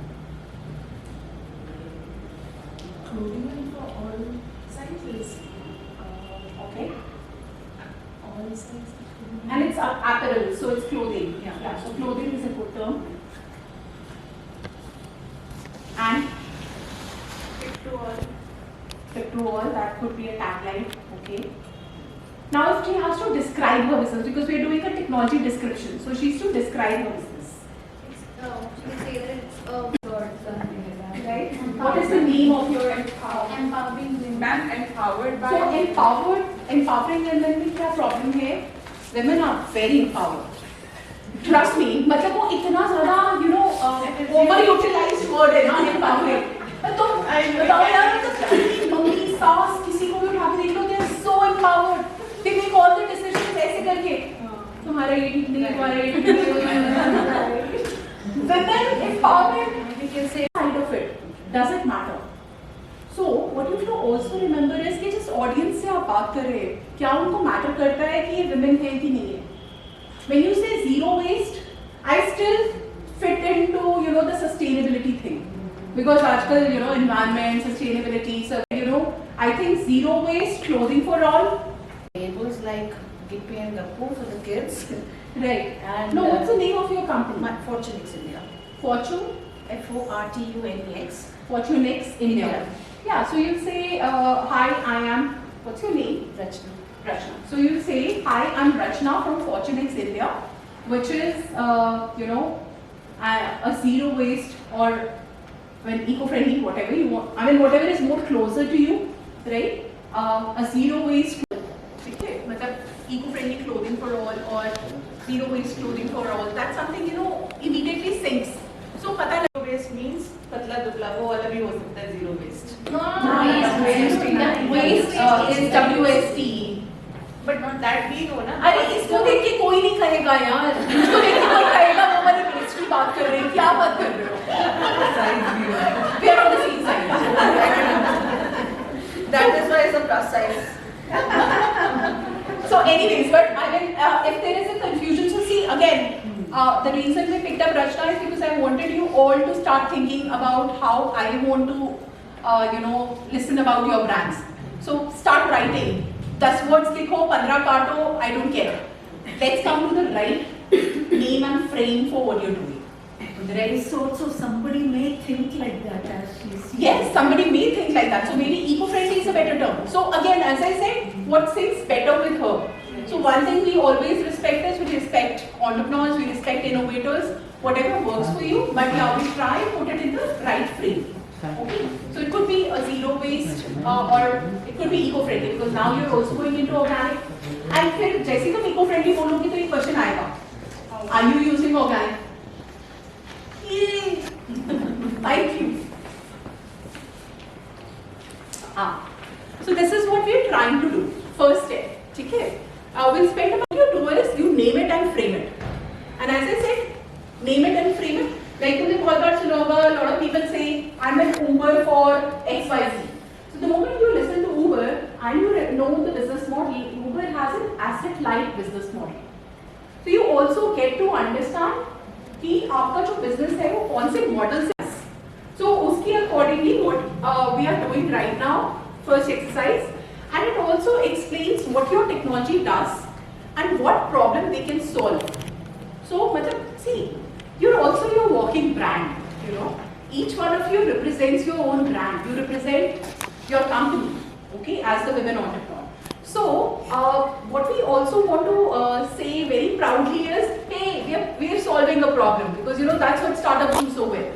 Clothing for all sizes. Okay. All sizes. And it's apparel, so it's clothing. Yeah. So clothing is a good term. And fit to all, that could be a tagline. Okay. Now, if she has to describe her business, because we are doing a technology description, so she has to describe her business. Right? What is the name of your empowering women, empowered by. So empowering women में क्या problem है? Women are very empowered. Trust me, मतलब वो इतना ज़्यादा overutilized word है ना empowering. तो बताओ यार मम्मी सास किसी को भी उठा के देख लो, they are so empowered. They make all the decisions ऐसे करके. तुम्हारा ये ठीक नहीं, तुम्हारा ये ठीक नहीं. Women empowerment, we can say side of it. Does it matter? So what you have to also remember is कि जिस audience से आप बात कर रहे हैं, क्या उनको matter करता है कि ये women है कि नहीं है? When you say zero waste, I still fit into the sustainability thing, because आजकल environment, sustainability, so I think zero waste, clothing for all. Labels like Gippy and Gappu for the kids. Right. And no, what's the name of your company? Fortunex India. Fortune? Fortunex. Fortunex India. Yeah, so you say, hi, I am, what's your name? Rachna. Rachna. So you say, hi, I'm Rachna from Fortunex India, which is, a zero waste or when eco-friendly, whatever you want. I mean, whatever is more closer to you, right? A zero waste, okay? Eco-friendly clothing for all or zero waste clothing for all. That's something immediately sinks. So, pata zero waste means patla dubla wo wala bhi ho sakta hai zero waste. Waste is WST. But not that we know ना. अरे इसको देख के कोई नहीं कहेगा यार. इसको देख के कोई कहेगा वो वाली waste की बात कर रहे हैं. क्या बात कर रहे हो? We are on the same side. That is why it's a plus size. So anyways, but I mean, if there is a confusion, so see again, the reason we picked up Rachna is because I wanted you all to start thinking about how I want to, listen about your brands. So start writing. 10 words likho, 15 kaato, I don't care. Let's come to the right name and frame for what you're doing. Right? So somebody may think like that as she sees. Yes, somebody may think like that. So maybe eco-friendly is a better term. So again, as I said, what sings better with her? So one thing we always respect is we respect entrepreneurs, we respect innovators, whatever works for you, but yeah, we try and put it in the right frame. Okay? So it could be a zero waste or it could be eco-friendly because now you're also going into organic. And फिर जैसे तुम eco-friendly बोलोगी तो एक question आएगा. Are you using organic? Yay! Thank you. So this is what we are trying to do. First step. Okay? We'll spend about your do is you name it and frame it. And as I said, name it and frame it. Like तुमने बहुत बार सुना होगा, a lot of people say, I'm an Uber for XYZ. So the moment you listen to Uber and you know the business model, Uber has an asset-light business model. So you also get to understand कि आपका जो business है वो कौन से model से. So उसके accordingly what we are doing right now, first exercise, and it also explains what your technology does and what problem they can solve. So see, you're also your walking brand, Each one of you represents your own brand. You represent your company, okay, as the women entrepreneur. So, what we also want to say very proudly is, hey, we are solving a problem because that's what startups do so well.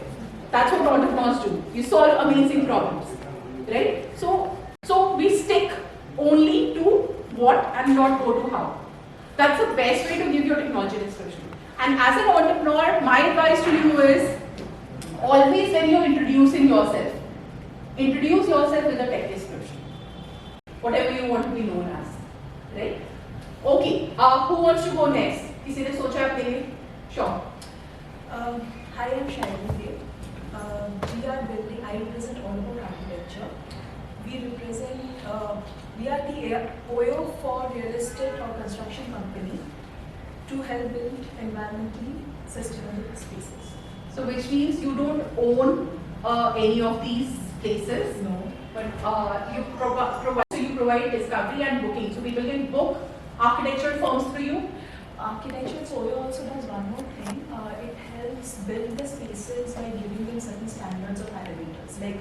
That's what entrepreneurs do. You solve amazing problems, right? So we stick only to what and not go to how. That's the best way to give your technology description. And as an entrepreneur, my advice to you is always when you're introducing yourself, introduce yourself with a tech description. Whatever you want to be known as, right? Okay, who wants to go next? किसी ने सोचा है अपने लिए? Sure. Hi, I'm Shailini Dev. We are building, I represent all about architecture. We represent, we are the OYO for real estate or construction company to help build environmentally sustainable spaces. So which means you don't own any of these places? No. But you provide discovery and booking. So people can book architectural firms for you? Architecture, OYO also does one more thing. It helps build the spaces by giving them certain standards or parameters. Like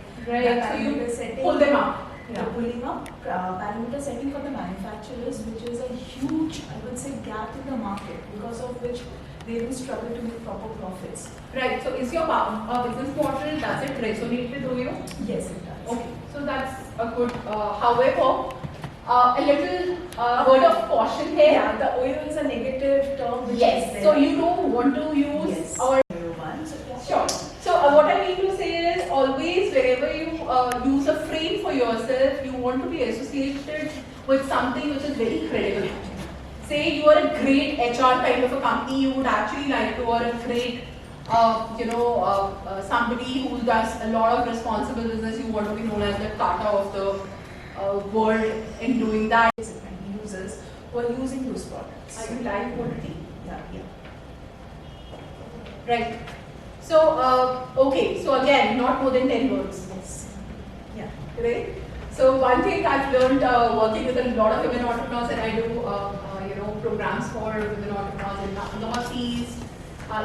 so you setting, pull them up. Yeah, pulling up parameter setting for the manufacturers, which is a huge, I would say, gap in the market because of which they will struggle to make proper profits. Right. So is your business model, does it resonate with OYO? Yes, it does. Okay. So that's a good, however, a little word of caution here. Yeah, the OYO is a negative term. Which yes. Is there. So you don't want to use our one. So, yeah. Sure. So what I mean to say is always wherever you use a frame for yourself, you want to be associated with something which is very credible. Say you are a great HR kind of a company, you would actually like to, or a great somebody who does a lot of responsible business, you want to be known as the Tata of the world in doing that. Users who are using those products. Are you live already? Yeah. Right. So, okay, so again, not more than 10 words. Yes. Yeah. Right? So one thing I've learned working with a lot of women entrepreneurs, and I do programs for women entrepreneurs in Northeast,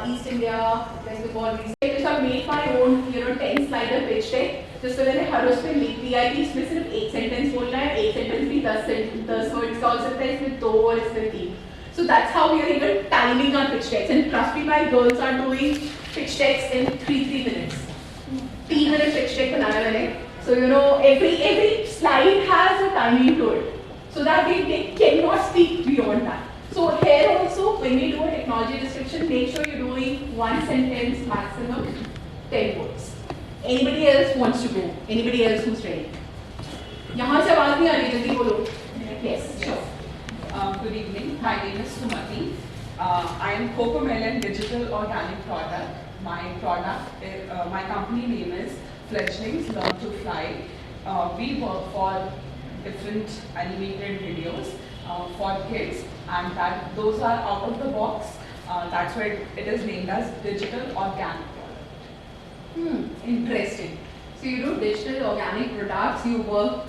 East India, West Bengal. Which I've made my own 10-slider pitch deck. जिससे मैंने हर उस पे लिख दिया है कि इसमें सिर्फ एक सेंटेंस बोलना है, एक सेंटेंस भी 10 वर्ड्स का हो सकता है, इसमें 2 और इसमें 3. So that's how we are even timing our pitch decks. And trust me, my girls are doing pitch decks in 3 minutes. 3-minute pitch deck बनाया मैंने. So every slide has a timing to it, so that they cannot speak beyond that. So here also, when we do a technology description, make sure you're doing 1 sentence maximum, 10 words. Anybody else wants to go? Anybody else who's ready? यहाँ से आवाज नहीं आ रही, जल्दी बोलो. Yes, sure. Good evening. My name is Sumati. I am Cocomelon Digital Organic Product. My company name is Fledglings Learn to Fly. We work for different animated videos for kids, and those are out of the box. That's why it is named as Digital Organic Product. Interesting. So you do digital organic products. You work.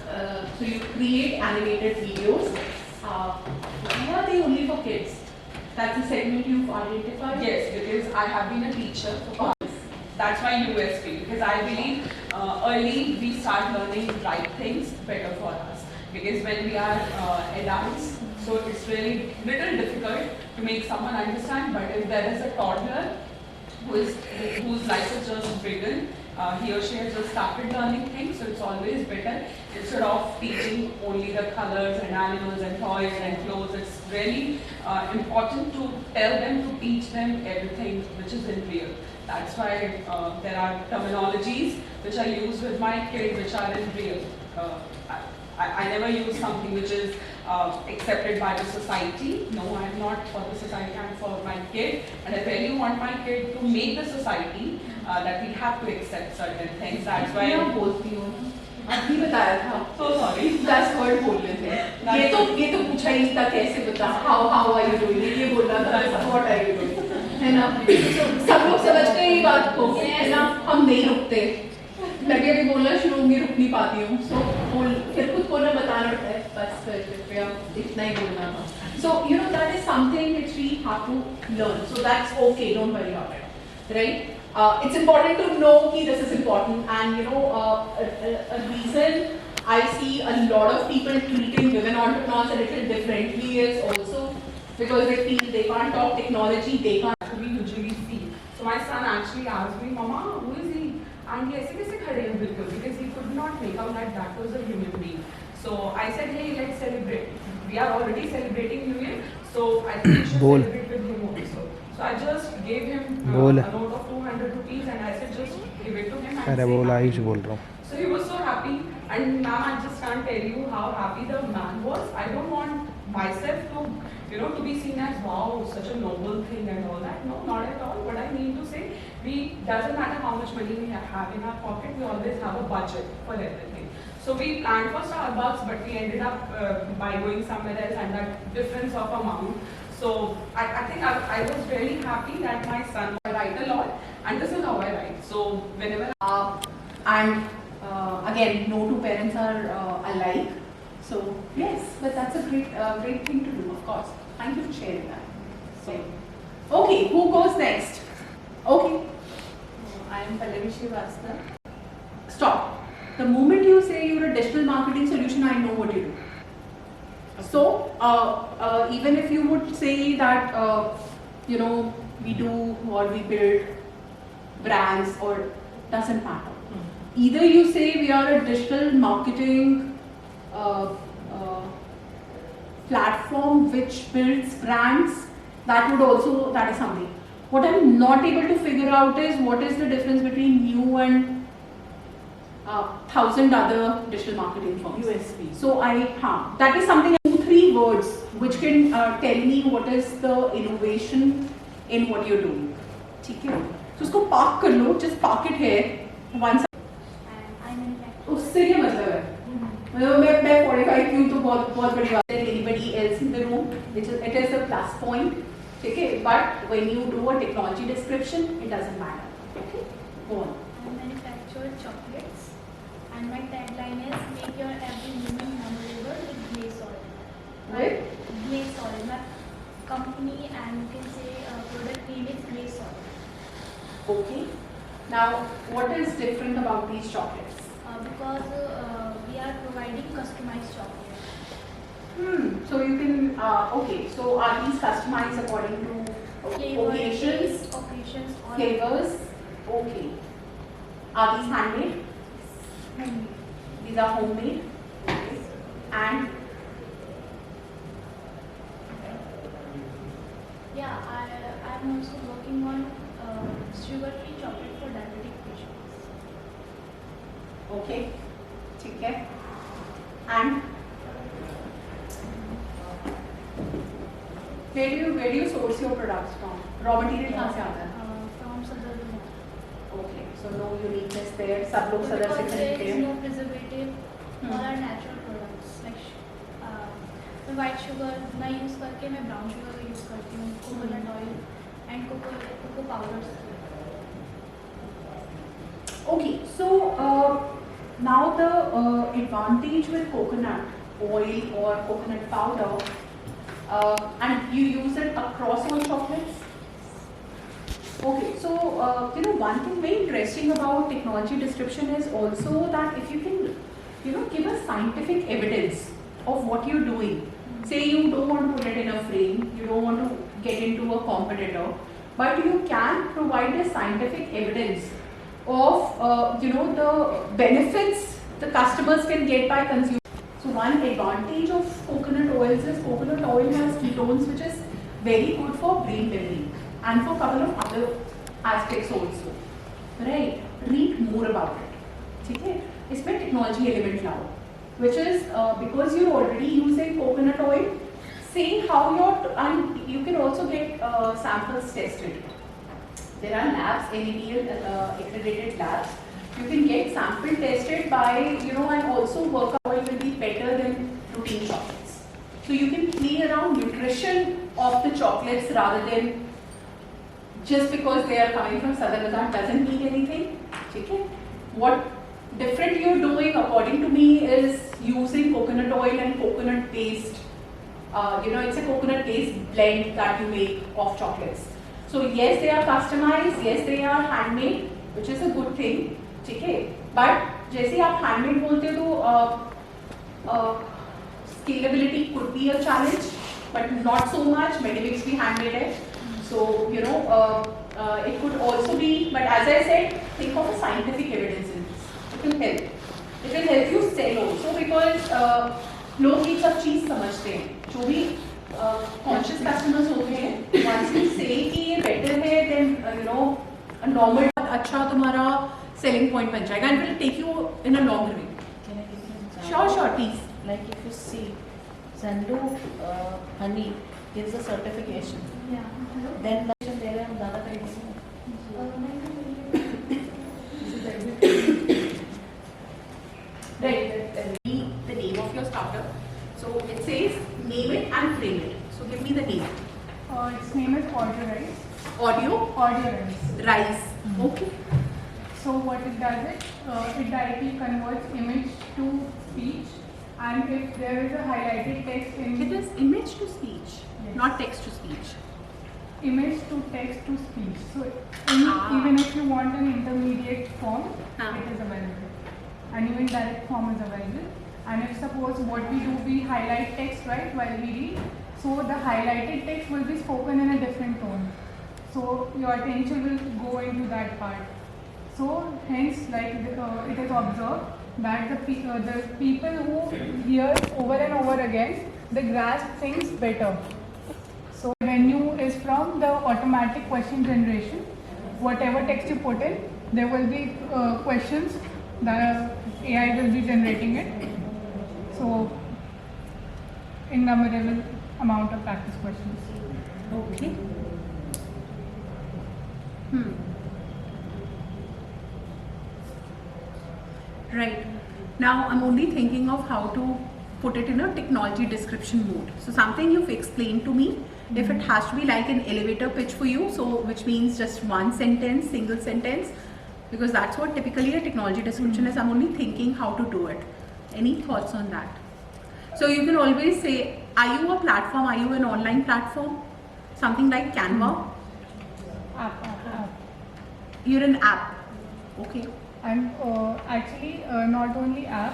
So you create animated videos. Why are they only for kids? That's a segment you've identified? Yes, because I have been a teacher for years. That's my USP, because I believe early we start learning right things better for us. Because when we are adults, so it's really little difficult to make someone understand, but if there is a toddler whose life is just begun, he or she has just started learning things, so it's always better instead of teaching only the colors and animals and toys and clothes. It's really important to tell them, to teach them everything which is in real. That's why there are terminologies which I use with my kids which are in real. I never use something which is accepted by the society. No, I'm not for the society, I'm for my kid. And I really want my kid to make the society that we have to accept certain things. That's why मैं बोलती हूँ. अभी बताया था. So sorry. 10 word बोलने थे. ये तो पूछा ही नहीं था कैसे बता. How are you doing? ये बोलना था. What are you doing? है ना? सब लोग समझ गए ये बात को. है ना? हम नहीं रुकते. लगे अभी बोलना शुरू होंगी, रुक नहीं पाती हूँ. So फिर खुद बोलना बताना पड़ता है. बस कृपया इतना ही बोलना था. So that is something which we have to learn. So that's okay. Don't worry about it. Right? It's important to know that this is important, and a reason I see a lot of people treating women entrepreneurs a little differently is also because they feel they can't talk technology, they can't. We usually see. So my son actually asked me, Mama, who is he? And he said, because he could not make out that was a human being. So I said, hey, let's celebrate. We are already celebrating New Year, so I think we should celebrate with him also. So I just gave him a note of 200 rupees and I said just give it to him and say, so he was so happy, and ma'am, I just can't tell you how happy the man was. I don't want myself to be seen as wow, such a noble thing and all that. No, not at all. What I mean to say, doesn't matter how much money we have in our pocket, we always have a budget for everything. So we planned for Starbucks, but we ended up by going somewhere else, and that difference of amount. So I think I was very happy that my son write a lot, and this is how I write. So whenever again, no two parents are alike. So yes, but that's a great thing to do, of course. Thank you for sharing that. So okay, who goes next? Okay. I am Pallavi Srivastava. Stop. The moment you say you're a digital marketing solution, I know what you do. So, even if you would say that, we do or we build brands, or doesn't matter. Either you say we are a digital marketing platform which builds brands, that is something. What I'm not able to figure out is what is the difference between you and 1,000 other digital marketing firms. USP. So that is something, 2-3 words which can tell me what is the innovation in what you're doing. Okay. तो उसको park कर लो, just park it here one side. उससे क्या मतलब है? मतलब मैं 45 क्यों तो बहुत बहुत बड़ी बात है। Anybody else in the room, it is a plus point, ठीक है? But when you do a technology description, it doesn't matter. Okay, go on. I manufacture chocolates, and my tagline is "Make your every moment memorable with Glaze Oil." With Glaze Oil. My company and you can say product name is Glaze Oil. Okay. Now, what is different about these chocolates? Because we are providing customized chocolates. So you can, okay, so are these customized according to occasions, all flavors? Okay. Are these handmade? Handmade. These are homemade. Okay. And Yeah, I'm also working on sugar-free chocolate for diabetic patients. okay, ठीक है. And where do you source your products from? Raw material कहाँ से आता है? From Sadar. Okay, so no uniqueness there. सब लोग सदर से Because there खरीदते is हैं. no preservative. All are natural products. Like white sugar ना use करके मैं brown sugar का use करती हूँ. Coconut oil and cocoa powders. Okay, so now the advantage with coconut oil or coconut powder, and you use it across all chocolates. Okay, so one thing very interesting about technology description is also that if you can give us scientific evidence of what you're doing. Say you don't want to put it in a frame, you don't want to get into a competitor, but you can provide a scientific evidence of the benefits the customers can get by consuming. So one advantage of coconut oils is coconut oil has ketones, which is very good for brain memory and for a couple of other aspects also. Right? Read more about it. ठीक है? इसमें technology element लाओ, which is because you're already using coconut oil. See how and you can also get samples tested. There are labs, NABL accredited labs. You can get sample tested by, and also work out oil will be better than routine chocolates. So you can play around nutrition of the chocolates rather than just because they are coming from Sadar Bazaar doesn't mean anything. Okay? What different you're doing according to me is using coconut oil and coconut paste. It's a coconut paste blend that you make of chocolates. So yes, they are customized, yes, they are handmade, which is a good thing. ठीक है, but जैसे आप handmade बोलते हो तो scalability could be a challenge, but not so much. Medimix भी handmade है, so it could also be. But as I said, think of a scientific evidence in this. It will help. It will help you sell also because लोग ये सब चीज समझते हैं. जो भी conscious customers होते हैं, once you say कि ये better है, then a normal अच्छा तुम्हारा selling point बन जाएगा and will take you in a longer way. Can I give you an example? Sure, please. Like if you see, Zandu honey gives a certification. Yeah. Then the there हम ज़्यादा खरीदेंगे. Right. The name of your startup. So it says name it and frame it. So give me the name. Its name is Audio Rice. Audio? Audio Rice. Rice. Okay. So what it does is, it directly converts image to speech, and if there is a highlighted text in... It is image to speech, not text to speech. Image to text to speech. So even if you want an intermediate form, it is available. And even direct form is available. And if suppose what we do, we highlight text, right, while we read, so the highlighted text will be spoken in a different tone. So your attention will go into that part. So hence, like it is observed that the people who hear over and over again, they grasp things better. So revenue is from the automatic question generation. Whatever text you put in, there will be questions. The AI will be generating it. So innumerable amount of practice questions. Okay. right? Now I'm only thinking of how to put it in a technology description mode. So something you've explained to me, if it has to be like an elevator pitch for you, so which means just one sentence, single sentence, because that's what typically a technology description is. I'm only thinking how to do it. Any thoughts on that? So you can always say, are you a platform? Are you an online platform? Something like Canva? App. You're an app. Okay. And actually, not only app,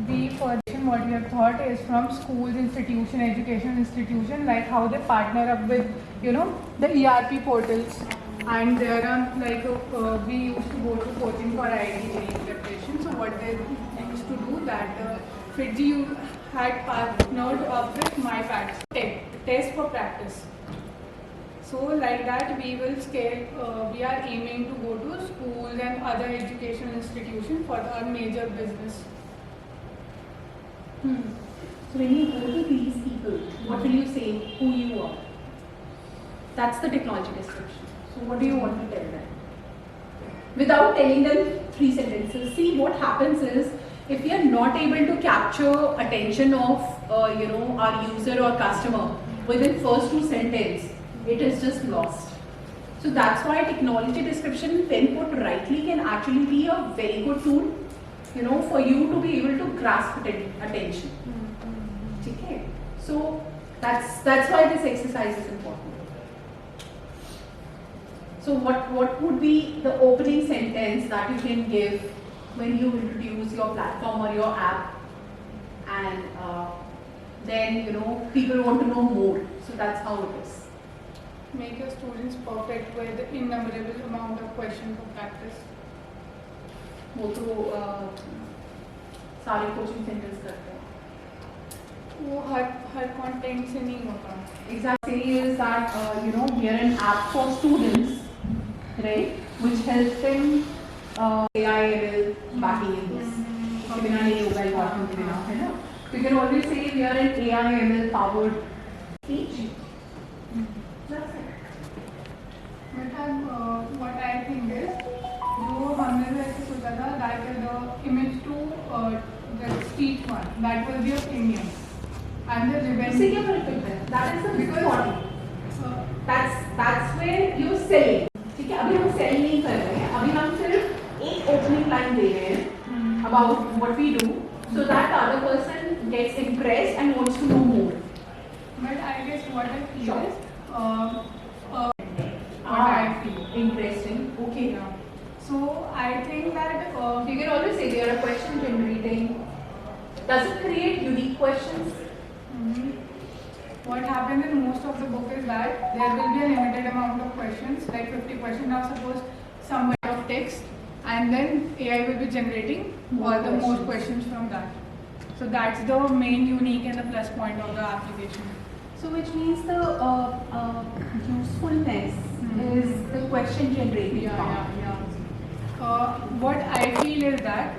we further what we have thought is from schools, institution, education institution, like how they partner up with, the ERP portals. And there are like, we used to go to coaching for IIT preparation. So what they used to do that FITGI had partnered up with MyPads, test for practice. So like that we will scale, we are aiming to go to schools and other educational institutions for our major business. So when you go to these people, what will you say who you are? That's the technology description. So what do you want to tell them? Without telling them 3 sentences. See, what happens is, if we are not able to capture attention of our user or customer within first 2 sentences, it is just lost. So that's why technology description, when put rightly, can actually be a very good tool, for you to be able to grasp attention. Okay. So that's why this exercise is important. So what would be the opening sentence that you can give when you introduce your platform or your app, and then people want to know more. So that's how it is. Make your students perfect with innumerable amount of questions for practice. वो तो सारे coaching centres करते हैं. वो हर content से नहीं होता. Exactly is that we are an app for students, right? Which helps them AI backing in this. बिना नहीं होगा ये बात मुमकिन है ना. You can always say we are an AI/ML powered speech. That's it. What I think is, जो हमने वैसे सोचा था that the image to the speech one, that will be of Indian, and the revenue. इससे क्या फर्क पड़ता है? That is the business model. That's where you sell. ठीक है, अभी हम sell नहीं कर रहे हैं, अभी हम सिर्फ एक opening line दे रहे हैं about what we do, so that the other person gets impressed and wants to know more. But I guess what I feel is, what I feel. Interesting. Okay. Yeah. So I think that you can always say they are a question generating. Does it create unique questions? What happens in most of the book is that there will be a limited amount of questions, like 50 questions. Now suppose some kind of text, and then AI will be generating all the more questions from that. So that's the main unique and the plus point of the application. So which means the usefulness is the question generating. What I feel is that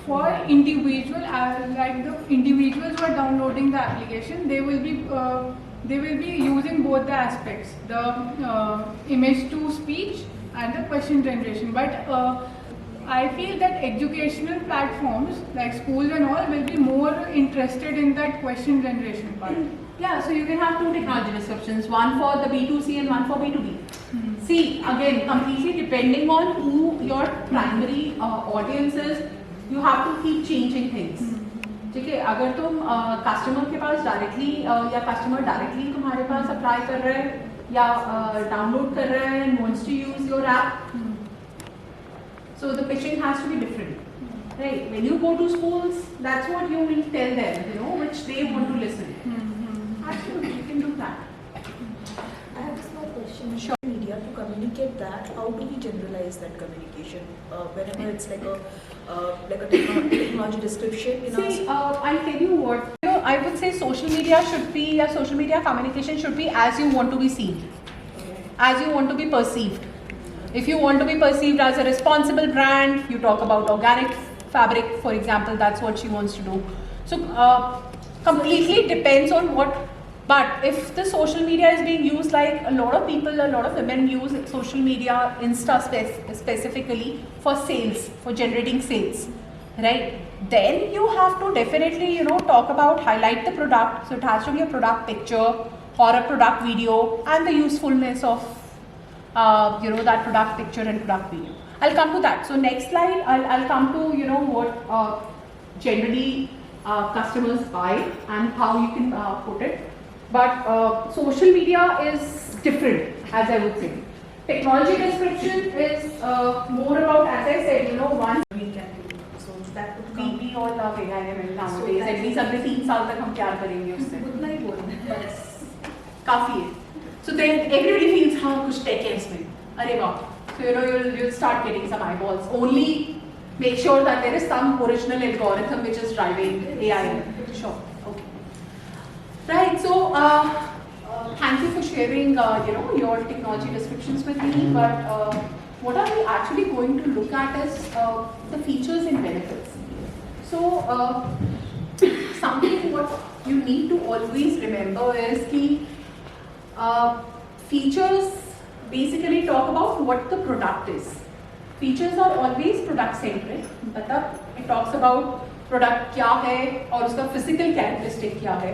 for individual, like the individuals who are downloading the application, they will be using both the aspects, the image to speech and the question generation. But I feel that educational platforms like schools and all will be more interested in that question generation part. Yeah, so you can have 2 technology descriptions, one for the B2C and one for B2B. See, again, completely depending on who your primary audience is, you have to keep changing things. ठीक है, अगर तुम customer के पास directly या customer directly तुम्हारे पास apply कर रहे हैं या डाउनलोड कर रहे हैं and wants to use your app, so the pitching has to be different. Right? When you go to schools, that's what you will tell them, which they want to listen. Absolutely, you can do that. I have a small question. Sure. Media to communicate that, how do we generalize that communication? Whenever it's like a technology description. See, I'll tell you what. I would say social media should be, or social media communication should be as you want to be seen, as you want to be perceived. If you want to be perceived as a responsible brand, you talk about organic fabric, for example. That's what she wants to do. So completely depends on what But if the social media is being used, like a lot of people, a lot of women use social media, Insta specifically for sales, for generating sales, right? Then you have to definitely, talk about, highlight the product. So it has to be a product picture or a product video and the usefulness of, that product picture and product video. I'll come to that. So next slide, I'll come to, what generally customers buy and how you can put it. But social media is different, as I would say. Technology description is more about, as I said, once we can do. So that would come. We all love AI nowadays. At least अगले 3 साल तक हम प्यार करेंगे उससे. उतना ही बोलना है. बस काफी है. So then everybody feels हाँ कुछ tech है इसमें. अरे वाह. So you'll start getting some eyeballs. Only make sure that there is some original algorithm which is driving AI. Sure. Okay. Right. So thank you for sharing your technology descriptions with me. But what are we actually going to look at is the features and benefits. So something what you need to always remember is that features basically talk about what the product is. Features are always product centric. मतलब it talks about product क्या है और उसका physical characteristic क्या है,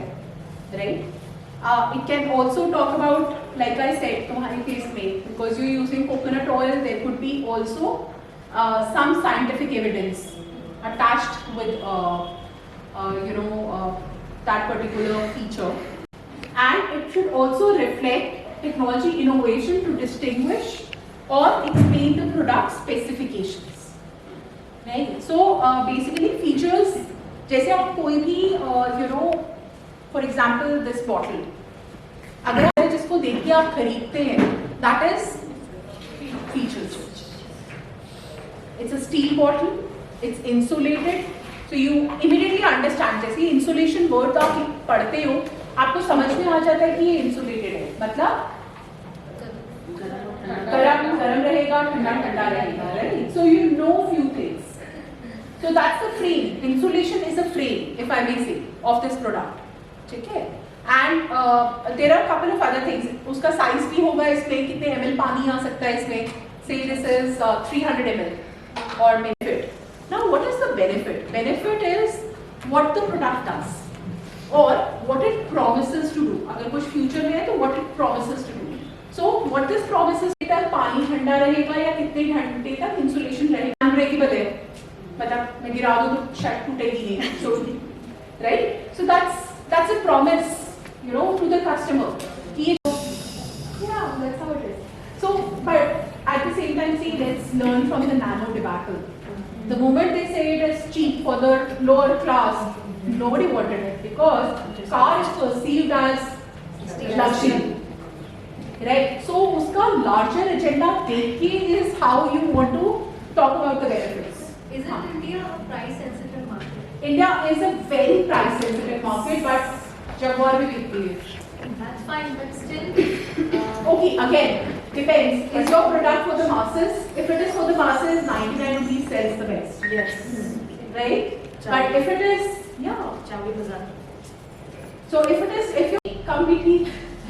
right? It can also talk about, like I said, तुम्हारे case में, because you're using coconut oil, there could be also some scientific evidence attached with that particular feature, and it should also reflect technology innovation to distinguish or explain the product specifications, right? So basically features, जैसे आप कोई भी for example this bottle, अगर आप जिसको देख के आप खरीदते हैं, that is features. It's a steel bottle, it's insulated, so you immediately understand. जैसे insulation word आप पढ़ते हो, आपको समझ में आ जाता है कि ये insulated है, मतलब गरम रहेगा, ठंडा रहेगा, right? So you know few things. So that's the frame. Insulation is a frame, if I may say, of this product. ठीक है? And there are a couple of other things. उसका size भी होगा इसमें, कितने ml पानी आ सकता है इसमें. Say this is 300 ml or benefit. Now what is the benefit? Benefit is what the product does or what it promises to do. अगर कुछ future में है तो what it promises to do. So what this promises तक पानी ठंडा रहेगा या कितने घंटे तक इंसुलेशन रहेगा, अनब्रेकेबल है, मतलब मैं गिरा दूं तो शायद टूटेगी नहीं. So right? So that's a promise, to the customer. Yeah, that's how it is. So, but at the same time, see, let's learn from the nano debacle. The moment they say it is cheap for the lower class, nobody wanted it because car is perceived as luxury. Right? So, uska larger agenda is how you want to talk about the benefits. Isn't India a price sensitive market? India is a very price sensitive market, but Jaguar bhi बिकती है. That's fine, but still. Okay, again, depends. Is your product for the masses? If it is for the masses, 99 rupees sells the best. Yes. Right? But if it is, yeah. Chawli Bazaar. So if you completely.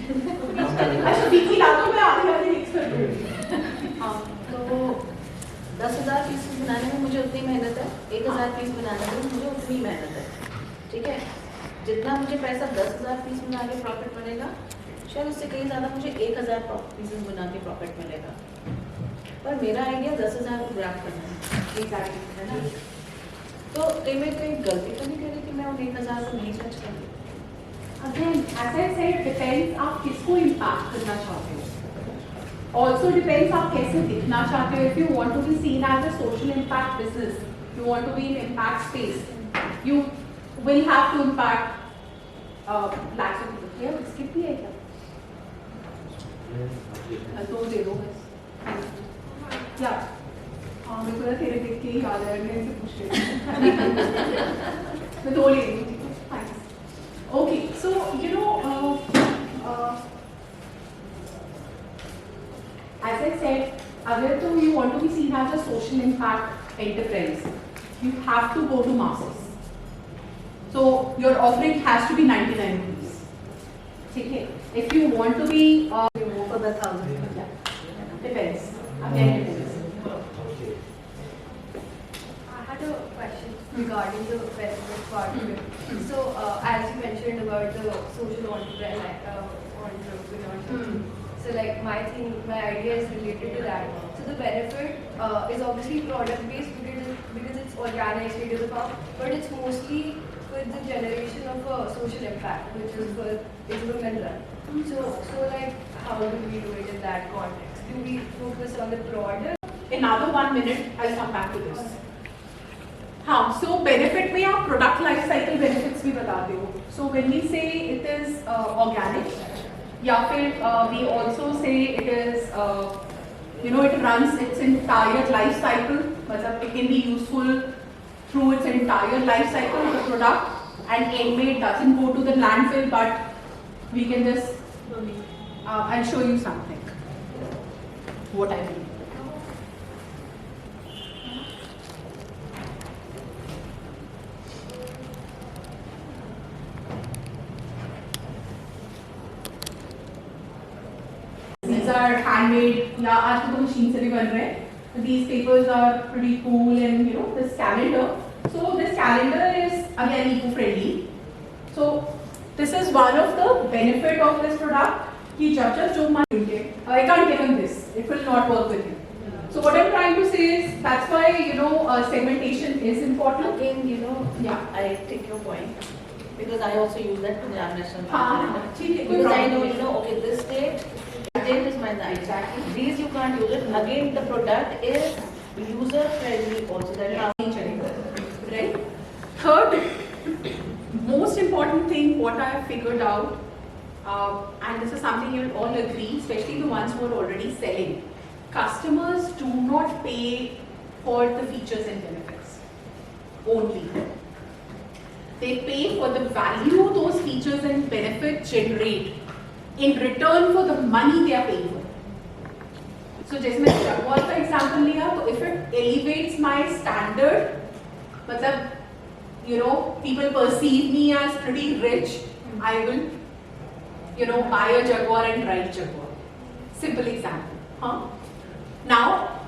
अच्छा बीकी ला दो, मैं आधी mix कर दूँगी. हाँ, तो 10,000 piece बनाने में मुझे उतनी मेहनत है, 1,000 पीस बनाने में मुझे उतनी मेहनत है, ठीक है? जितना मुझे पैसा 10,000 पीस बना के प्रॉफिट मिलेगा, शायद उससे कहीं ज़्यादा मुझे 1,000 पीसेस बना के प्रॉफिट मिलेगा. पर मेरा आइडिया 10,000 को ग्रैब करना है, है ना? तो कहीं मैं कोई गलती तो नहीं करी कि मैं उन 1,000 को नहीं सर्च करूँ. Again, as I said, depends आप किसको impact करना चाहते हो. Also depends आप कैसे दिखना चाहते हो. If you want to be seen as a social impact business, you want to be in impact space, you will have to impact lakhs of people. क्या skip भी है क्या? तो दे दो बस. क्या? हाँ मेरे को ना तेरे देख के ही याद है, मैं इनसे पूछ रही हूँ. मैं दो ले रही हूँ. Thanks. Okay, so as I said, अगर तो you want to be seen as a social impact enterprise, you have to go to masses. So your offering has to be 99 rupees. ठीक है? If you want to be more for the 1,000. Yeah. Depends. Again depends. I had a question regarding the benefit part of it. So, as you mentioned about the social entrepreneurship, so like my idea is related to that. So the benefit is obviously product based because it's organic, state of the farm, but it's mostly for the generation of a social impact, which is for it's women run. So like how do we do it in that context? Do we focus on the product? Another 1 minute, I'll come back to this. हाँ, so benefit में आप product life cycle benefits भी बताते हो. So when we say it is organic, या फिर we also say it is, it runs its entire life cycle. मतलब it can be useful through its entire life cycle of the product, and end में it doesn't go to the landfill, but we can just, I'll show you something. What I mean. These are handmade, या आज तो machine से भी बन रहे हैं. These papers are pretty cool, and this calendar. So this calendar is again eco-friendly. So this is one of the benefit of this product. कि जब जो मान I can't give him this. It will not work with him. So what I'm trying to say is that's why segmentation is important. Again, yeah, I take your point because I also use that to examination. ठीक है. Because I know, okay, this date is my night. Exactly. These you can't use it. Again, the product is user friendly also. That right. Third, most important thing what I have figured out, and this is something you will all agree, especially the ones who are already selling. Customers do not pay for the features and benefits only. They pay for the value those features and benefits generate in return for the money they are paying for. So जैसे मैं जगवाल का example लिया, तो if it elevates my standard, मतलब people perceive me as pretty rich, I will buy a Jaguar and ride Jaguar. Simple example. Now,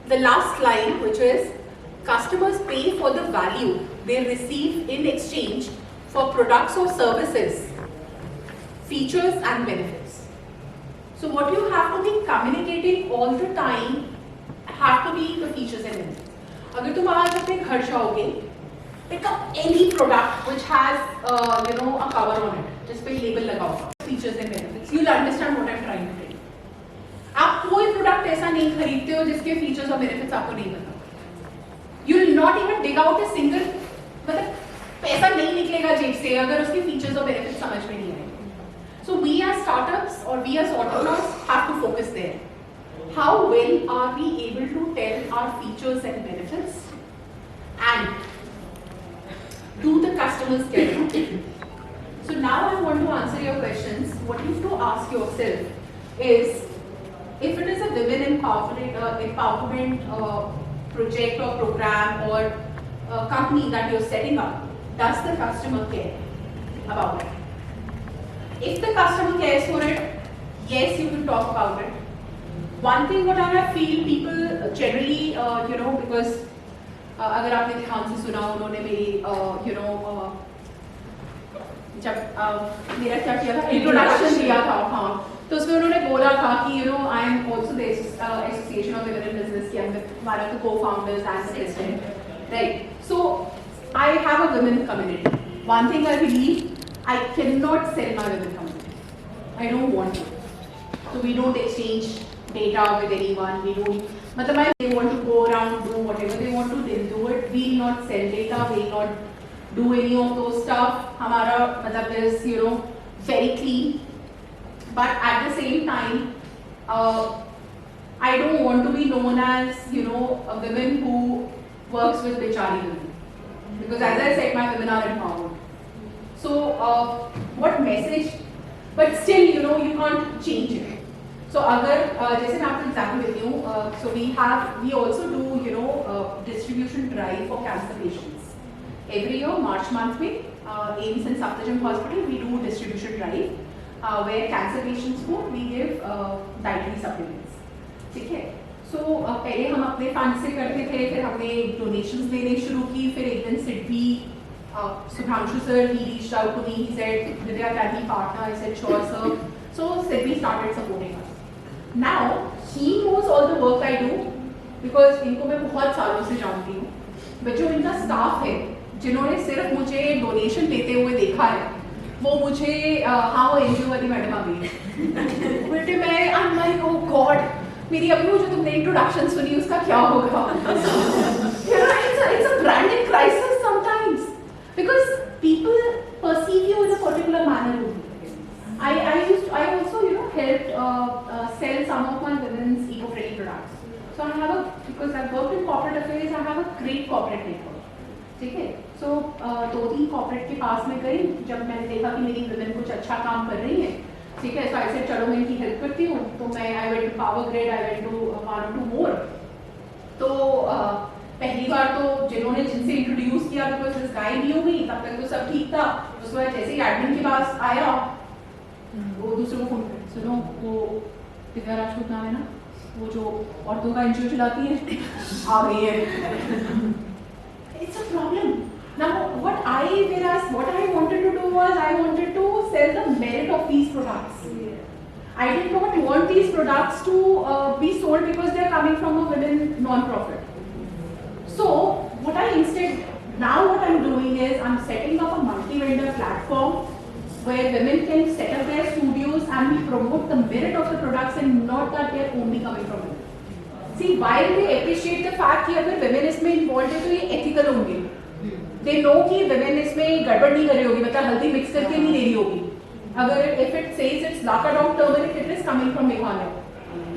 the last line, which is customers pay for the value they receive in exchange for products or services, features and benefits. So what you have to be communicating all the time have to be the features and benefits. अगर तुम आज अपने घर जाओगे, pick up any product which has a cover on it, जिस पे label लगा होगा, features and benefits. You'll understand what I'm trying to tell you. आप कोई product ऐसा नहीं खरीदते हो जिसके features और benefits आपको नहीं पता. You'll not even dig out a single, मतलब पैसा नहीं निकलेगा जेब से अगर उसके features और benefits समझ में नहीं आएंगे. So we as startups or we as entrepreneurs have to focus there. How well are we able to tell our features and benefits and do the customers get it? So now I want to answer your questions. What you have to ask yourself is, if it is a women empowerment project or program or company that you're setting up, does the customer care about it? If the customer cares for it, yes, you can talk about it. One thing what I feel people generally, because अगर आपने ध्यान से सुना उन्होंने मेरी जब मेरा क्या किया था इंट्रोडक्शन दिया था, हाँ, तो उसमें उन्होंने बोला था कि I am also the Association of Women in Business के अंदर one of the co-founders and the president, right? So I have a women community. One thing I believe, I cannot sell my women community. I don't want to. So we don't exchange data with anyone. We don't. Matlab, they want to go around, do whatever they want to, they'll do it. We'll not sell data. We'll not do any of those stuff. Hamara matlab is very clean. But at the same time, I don't want to be known as a woman who works with Bichari women, because as I said, my women are empowered. So what message? But still, you can't change it. So अगर जैसे मैं आपको example देती हूँ, so we also do distribution drive for cancer patients. Every year March month में AIMS and Safdarjung Hospital we do distribution drive. where cancer patients को we give dietary supplements. ठीक है? So पहले हम अपने फंड से करते थे, फिर हमने donations लेने शुरू की, फिर एक दिन सिद्धि Subhanshu sir, he reached out to me, he said, Divya, can we partner? I said, sure sir. So Siddhi started supporting us. Now, he knows all the work I do, because इनको मैं बहुत सालों से जानती हूँ. But जो इनका staff है, जिन्होंने सिर्फ मुझे donation लेते हुए देखा है, वो मुझे हाँ वो NGO वाली मैडम आ गई है. बेटे मैं I'm like, oh God, मेरी अभी वो जो तुमने introduction सुनी उसका क्या होगा? It's a branding crisis sometimes. Because people perceive you in a particular manner. I also helped sell some of my women's eco-friendly products. So I have because I've worked in corporate affairs, I have a great corporate network. ठीक है? So 2-3 corporate के पास में गई, जब मैंने देखा कि मेरी women कुछ अच्छा काम कर रही हैं, ठीक है? So I said चलो मैं इनकी help करती हूँ. तो मैं I went to Power Grid, I went to 1 or 2 more. तो पहली बार तो जिन्होंने जिनसे इंट्रोड्यूस किया बिकॉज दिस गाय न्यू मी, तब तक तो सब ठीक था. उसके बाद जैसे ही एडमिन के पास आया, वो दूसरे को फोन कर, सुनो वो दिव्या राजपूत नाम है ना, वो जो औरतों का एनजीओ चलाती है, आ गई है. It's a problem. Now what I wanted to do was I wanted to sell the merit of these products. I did not want these products to be sold because they are coming from a women non-profit. So what I'm doing is I'm setting up a multi-vendor platform where women can set up their studios and we promote the merit of the products and not that they are only coming from women. See, while they appreciate the fact कि अगर women इसमें involved है तो ये ethical होंगे. They know कि women इसमें गड़बड़ नहीं कर रही होगी, मतलब हल्दी मिक्स करके नहीं दे रही होगी. अगर if it says it's Lakadong turmeric, it is coming from Meghalaya,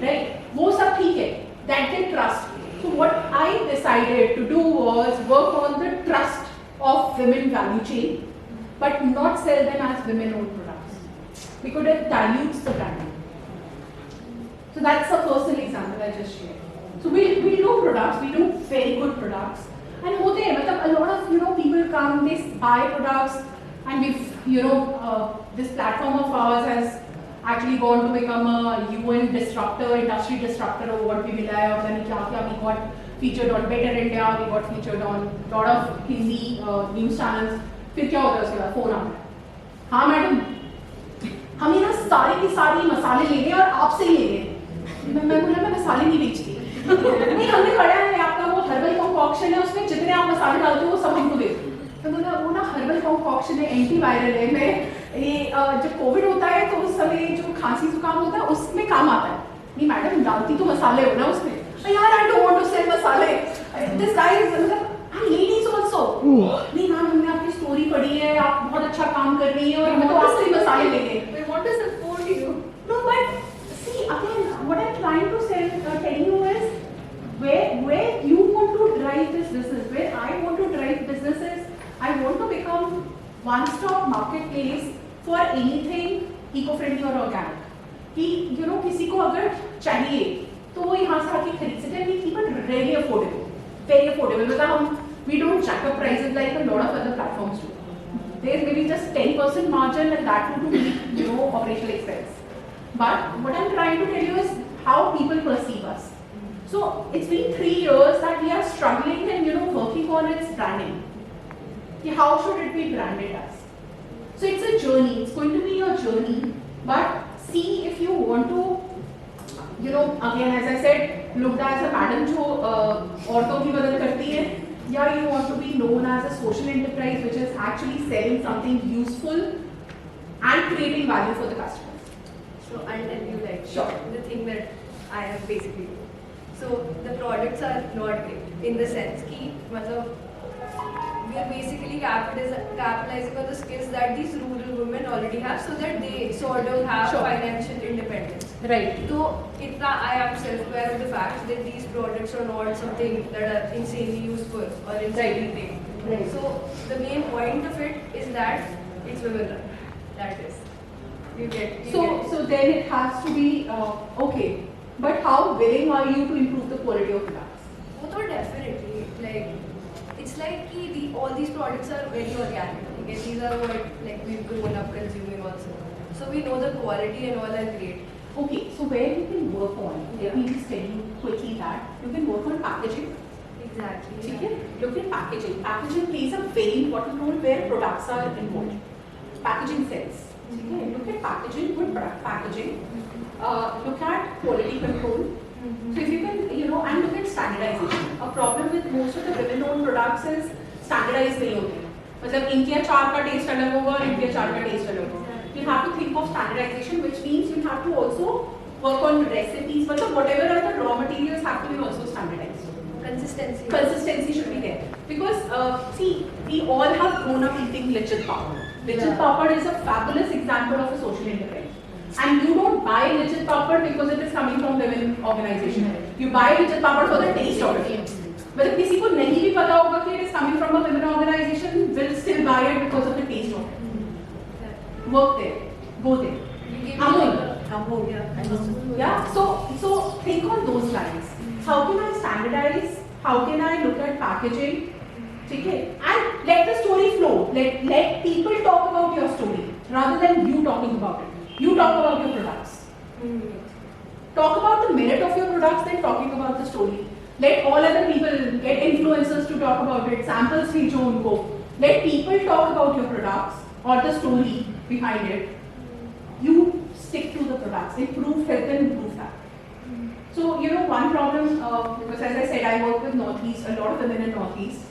right? वो सब ठीक है. That they trust. So what I decided to do was work on the trust of women value chain, but not sell them as women-owned products because it dilutes the branding. So that's a personal example I just shared. So we do products, we do very good products, and होते हैं मतलब a lot of people come, they buy products, and we've this platform of ours has actually gone to become a UN disruptor, industry disruptor award भी मिला है और पता नहीं क्या we got featured on Better India, we got featured on lot of Hindi news channels. फिर क्या होता है उसके बाद फोन आता है, हाँ मैडम हम ये ना सारी की सारी मसाले ले लें और आपसे ही ले लें. मैं बोला मैं मसाले नहीं बेचती. नहीं हमने पढ़ा है आपका वो हर्बल कंकॉक्शन है, उसमें जितने आप मसाले डालते हो वो सब हमको दे दो. तो बोला वो ना हर्बल कंकॉक्शन है, एंटीवायरल है, मैं ये जब कोविड होता है तो उस समय जो खांसी जुकाम होता है उसमें काम आता है. नहीं मैडम डालती तो मसाले हो ना उसमें. यार I don't want to sell मसाले. दिस गाय इज मतलब लेडीज आल्सो. नहीं मैम हमने आपकी स्टोरी पढ़ी है, आप बहुत अच्छा काम कर रही है और हमें तो आपसे ही मसाले लेंगे. We want to support you. No but see again what I am trying to tell you is where you want to drive this business, where I want to drive businesses, I want to become one-stop marketplace for anything eco-friendly or organic. कि किसी को अगर चाहिए तो वो यहाँ से आके खरीद सकते हैं. Even really affordable, very affordable. मतलब हम we don't jack up prices like a lot of other platforms do. There's maybe just 10% margin and that to meet operational expense. But what I'm trying to tell you is how people perceive us. So it's been 3 years that we are struggling and working on its branding. How should it be branded as? So it's a journey. It's going to be a journey. But see if you want to, again as I said, looked as a madam जो औरतों की मदद करती है, या you want to be known as a social enterprise which is actually selling something useful and creating value for the customers. So I'll tell you sure. The thing that I have basically. So the products are not great in the sense that we are basically capitalizing on the skills that these rural women already have, so that they sort of have financial independence. Right. So I am self-aware of the fact that these products are not something that are insanely useful or insanely big. Right. So the main point of it is that it's women-run. That is. So then it has to be okay. But how willing are you to improve the quality of products? Oh, definitely. It's like all these products are very organic. Okay? These are what we've grown up consuming also. So we know the quality and all are great. Okay, so where you can work on, let me just tell you quickly that you can work on packaging. Exactly. Okay? Look at packaging. Packaging plays a very important role where products are involved. Packaging sells. Okay? Look at packaging, good product packaging. Look at quality control. So if you can, and look at standardization. A problem with most of the women-owned products is standardized नहीं होते. मतलब इनके अचार का taste अलग होगा और इनके अचार का taste अलग होगा. You have to think of standardization, which means you have to also work on recipes. मतलब whatever are the raw materials have to be also standardized. Consistency should be there. Because see, we all have grown up eating lichit papad. Lichit papad is a fabulous example of a social enterprise. And you don't buy lichit papad because it is coming from women organization. You buy lichit papad for the taste of it. But if किसी को नहीं भी पता होगा कि it is coming from a women organization, will still buy it because of the taste of it. Work there, go there. Amul. Yeah. So think on those lines. How can I standardize? How can I look at packaging? Okay? And let the story flow. Let people talk about your story rather than you talking about it. You talk about your products. Talk about the merit of your products, then talking about the story. Let all other people get influencers to talk about it. Samples feature unko. Let people talk about your products or the story behind it. You stick to the products. Improve health and improve that. So, one problem, because as I said, I work with Northeast, a lot of women in Northeast.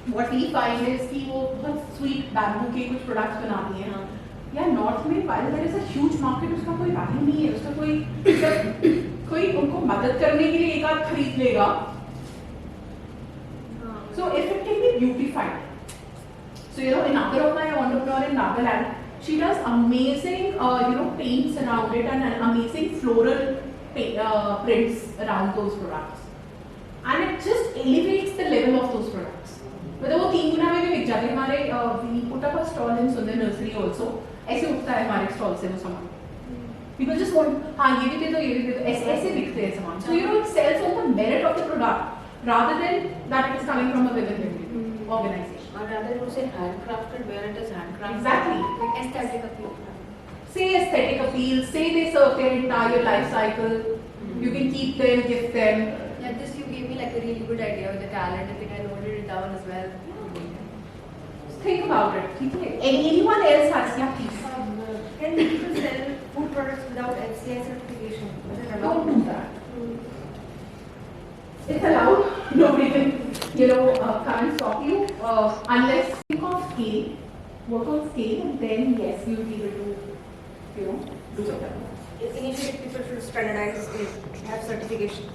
What we find is कि वो बहुत sweet bamboo के कुछ products बनाती हैं. या North में while there is a huge market, उसका कोई value नहीं है, उसका कोई उनको मदद करने के लिए एक आध खरीद लेगा. So if it can be beautified. So in another of my entrepreneur in Nagaland, she does amazing paints around it and amazing floral prints around those products. And it just elevates the level of those products. मतलब वो 3 गुना में भी बिक जाते हैं हमारे. We put up a stall in Satinder Nursery also. ऐसे उठता है हमारे स्टॉल से वो सामान. People just want, ये भी दे दो, ऐसे बिकते हैं सामान. So it sells on the merit of the product rather than that it is coming from a women organization. Or rather you say handcrafted where it is handcrafted. Exactly. Like aesthetic appeal. Say aesthetic appeal, say they serve their entire life cycle. You can keep them, gift them. Yeah, this you gave me like a really good idea with the calendar thing. I noted it down as well. Think about it. Anyone else has, yeah, please. Can people sell food products without FCI certification? Don't do that. It's allowed. Nobody can, come and stop you unless you think of scale, work on scale, and then yes, you'll be able to, do it. Initially, people should standardize, have certifications.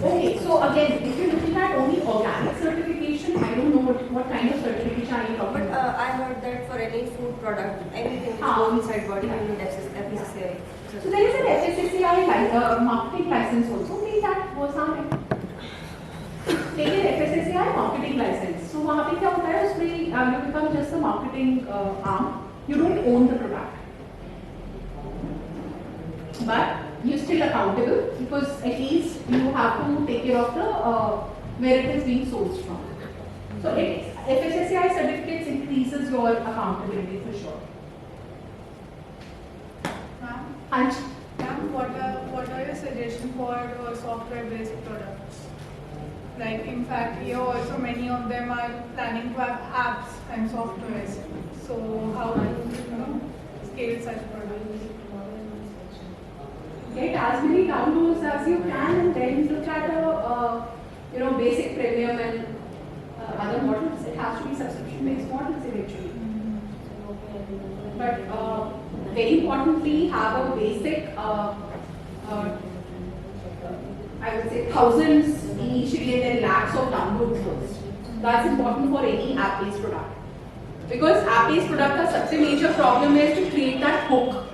Okay, so again, if you're looking at only organic certification, I don't know what kind of certification are you talking But about. I heard that for any food product, anything which goes inside body, you need FSSAI. So there is an FSSAI marketing license also. Please that was on. Take an FSSAI marketing license. So वहाँ पे क्या होता है उसमें you become just the marketing arm. You don't own the product. But you're still accountable because at least you have to take care of the where it is being sourced from. So FSSAI certificates increases your accountability for sure. Ma'am, what are your suggestions for software-based products? Like in fact, here also many of them are planning to have apps and softwares. So how to scale such products? Get as many downloads as you can and then look at a basic premium and other models. It has to be subscription-based models eventually. But very importantly, have a basic, I would say thousands initially and then lakhs of downloads first. That's important for any app-based product. Because app-based product का सबसे major problem is to create that hook.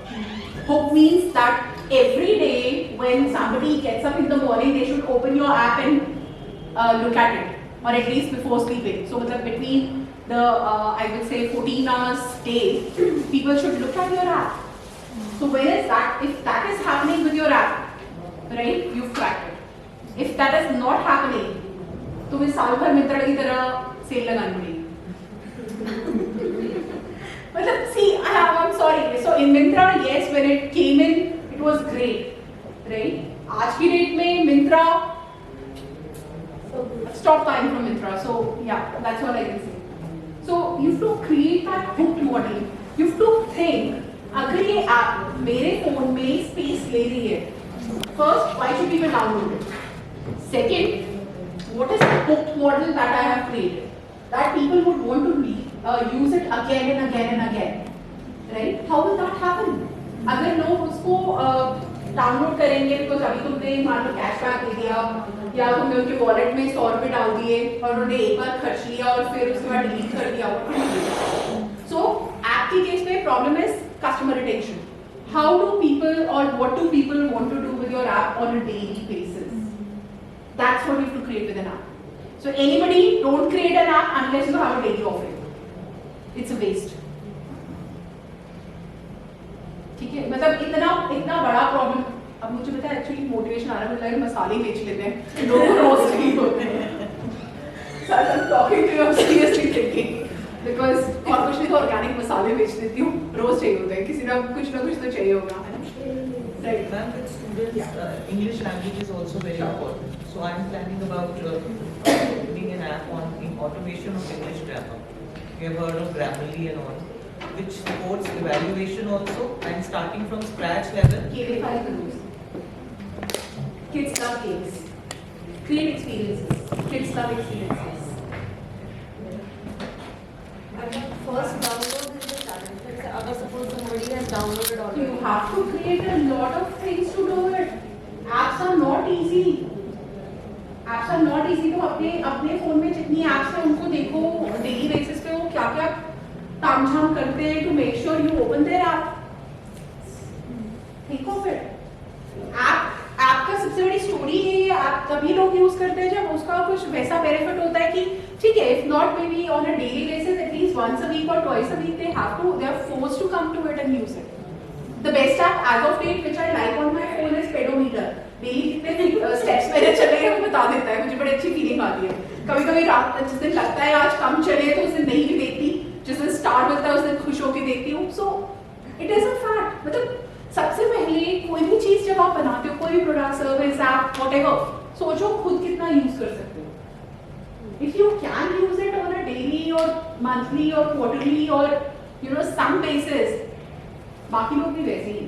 Hook means that every day when somebody gets up in the morning, they should open your app and look at it, or at least before sleeping. So between the, I would say 14 hours day, people should look at your app. So when is that? If that is happening with your app, right, you've cracked it. If that is not happening, तुम्हें साल भर मित्र की तरह cell लगानी पड़ेगी. मतलब see See, I'm sorry. So in Myntra, yes, when it came in, it was great, right? आज की date में Myntra, stop buying from Myntra. So yeah, that's all I can say. So you have to create that hooked model. You have to think, अगर ये app मेरे phone में space ले रही है, first, why should people download it? Second, what is the hooked model that I have created that people would want to use it again and again and again, right? How will that happen? अगर लोग उसको download करेंगे because अभी तुमने मान लो cashback दे दिया या तुमने उनके वॉलेट में 100 रुपए डाल दिए और उन्होंने एक बार खर्च लिया और फिर उसके बाद डिलीट कर दिया। सो ऐप के केस में problem is customer retention. How do people और what do people want to do with your app on a daily basis? That's what you have to create with an app. So anybody don't create an app unless you have a daily offering. It's a waste. ठीक है, मतलब इतना बड़ा problem. अब मुझे पता है actually motivation आ रहा है, मुझे लगा मसाले बेच लेते हैं, लोग रोस्ट नहीं होते हैं। So I'm talking to you, I'm seriously thinking because और कुछ नहीं तो ऑर्गेनिक मसाले बेच देती हूँ, रोज चाहिए होते हैं, किसी ना कुछ तो चाहिए होगा। Right. Ma'am, with students, English language is also very important. So I'm planning about building an app in automation of English grammar. You have heard of Grammarly and all, which supports evaluation also and starting from scratch level. Kids love games. Create experiences. Kids love experiences. First download is the challenge. Agar suppose somebody has downloaded already. You have to create a lot of things to do it. Apps are not easy. Apps are not easy. तो अपने phone में जितनी apps हैं उनको देखो daily basis पे वो क्या क्या तामझाम करते हैं to make sure you open their app. Think of it. App का सबसे बड़ी स्टोरी है ये ऐप तभी लोग यूज करते हैं जब उसका कुछ वैसा बेनिफिट होता है कि ठीक है, if not maybe on a daily basis at least once a week और twice a week they are forced to come to it and use it. The best app as of date which I like on my phone is pedometer. Daily कितने steps मेरे चले हैं वो बता देता है, मुझे बड़ी अच्छी फीलिंग आती है। कभी-कभी रात जिस दिन लगता है आज कम चले तो उस दिन नहीं भी देखती, जिस दिन स्टार मिलता है उस दिन खुश होकर देखती हूँ। So it is a fact. मतलब सबसे पहले कोई भी चीज जब आप बनाते हो, कोई भी प्रोडक्ट सर्विस ऐप व्हाटएवर, सोचो खुद कितना यूज कर सकते हो। If you can use it on a daily और मंथली और क्वार्टरली और सम बेसिस, बाकी लोग भी वैसे ही।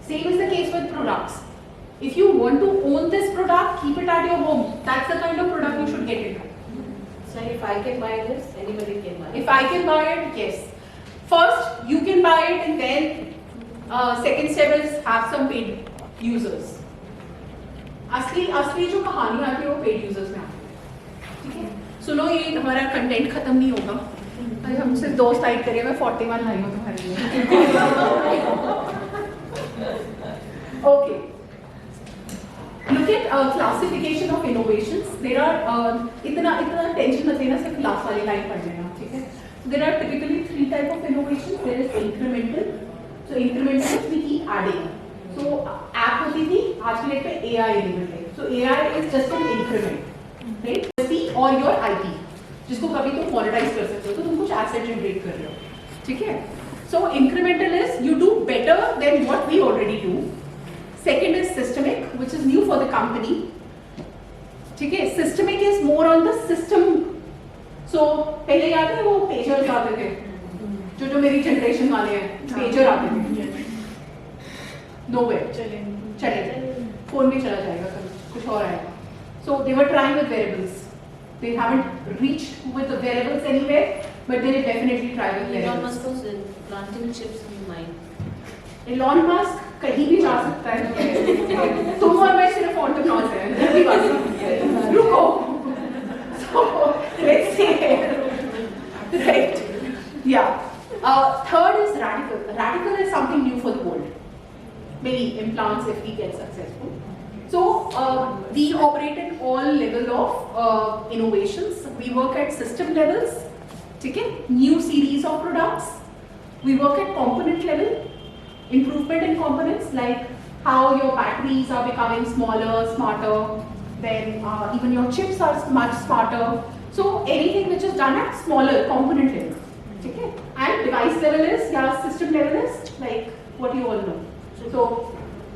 Same is the case with products. If you want to own this product, keep it at your home. That's the kind of product you should get it. So if I can buy this, anybody can buy it. If I can buy it, yes. First you can buy it and then second step is have some paid users. असली जो कहानी आती है वो paid users में आती है। ठीक है, सुनो ये हमारा कंटेंट खत्म नहीं होगा। अरे हम सिर्फ 2 स्लाइड करिए, मैं 41 लाई हूँ तुम्हारे लिए। Okay, look at classification of innovations. There are इतना टेंशन मत लेना, सिर्फ लास्ट वाली लाइन पढ़ लेना। ठीक है, there are typically 3 type of innovations. There is incremental. So incremental we keep adding. So app होती थी, आज की डेट पे AI enabled है. So AI is just an increment, right? और your IP, जिसको कभी तुम monetize कर सकते हो, तो तुम कुछ asset generate कर रहे हो, ठीक है? So incremental is you do better than what we already do. Second is systemic, which is new for the company. ठीक है? Systemic is more on the system. So पहले याद है वो पेजर्स आते थे, जो मेरी जनरेशन वाले हैं, पेजर आते थे, nowhere चले फोन में चला जाएगा, कभी कुछ और आएगा. So they were trying with wearables. They haven't reached with the wearables anywhere, but they will definitely try with wearables. Elon Musk was planting chips in mind. Elon Musk कहीं भी जा सकता है. तुम और मैं सिर्फ entrepreneurs हैं. रुको. So let's see. Right. Yeah. Third is radical. Radical is something new for the world. Maybe implants if we get successful. So we operate at all level of innovations. We work at system levels. Okay? New series of products. We work at component level. Improvement in components like how your batteries are becoming smaller, smarter. Then even your chips are much smarter. So anything which is done at smaller component level. Okay? And device level level is, yeah, system level is, like what you all know. So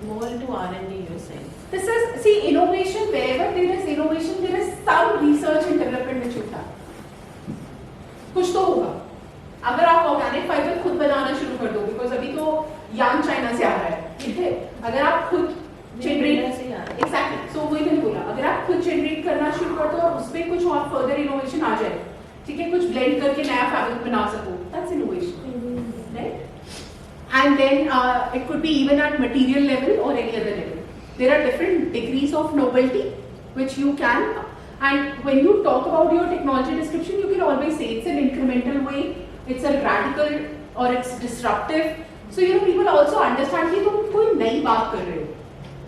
more into R&D, you're saying. This is, see, innovation, wherever there is innovation, there is some research and development which होता है. कुछ तो होगा. अगर आप organic fibre खुद बनाना शुरू कर दो, बिकॉज अभी तो यांग चाइना से आ रहा है, ठीक है? अगर आप खुद जनरेट, एग्जैक्टली, सो वही मैंने बोला, अगर आप खुद जनरेट करना शुरू कर दो और उसमें कुछ और फर्दर इनोवेशन आ जाए, ठीक है, कुछ ब्लेंड करके नया फैब्रिक बना सको, that's innovation, right? And then it could be even at material level or any other level. There are different degrees of novelty which you can, and when you talk about your technology description, you can always say it's an incremental way, it's a radical, or it's disruptive. So you know, people also understand कि तुम कोई नई बात कर रहे हो.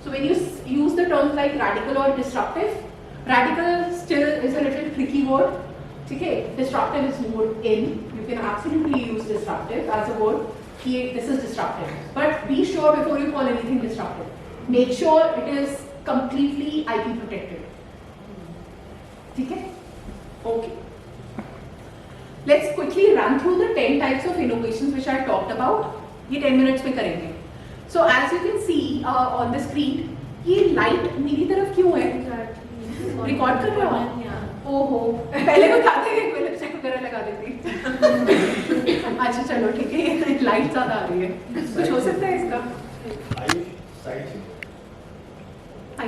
So when you use the terms like radical or disruptive, radical still is a little tricky word. Okay, disruptive is more in. You can absolutely use disruptive as a word. This is disruptive, but be sure before you call anything disruptive. Make sure it is completely IP protected. Okay? Okay. Let's quickly run through the 10 types of innovations which I talked about. ये 10 minutes में करेंगे. So as you can see on the screen, ये light मेरी तरफ क्यों है? Record कर रहे हो? ओहो, पहले बताते हैं कि लिपस्टिक वगैरह लगा देती. अच्छा चलो ठीक है, लाइट ज़्यादा आ रही है. कुछ हो सकता है इसका?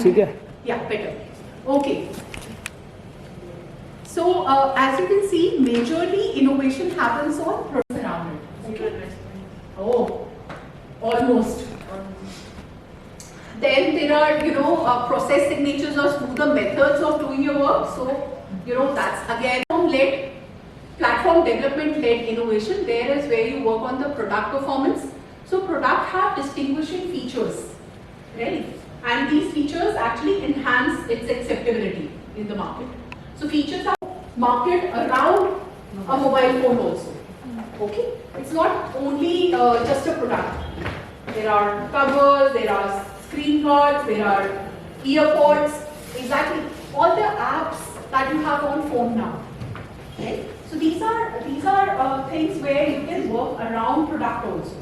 ठीक है. Yeah, better. Okay. So as you can see, majorly innovation happens on products around it. Oh, almost. Then there are, process signatures or smoother methods of doing your work. So, that's again platform development led innovation. There is where you work on the product performance. So, product have distinguishing features, right? And these features actually enhance its acceptability in the market. So, features are marketed around a mobile phone also. Okay, it's not only just a product. There are covers, there are screen guards, there are earpods, exactly all the apps that you have on phone now. Right? So these are things where you can work around product also.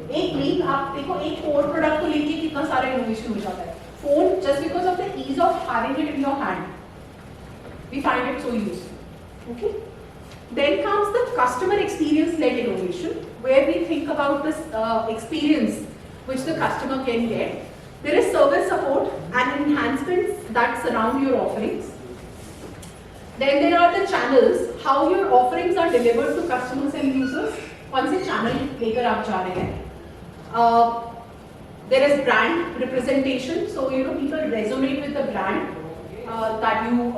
एक नहीं आप देखो एक core product को लेके कितना सारा innovation हो जाता है. Phone just because of the ease of having it in your hand, we find it so useful. Okay. Then comes the customer experience led innovation, where we think about this experience which the customer can get. There is service support and enhancements that surround your offerings. Then there are the channels, how your offerings are delivered to customers and users. कौन से channel लेकर आप जा रहे हैं? There is brand representation, so people resonate with the brand that you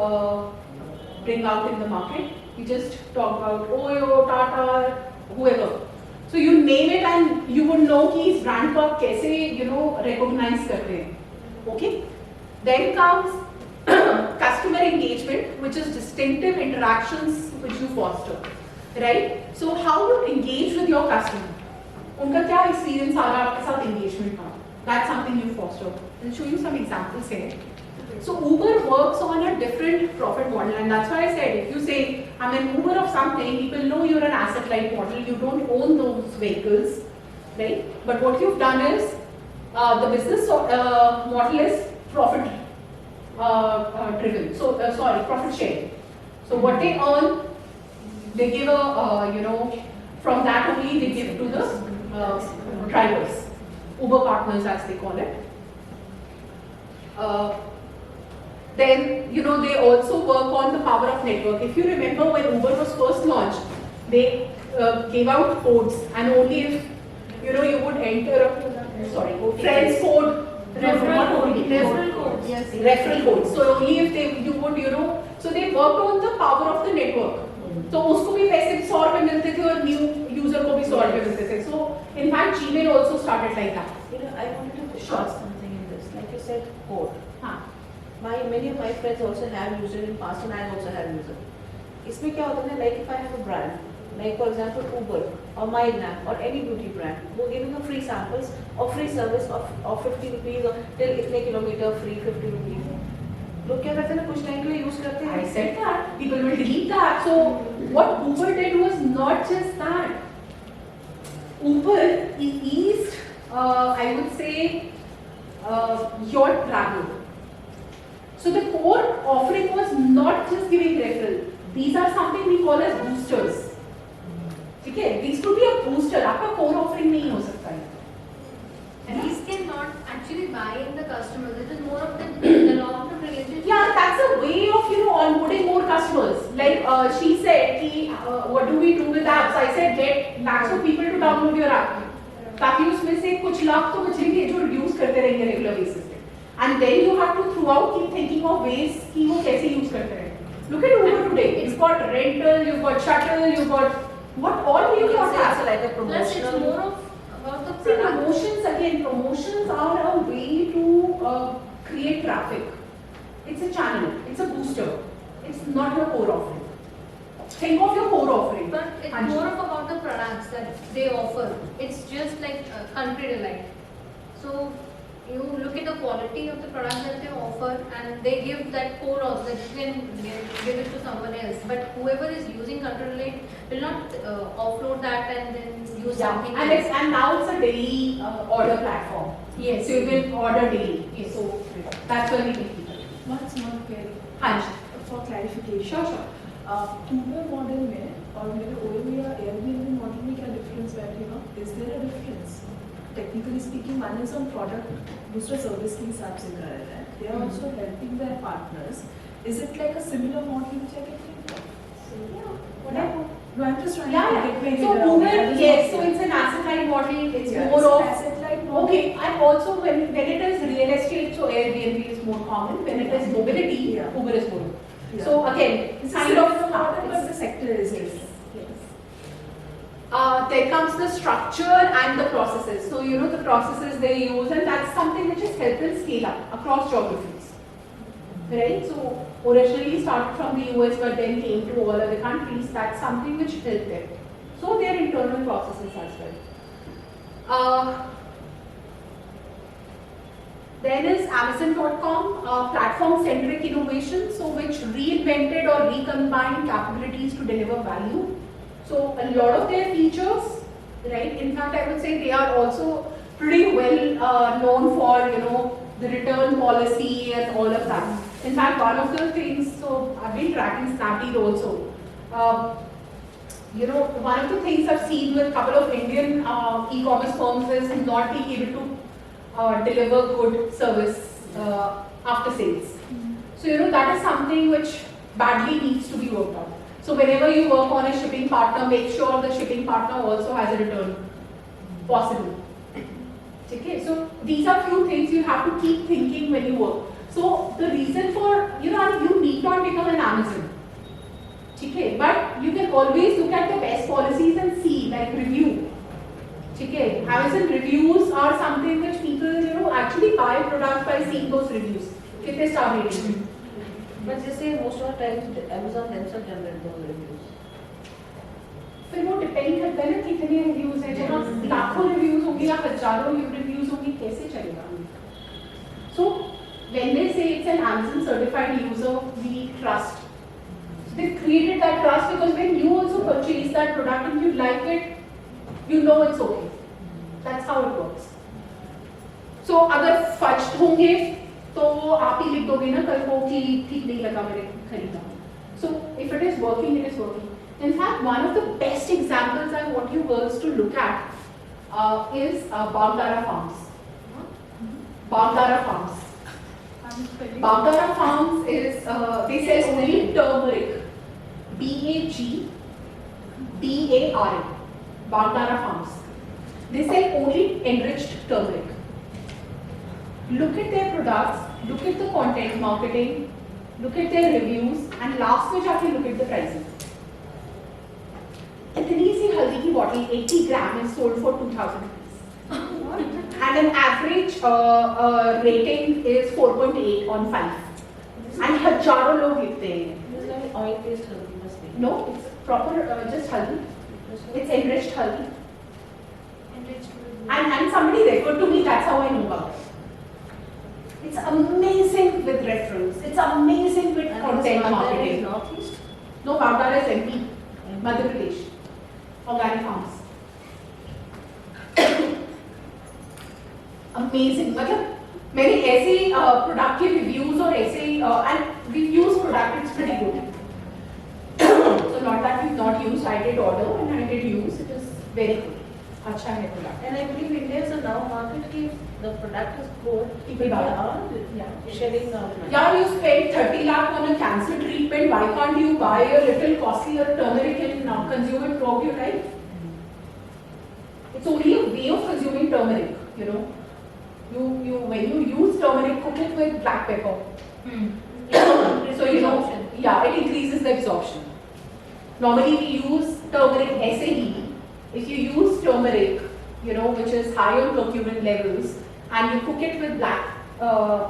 bring out in the market. You just talk about Oyo, Tata, whoever. So you name it and you would know कि इस brand को आप कैसे recognize करते हैं. Okay. Then comes customer engagement, which is distinctive interactions which you foster, right? So how you engage with your customer. उनका क्या experience आ रहा है आपके साथ engagement का. That's something you foster. I'll show you some examples here. So Uber works on a different profit model, and that's why I said if you say I'm an Uber of something, people know you're an asset-light model. You don't own those vehicles, right? But what you've done is the business model is profit driven. So profit sharing. So what they earn, they give from that only they give to the drivers, Uber partners as they call it. Then they also work on the power of network. If you remember when Uber was first launched, they gave out codes, and only if you would enter friends code, referral code. Yes, referral code. So only if you would so they worked on the power of the network. So उसको भी पैसे 100 रुपए मिलते थे और new user को भी 100 रुपए मिलते थे. So in fact Gmail also started like that. I wanted to share something in this. Like you said, code. Many of my friends also have used it in past, and I also have used it. इसमें क्या होता है like if I have a brand, like for example Uber or MyLab or any beauty brand, वो giving a free samples or free service of 50 rupees or till इतने kilometre free 50 rupees. लोग क्या करते हैं ना कुछ टाइम के लिए use करते हैं. I said that people will delete that. So what Uber did was not just that. Uber is, I would say, your travel. So the core offering was not just giving referral. These are something we call as boosters. Okay, these could be a booster. आपका core offering नहीं हो सकता है. These cannot actually buy in the customers. It is more of the long-term relationship. Yeah, that's a way of onboarding more customers. Like she said, what do we do with apps? I said get lakhs of people to download your app. ताकि उसमें से कुछ लाख तो बचेंगे जो use करते रहेंगे regular basis पे. And then you have to throughout keep thinking of ways कि वो कैसे use करते रहेंगे. Look at Uber today. It's got rental, you've got shuttle, you've got what all do you not have? It's like a Plus, it's promotional. more of about the See, product. promotions again. Promotions are a way to create traffic. It's a channel. It's a booster. It's not your core offering. Think of your core offering. But it's more of about the products that they offer. It's just like country delight. So you look at the quality of the product that they offer, and they give that core of that you can give it to someone else. But whoever is using country delight will not offload that and then use something and else. and now it's a daily order platform. Yes. So you will order daily. Yes. So that's where we make it. One small query. हाँ जी. For clarification. Sure. Uber model में और मेरे OAV या Airbnb model में क्या difference बैठेगा? Is there a difference? Technically speaking, one is on product, दूसरा service के हिसाब से कर रहा है. They are also helping their partners. Is it like a similar model which I can think of? Yeah. Whatever. No, I'm just trying to get my So head around Uber, it. yes. So it's an asset-light model. It's Yeah, more it's of an asset-light model. Okay, and also when it is real estate, so Airbnb is more common. When it is mobility, Uber is more. Yeah. So again, It's kind a of similar model, but the sector is different. There comes the structure and the processes. So the processes they use, and that's something which has helped them scale up across geographies. Right? So originally started from the US, but then came to all other countries. That's something which helped them. So their internal processes as well. Then is Amazon.com, platform-centric innovation, so which reinvented or recombined capabilities to deliver value. So a lot of their features, right? In fact, I would say they are also pretty well known for the return policy and all of that. In fact, one of the things, so I've been tracking Snapdeal also. One of the things I've seen with a couple of Indian e-commerce firms is not being able to deliver good service after sales. So that is something which badly needs to be worked on. So whenever you work on a shipping partner, make sure the shipping partner also has a return possible. Okay, so these are few things you have to keep thinking when you work. So the reason for you need not become an Amazon. Okay, but you can always look at the best policies and see, like review. Okay, Amazon reviews are something which people actually buy products by seeing those reviews. कितने star rating? But you say most of the times Amazon themselves generate those reviews. फिर वो depend करता है ना कितने reviews हैं. जहाँ लाखों रिव्यूज होंगे या हजारों रिव्यूज होंगे, कैसे चलेगा? So when they say it's an Amazon certified user, we trust. So they've created that trust because when you also purchase that product and you like it, you know it's okay. That's how it works. So अगर first होंगे तो आप ही लिख दोगे ना कल को कि ठीक नहीं लगा मेरे खरीदा. So if it is working, it is working. In fact, one of the best examples I want you girls to look at is Bagdara Farms. Bagdara Farms. Bagdara Farms is, they sell only turmeric. Bagdara. Bagdara Farms. They sell only enriched turmeric. Look at their products, look at the content marketing, look at their reviews, and last में जाके look at the pricing. इतनी सी हल्दी की bottle 80 grams is sold for 2,000 rupees. And an average rating is 4.8 on 5. And हजारों लोग लिखते हैं. This is like oil-based haldi must be. No, it's proper just haldi. It's enriched haldi. And somebody referred to me, that's how I know about it. It's amazing with reference. It's amazing with content marketing. Northeast? No, Bagdara is MP, Madhya Pradesh. Organic farms. amazing. मतलब मैंने ऐसे product के reviews और ऐसे and we've used product, it's pretty good. So not that we've not used, I did order and I did use, it is very good. अच्छा है product. And I believe India is a now market if the product is good, People buy. Shelling out. Yeah, you spend 30 lakh on a cancer treatment, why can't you buy a little costlier turmeric and consume it throughout your life? It's only a way of consuming turmeric, you know. When you use turmeric, cook it with black pepper. So you know, yeah, it increases the absorption. Normally we use turmeric SAE. If you use turmeric, you know, which is high on curcumin levels, and you cook it with black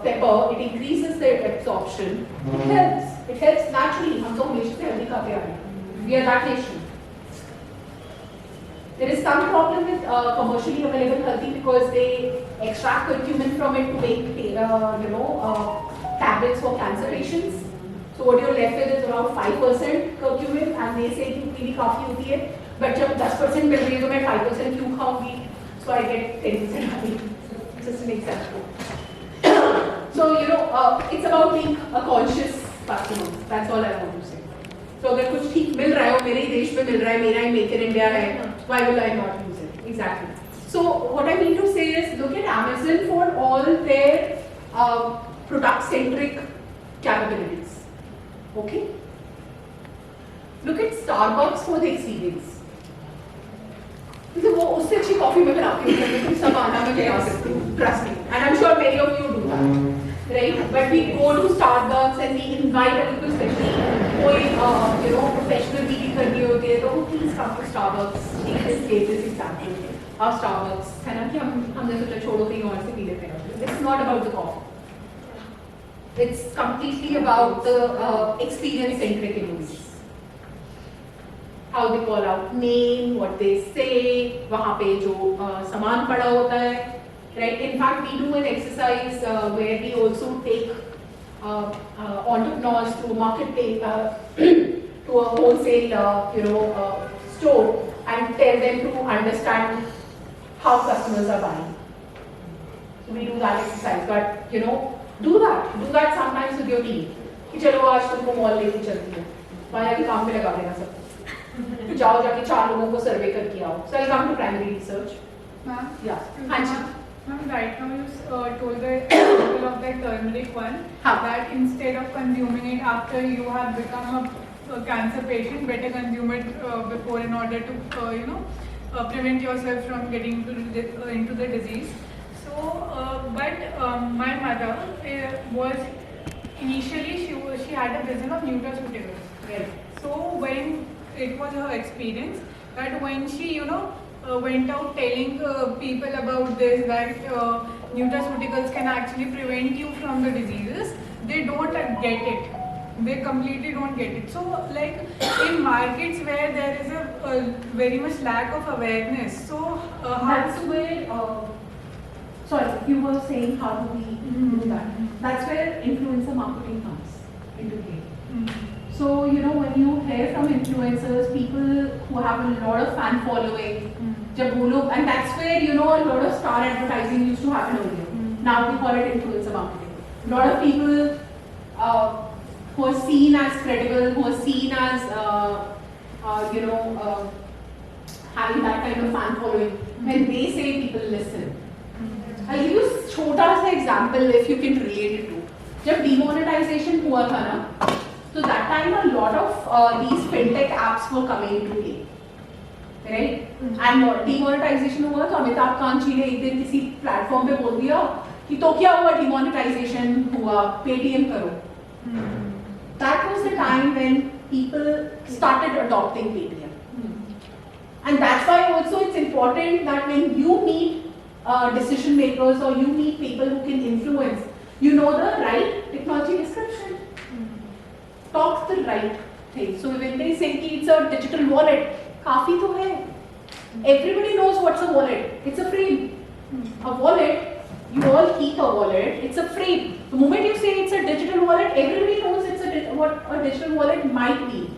pepper, it increases the absorption. It helps. It helps naturally. हम तो हमेशा से healthy खाते आ रहे हैं. We are that nation. There is some problem with commercially available haldi because they extract curcumin from it to make, tablets for cancer patients. So what you're left with is around 5% curcumin, and they say कि उतनी भी काफी होती है. But जब 10% मिल रही है तो मैं 5% क्यों खाऊंगी? So I get 10% haldi. Just makes sense. So you know, it's about being a conscious customer. That's all I want to say. So अगर कुछ ठीक मिल रहा है और मेरे ही देश में मिल रहा है, मेरा ही मेक इन इंडिया है, why will I not use it? Exactly. So what I mean to say is, look at Amazon for all their product-centric capabilities. Okay. Look at Starbucks for the experience. वो उससे अच्छी coffee मैं बनाती हूँ, तुम सब आना मैं बना सकती हूँ. Trust me, and I'm sure many of you do that. Right? But we go to Starbucks and we invite a people, especially कोई professional meeting करनी होती है तो please come to Starbucks. Take this latest example. Our Starbucks है ना कि हमने सोचा छोड़ो कहीं और से पी लेते हैं. It's not about the coffee. It's completely about the experience-centric innovations. How they call out name, what they say, वहाँ पे जो सामान पड़ा होता है. Right? In fact, we do an exercise where we also take entrepreneurs to a marketplace, to a wholesale, store, and tell them to understand how customers are buying. So we do that exercise, but do that sometimes with your team. कि चलो आज तुमको mall लेके चलती है, वहाँ के काम पे लगा देना सबको. जाओ जाके 4 लोगों को सर्वे करके आओ. So I'll come to primary research. Ma'am? Yeah. Anji. Ma'am, right now you told the example of the turmeric one, that instead of consuming it after you have become a cancer patient, better consume it before in order to prevent yourself from getting into the disease. So, my mother was initially she had a business of nutraceuticals. Right. So when it was her experience that when she went out telling people about this, that nutraceuticals can actually prevent you from the diseases, they don't get it. They completely don't get it. So like in markets where there is a very much lack of awareness, so that's where sorry, you were saying how do we do that? That's where influencer marketing comes into play. So when you hear from influencers, people who have a lot of fan following, and that's where a lot of star advertising used to happen earlier. Now we call it influencer marketing. A lot of people who are seen as credible, who are seen as having that kind of fan following, when they say, people listen. I'll give you a छोटा सा example if you can relate it to. जब demonetization हुआ था ना, so that time a lot of these fintech apps were coming into play, right? And demonetization हुआ तो अमिताभ कांत जी ने एक दिन किसी प्लेटफॉर्म पे बोल दिया कि तो क्या हुआ, demonetization हुआ, Paytm करो. That was the time when people started adopting Paytm. And that's why also it's important that when you meet decision makers or you meet people who can influence, you know the right technology description. Talk the right thing. So when they say it's a digital wallet, काफी तो है. Everybody knows what's a wallet. It's a frame. A wallet, you all keep a wallet. It's a frame. The moment you say it's a digital wallet, everybody knows what a digital wallet might be.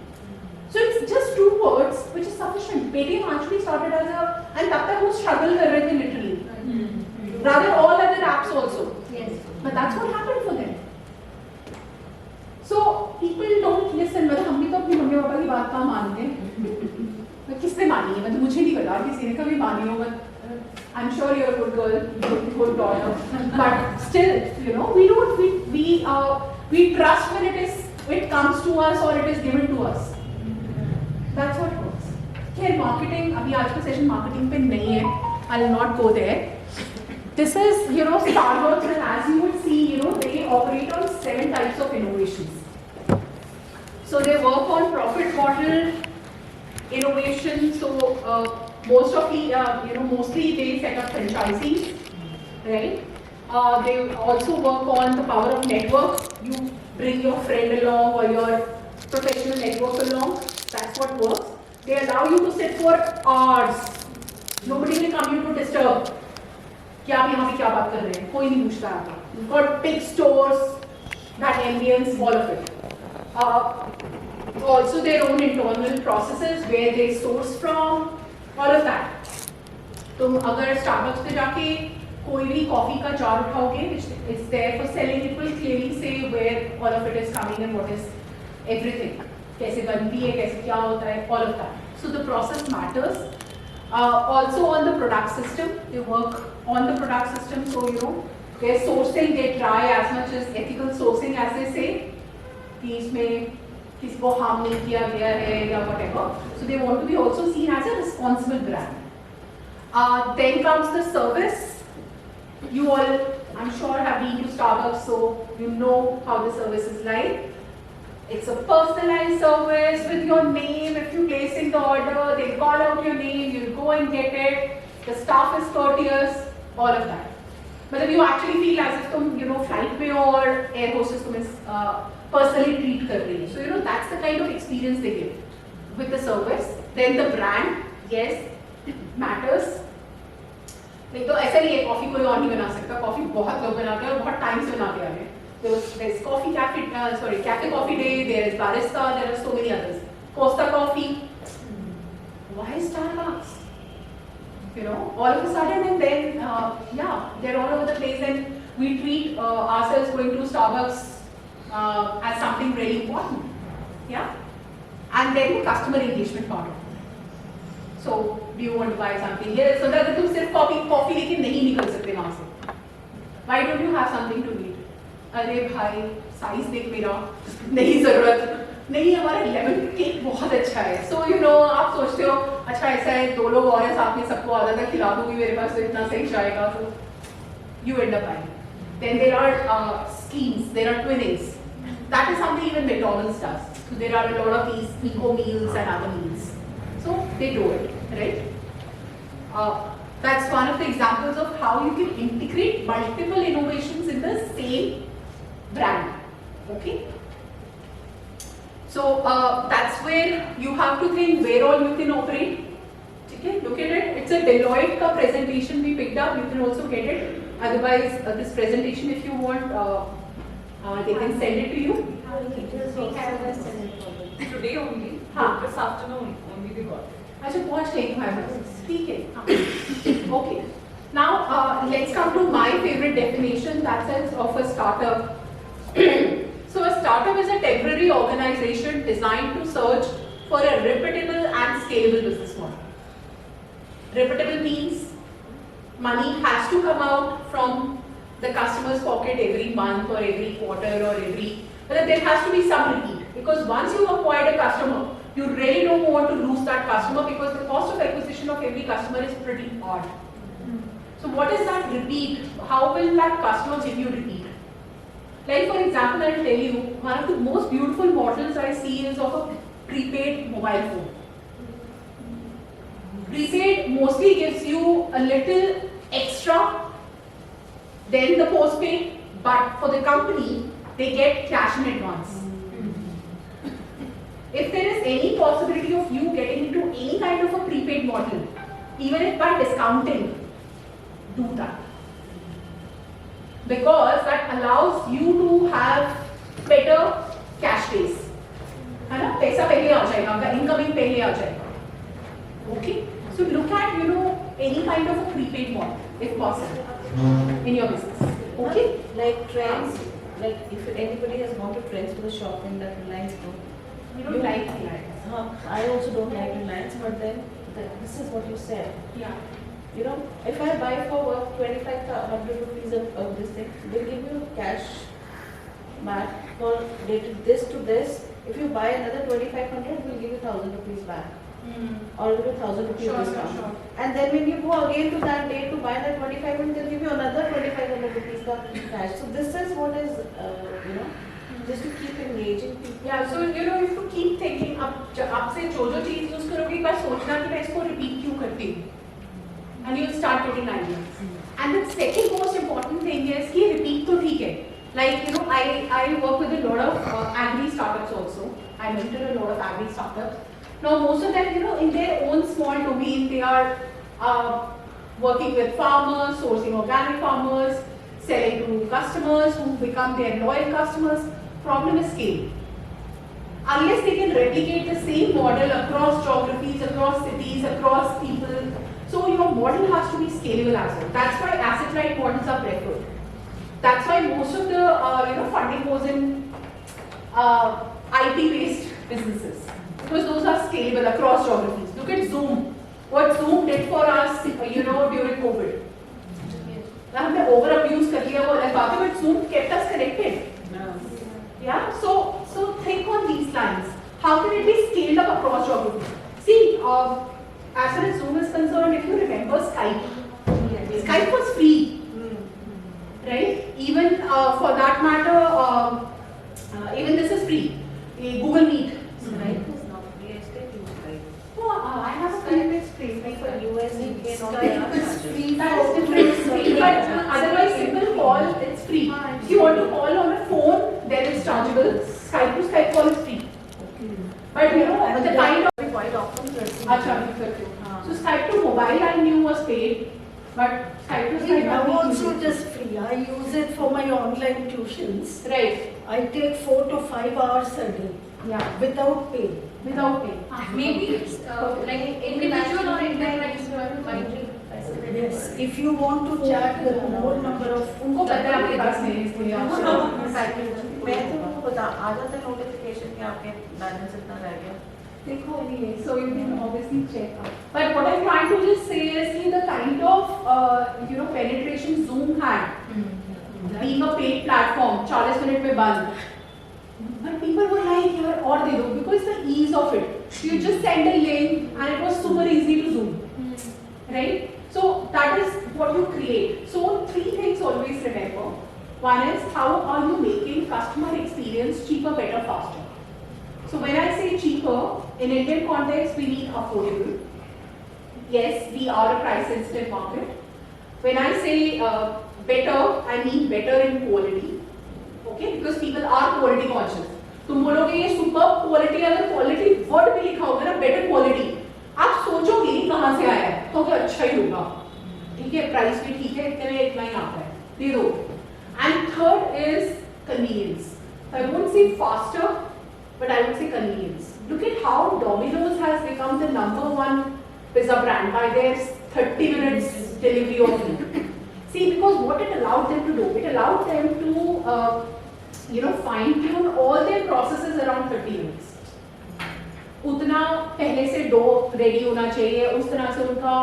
So it's just 2 words, which is sufficient. Paytm actually started as and तब तक वो struggle कर रहे थे literally. rather all other apps also. Yes. But that's what happened for them. So people don't listen. मतलब हम भी तो अपनी मम्मी पापा की बात कहाँ मानते हैं? किसने मानी है? मतलब मुझे नहीं पता किसी ने कभी मानी हो. But I'm sure you're a good girl, good daughter. But still, you know, we trust when it comes to us or it is given to us. That's what works. Okay, marketing. अभी आज का session marketing पे नहीं है. I'll not go there. This is, you know, Starbucks, and as you would see, you know, they operate on 7 types of innovations. So they work on profit model innovation. So mostly they set up franchisees, right? They also work on the power of network. You bring your friend along or your professional network along. That's what works. They allow you to sit for hours. Nobody will come you to disturb. कि आप यहाँ पे क्या बात कर रहे हैं? कोई नहीं पूछता आपका. You've got big stores, that ambience, all of it. Also their own internal processes where they source from, all of that. तुम अगर Starbucks पे जाके कोई भी कॉफी का jar उठाओगे, which is there for selling, it will clearly say where all of it is coming and what is everything. कैसे बनती है, कैसे क्या होता है, all of that. So the process matters. Also on the product system, they work on the product system. So you know, their sourcing, they try as much as ethical sourcing as they say. कि इसमें किसको harm नहीं किया गया है या whatever. So they want to be also seen as a responsible brand. Then comes the service. You all, I'm sure, have been to Starbucks, so you know how the service is like. It's a personalized service with your name. If you're placing the order, they call out your name, you go and get it. The staff is courteous, all of that. But if you actually feel as if तुम, you know, flight में और air hostess तुम्हें personally treat कर रही है. So you know that's the kind of experience they give with the service. Then the brand, yes, it matters. नहीं तो ऐसा नहीं है कॉफी कोई और नहीं बना सकता. कॉफी बहुत लोग बनाते हैं और बहुत टाइम से बनाते आ रहे हैं. There's coffee cafe coffee day, there's barista, there are so many others. Costa coffee. Why Starbucks? You know, all of a sudden, and then yeah, they're all over the place, and we treat ourselves going to Starbucks as something really important. Yeah, and then the customer engagement part of it. So, do you want to buy something here? So that तुम सिर्फ coffee लेके नहीं निकल सकते वहाँ से. Why don't you have something to eat? अरे भाई साइज देख मेरा नहीं जरूरत नहीं हमारा लेमन केक बहुत अच्छा है. सो यू नो आप सोचते हो अच्छा ऐसा है 2 लोग और हैं साथ में सबको आधा आधा खिला दूंगी मेरे पास तो इतना सही जाएगा. तो you end up buying. Then there are schemes, there are twinnings. That is something even McDonald's does. So there are a lot of these eco meals and other meals. So they do it, right? That's one of the examples of how you can integrate multiple innovations in the same brand. Okay. So that's where you have to think where all you can operate. Okay. Look at it. It's a Deloitte ka presentation we picked up. You can also get it. Otherwise, this presentation, if you want, they can send it to you. Today only. This afternoon only we got it. अच्छा पहुँच गई तुम्हारे पास. ठीक है. Okay. Now let's come to my favorite definition, that sense of a startup. So a startup is a temporary organization designed to search for a repeatable and scalable business model. Repeatable means money has to come out from the customer's pocket every month or every quarter or but there has to be some repeat, because once you acquired a customer, you really don't want to lose that customer because the cost of acquisition of every customer is pretty odd. So what is that repeat? How will that customer give you repeat? Like for example, I'll tell you, one of the most beautiful models I see is of a prepaid mobile phone. Prepaid mostly gives you a little extra than the postpaid, but for the company, they get cash in advance. If there is any possibility of you getting into any kind of a prepaid model, even if by discounting, do that. Because that allows you to have better cash base. है ना? पैसा पहले आ जाएगा, आपका incoming पहले आ जाएगा. Okay, so look at any kind of a prepaid model if possible in your business. Okay, like trends. Like if anybody has gone to trends for the shopping that Reliance do. You don't like Reliance. I also don't like Reliance, but then this is what you said. Yeah. If I buy for work 2,500 rupees of this thing, they'll give you cash back for dated this to this. If you buy another 2,500, we'll give you 1,000 rupees back. Or give you 1,000 rupees discount. Sure. And then when you go again to that day to buy that 2,500, they'll give you another 2,500 rupees cash. So this is what is, just to keep engaging people. Yeah, so you have to keep thinking. आप से जो चीज use करोगे एक बार सोचना कि मैं इसको repeat क्यों करती हूँ. And you'll start getting ideas. And the second most important thing is कि repeat तो ठीक है. Like I work with a lot of agri startups also. I mentor a lot of agri startups. Now most of them, in their own small domain, they are working with farmers, sourcing organic farmers, selling to customers who become their loyal customers. Problem is scale. Unless they can replicate the same model across geographies, across cities, across people, so your model has to be scalable as well. That's why asset-light models are preferred. That's why most of the funding goes in IP-based businesses, because those are scalable across geographies. Look at Zoom. What Zoom did for us, during COVID. हमने over abuse कर लिया वो अलग बात है, but Zoom kept us connected. Yeah. So think on these lines. How can it be scaled up across geographies? See, as far as Zoom is concerned, if you remember Skype, Skype was free, right? Even for that matter, even this is free. Google Meet. Skype is not free. I still use Skype. No, I have a Skype is free. Like for US, UK, and all Skype is that. free. That is different. It's free, but otherwise simple call, it's free. If you want to call on a phone, then it's chargeable. Skype to Skype call is free. But the kind of quite often. So Skype to mobile I knew was paid, but Skype to Skype now also it is free. I use it for my online tuitions. Right. I take 4 to 5 hours a day. Yeah. Without pay. Without pay. Maybe like individual or enterprise monitoring. Yes. If you want to chat with more number of उनको पता है आपके पास नहीं है इसलिए आप मैं तो बता आ जाता है नोटिफिकेशन कि आपके बैलेंस इतना रह गया. देखो anyway, so you can obviously check out. But what I'm trying to just say is the kind of penetration Zoom had, being a paid platform, 40 minutes में बंद. But people were like, यार और दे दो, because the ease of it. You just send a link and it was super easy to Zoom, right? So that is what you create. So 3 things always remember. One is how are you making customer experience cheaper, better, faster. So when I say cheaper, in Indian context, we mean affordable. Yes, we are a price-sensitive market. When I say better, I mean better in quality. Okay, because people are quality conscious. तुम बोलोगे ये superb quality, अगर quality word भी लिखा होगा ना better quality, आप सोचोगे कहाँ से आया है, तो क्या अच्छा ही होगा. ठीक है, price भी ठीक है, इतना ही आता है, दे दो. And third is convenience. I won't say faster, but I would say convenience. Look at how Domino's has become the #1 pizza brand by their 30 minutes delivery of food. See, because what it allowed them to do, it allowed them to fine tune all their processes around 30 minutes. उतना पहले से dough ready होना चाहिए, उस तरह से उनका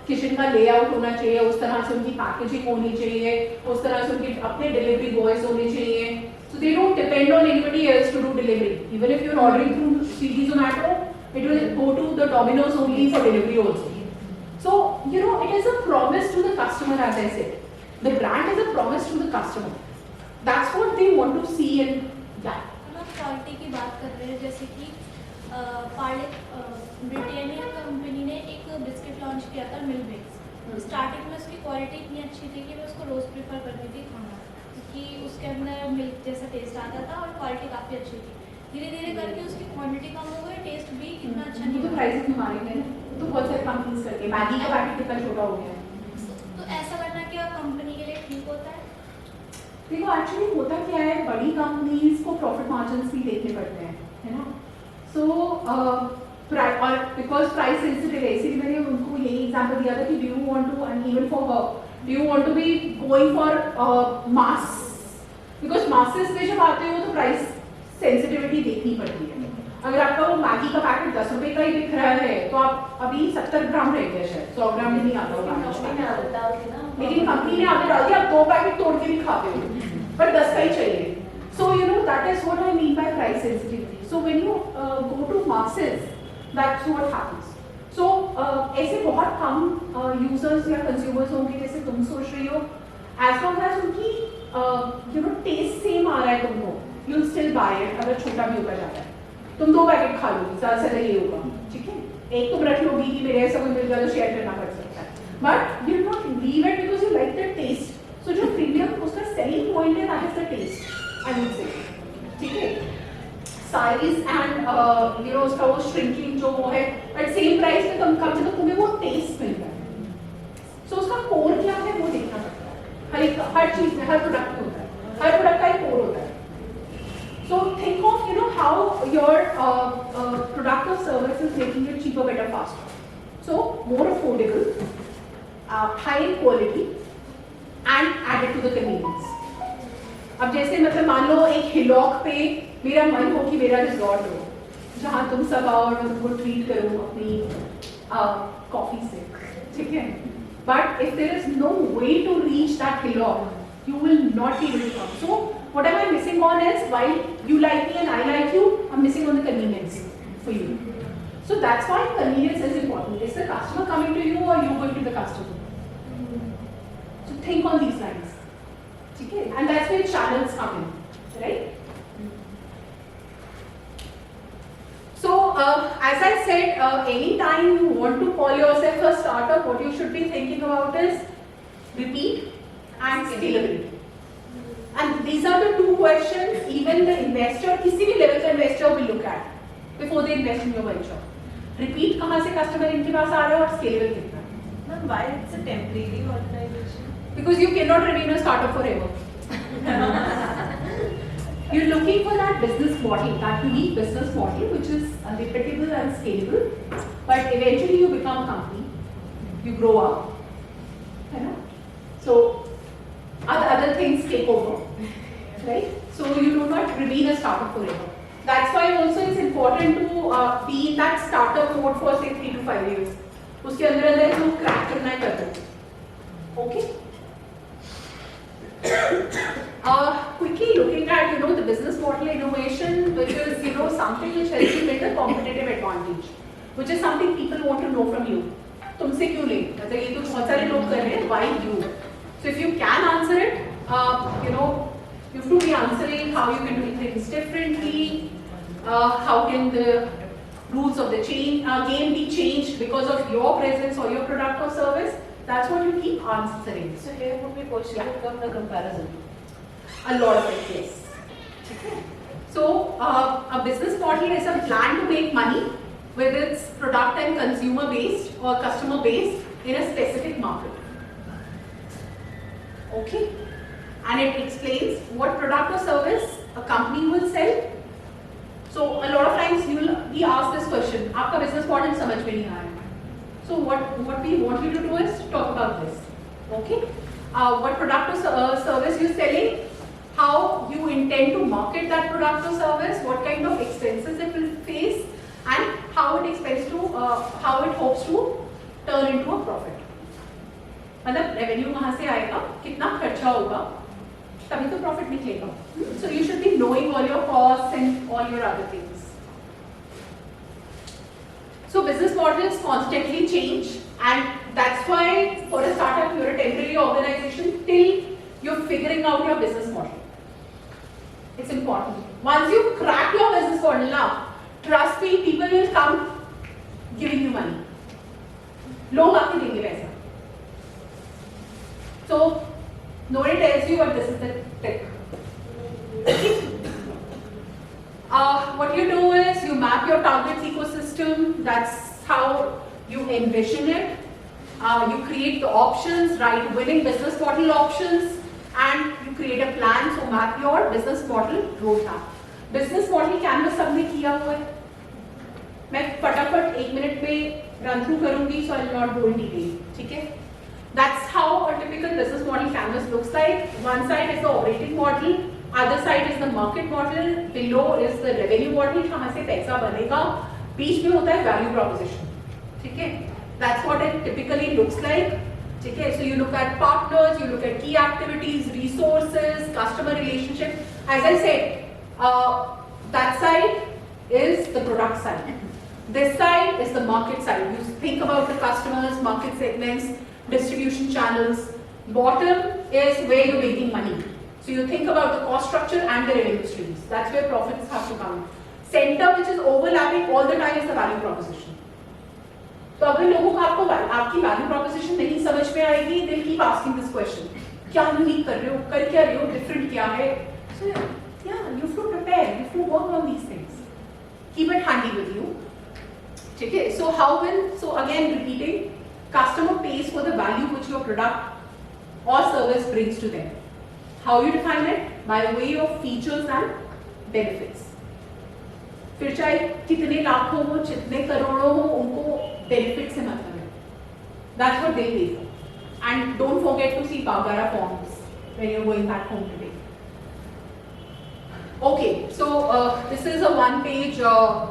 kitchen का लेआउट होना चाहिए, उस तरह से उनकी पैकेजिंग होनी चाहिए, उस तरह से उनके अपने डिलीवरी बॉयज होने चाहिए. So they don't depend on anybody else to do delivery. Even if you're ordering through Swiggy, Zomato, it will go to the Domino's only for delivery also. So it is a promise to the customer, as I said. The brand is a promise to the customer. That's what they want to see in that. Quality की बात कर रहे हैं, जैसे कि Britannia company ने एक biscuit launch किया था मिल्क बेक्स. स्टार्टिंग में उसकी क्वालिटी इतनी अच्छी थी कि मैं उसको रोज प्रेफर करती थी खाना, क्योंकि उसके अंदर मिल्क जैसा टेस्ट आता था और क्वालिटी काफ़ी अच्छी थी. धीरे धीरे करके उसकी क्वांटिटी कम हो गई, टेस्ट भी इतना अच्छा नहीं. तो प्राइसेस भी मारे गए तो बहुत सारे कंपनीज करके मैगी का पैकेट कितना छोटा हो गया. तो ऐसा करना क्या कंपनी के लिए ठीक होता है? देखो एक्चुअली होता क्या है, बड़ी कंपनीज को प्रॉफिट मार्जिन्स भी देखने पड़ते हैं, है ना. सो और बिकॉज प्राइस सेंसिटिव है, इसीलिए मैंने उनको यही एग्जाम्पल दिया था कि do you want to, and even for her, do you want to be going for mass, because masses में जब आते हो तो प्राइस सेंसिटिविटी देखनी पड़ती है। अगर आपका वो मैगी का पैकेट 10 रुपए का ही दिख रहा है तो आप अभी 70 ग्राम रह गया शायद, 100 ग्राम भी नहीं आता होगा, लेकिन कंपनी ने आगे डाल दिया, आप 2 पैकेट तोड़ के भी खाते हो, पर 10 का ही चाहिए। So you know that is what I mean by price sensitivity. So when you go to masses, that's what happens. So ऐसे बहुत कम यूजर्स या कंज्यूमर्स होंगे जैसे तुम सोच रही हो, एज लॉन्ग एज उनकी यू नो टेस्ट सेम आ रहा है तुमको, यू स्टिल बाय इट। अगर छोटा भी होगा जाता है, तुम 2 पैकेट खा लोगी, ज़्यादा से ये होगा, ठीक है। एक तुम रख लोगी कि मेरे ऐसा कोई मिल जाए तो शेयर करना पड़ सकता है, but you not leave it because you like the taste. So जो प्रीमियम उसका सेलिंग पॉइंट है, that is the taste, I would say, ठीक है। साइज एंड यू नो उसका वो श्रिंकिंग जो वो है, बट सेम प्राइस में कम कम से कम तुम्हें वो टेस्ट मिल रहा है। सो उसका कोर क्या है वो देखना पड़ता है, हर चीज में, हर प्रोडक्ट में होता है, हर प्रोडक्ट का एक कोर होता है। So think of, you know, how your product or service is making it cheaper, better, faster. So more affordable, high in quality, and added to the convenience. अब जैसे मतलब मान लो एक हिलॉक पे मेरा मन हो कि मेरा रिजॉर्ट हो, जहाँ तुम सब आओ और तुमको ट्रीट करो अपनी कॉफी से, ठीक है। But if there is no way to reach that hillock, you will not be able to come. So what am I missing on is, while you like me and I like you, I'm missing on the convenience for you. So that's why convenience is important. Is the customer coming to you or you going to the customer? So think on these lines. Okay? And that's where channels come in, right? So as I said, anytime you want to call yourself a startup, what you should be thinking about is repeat and scalability. And these are the 2 questions even the investor, किसी भी level का investor will look at before they invest in your venture. Repeat कहाँ से customer इनके पास आ रहा है और scalable कितना? Ma'am, why it's a temporary organization? Because you cannot remain a startup forever. You're looking for that business model, that unique business model which is repeatable and scalable, but eventually you become a company, you grow up, you know. So other things take over, right? So you do not remain a startup forever. That's why also it's important to be in that startup mode for say 3 to 5 years. उसके अंदर जो crack करना है कर दो, okay? Quickly looking at, you know, the business model innovation, which is, you know, something which helps you build a competitive advantage, which is something people want to know from you. तुमसे क्यों ले? मतलब ये तो बहुत सारे लोग कर रहे हैं, why you? So if you can answer it, you know, you have to be answering how you can do things differently, how can the rules of the game be changed because of your presence or your product or service. That's what you keep answering. So here would be question to come the comparison. A lot of it, yes. So a business model is a plan to make money with its product and consumer based or customer based in a specific market. Okay, and it explains what product or service a company will sell. So a lot of times you will be asked this question, आपका business model समझ में नहीं आ रहा है. So what we want you to do is talk about this. Okay, what product or service you're selling, how you intend to market that product or service, what kind of expenses it will face, and how it hopes to turn into a profit. मतलब revenue कहाँ से आएगा, कितना खर्चा होगा, तभी तो profit निकलेगा. So you should be knowing all your costs and all your other things. So business models constantly change, and that's why for a startup you're a temporary organization till you're figuring out your business model. It's important. Once you crack your business model now, trust me, people will come giving you money. लोग आके देंगे पैसा. So nobody tells you, but this is the trick. What you do is you map your target's ecosystem. That's how you envision it. You create the options, write winning business model options, and you create a plan. So map your business model roadmap. Business model canvas सबने किया हुआ है. मैं फटाफट 1 minute में run through करूंगी, so I'll not go in detail. ठीक है? That's how a typical business model canvas looks like. One side is the operating model, other side is the market model, below is the revenue model, कहाँ से पैसा बनेगा, बीच में होता है value proposition. ठीक है? That's what it typically looks like. ठीक है? So you look at partners, you look at key activities, resources, customer relationship. As I said, that side is the product side. This side is the market side. You think about the customers, market segments, distribution channels. Bottom is where you're making money. So you think about the cost structure and the revenue streams. That's where profits have to come. Center, which is overlapping all the time, is the value proposition. तो अगर लोगों को आपकी value proposition नहीं समझ में आएगी, they'll keep asking this question. क्या यूनिक कर रहे हो, कर क्या रहे हो, डिफरेंट क्या है? So yeah, you have to prepare, you have to work on these things. Keep it handy with you. ठीक है? So again repeating, customer pays for the value which your product or service brings to them. How you define it? By way of features and benefits. फिर चाहे कितने लाखों हो, कितने करोड़ों हो, उनको benefit से मतलब है. That's what they pay for. And don't forget to see Bagara forms when you're going back home today. Okay, so this is a one-page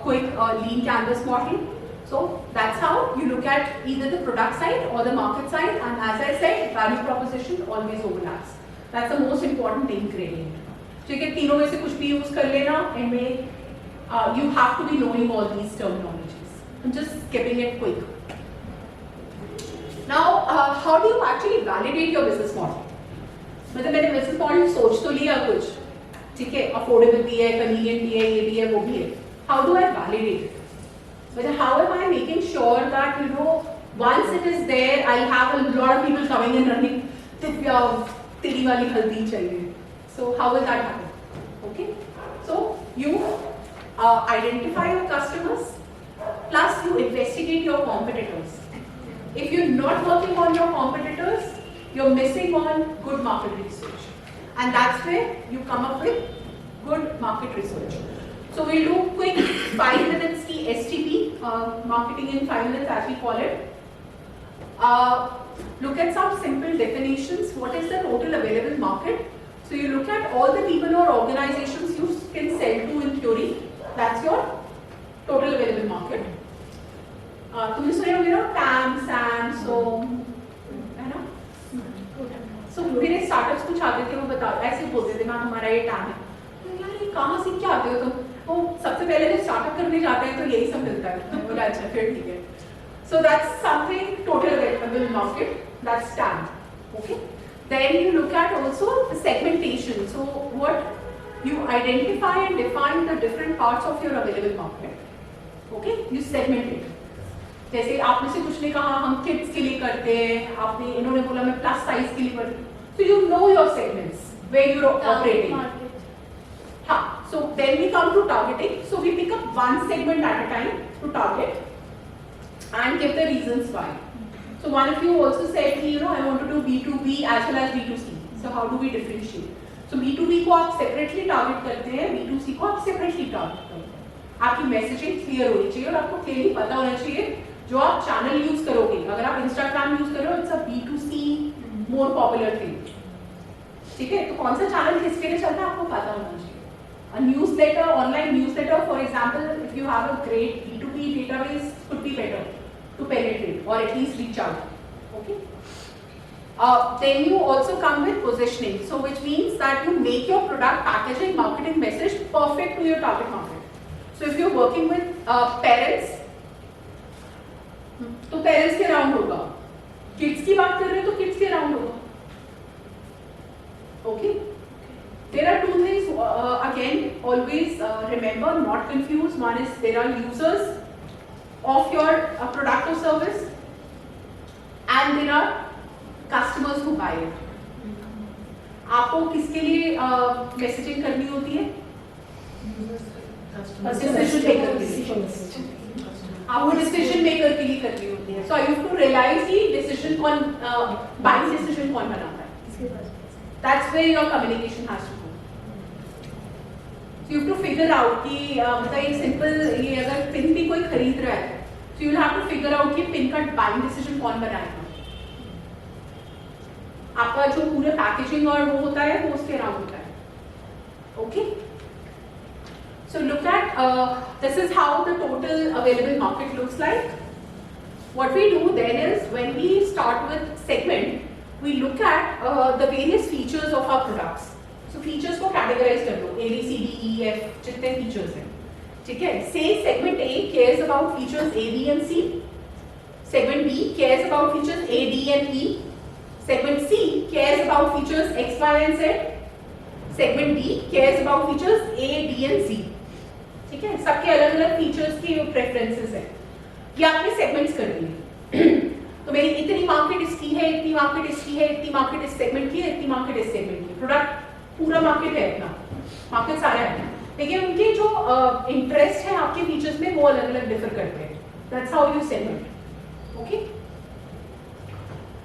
quick lean canvas model. So that's how you look at either the product side or the market side, and as I said, value proposition always overlaps. That's the most important ingredient. ठीक है, तीनों में से कुछ भी use कर लेना, and you have to be knowing all these terminologies. I'm just skipping it quick. Now, how do you actually validate your business model? मतलब मैंने business model सोच तो लिया कुछ, ठीक है, affordable भी है, convenient भी है, ये भी है, वो भी है. How do I validate it? But how am I making sure that, once it is there, I'll have a lot of people coming and running, Divya, तेरी वाली हल्दी चाहिए. So how will that happen? Okay. So you identify your customers, plus you investigate your competitors. If you're not working on your competitors, you're missing on good market research. And that's where you come up with good market research. So we'll do quick 5 minutes की STP, marketing in 5 minutes as we call it. Look at some simple definitions. What is the total available market? So you look at all the people or organizations you can sell to in theory. That's your total available market. तुमने सुने होंगे ना TAM, SAM, SO, है ना? So मेरे startups कुछ आते थे, वो बताओ ऐसे बोलते थे, मैम हमारा ये TAM है. तो यार ये कहाँ सीख के आते हो तुम? वो सबसे पहले जब स्टार्टअप करने जाते हैं तो यही सब मिलता है. बोला अच्छा फिर ठीक है. So that's something total available market. That's TAM. Okay. Then you look at also the segmentation. So what you identify and define the different parts of your available market. Okay. You segment it. जैसे आप में से कुछ ने कहा हम kids के लिए करते हैं, आपने इन्होंने बोला मैं प्लस साइज के लिए करती हूँ. So you know your segments where you're operating. हाँ. So then we come to targeting. So we pick up one segment at a time to target and give the reasons why. So one of you also said I want to do B2B as well as B2C. So how do we differentiate? So B2B को आप separately target करते हैं, B2C को आप separately target करते हैं. आपकी messaging clear होनी चाहिए और आपको क्लियरली पता होना चाहिए जो आप चैनल यूज करोगे. अगर आप इंस्टाग्राम यूज कर रहे हो, it's a B2C more popular thing. ठीक है, तो कौन सा चैनल किसके लिए चलता है आपको पता होना चाहिए. A newsletter, online newsletter, for example, if you have a great B2B database, could be better to penetrate or at least reach out. Okay. Then you also come with positioning, so which means that you make your product packaging, marketing message perfect to your target market. So if you're working with parents, तो parents के round होगा. Kids की बात कर रहे हैं तो kids के राउंड होगा. Okay. There are two things again always remember, not confuse. One is there are users of your product or service and there are customers who buy it. आपको किसके लिए मैसेजिंग करनी होती है? डिसीजन मेकर के लिए. आपको डिसीजन मेकर के लिए करनी होती है. So you have to realize कि डिसीजन कौन बाइंग डिसीजन कौन बनाता है. That's where your communication has to go. So you have to figure out कि मतलब एक simple ये अगर पिन भी कोई खरीद रहा है, so you will have to figure out कि पिन का buying decision कौन बनाएगा. आपका जो पूरे पैकेजिंग और वो होता है वो उसके अराउंड होता है. Okay. So look at this is how the total available market looks like. What we do then is when we start with segment, we look at the various features of our products. So features को categorize कर लो, A, B, C, D, E, F जितने features हैं, ठीक है? Say segment A cares about features A, B and C. Segment B cares about features A, D and E. Segment C cares about features X, Y and Z. Segment D cares about features A, D and C. ठीक है? सबके अलग अलग features की preferences हैं. ये आपने segments कर दिए. तो मेरी इतनी मार्केट इसकी है, इतनी मार्केट इसकी है, इतनी मार्केट इस सेगमेंट की है, इतनी मार्केट इस सेगमेंट की. प्रोडक्ट पूरा मार्केट है इतना, मार्केट सारा है. लेकिन उनके जो इंटरेस्ट है आपके फीचर्स में वो अलग अलग डिफर करते हैं. That's how you segment. Okay.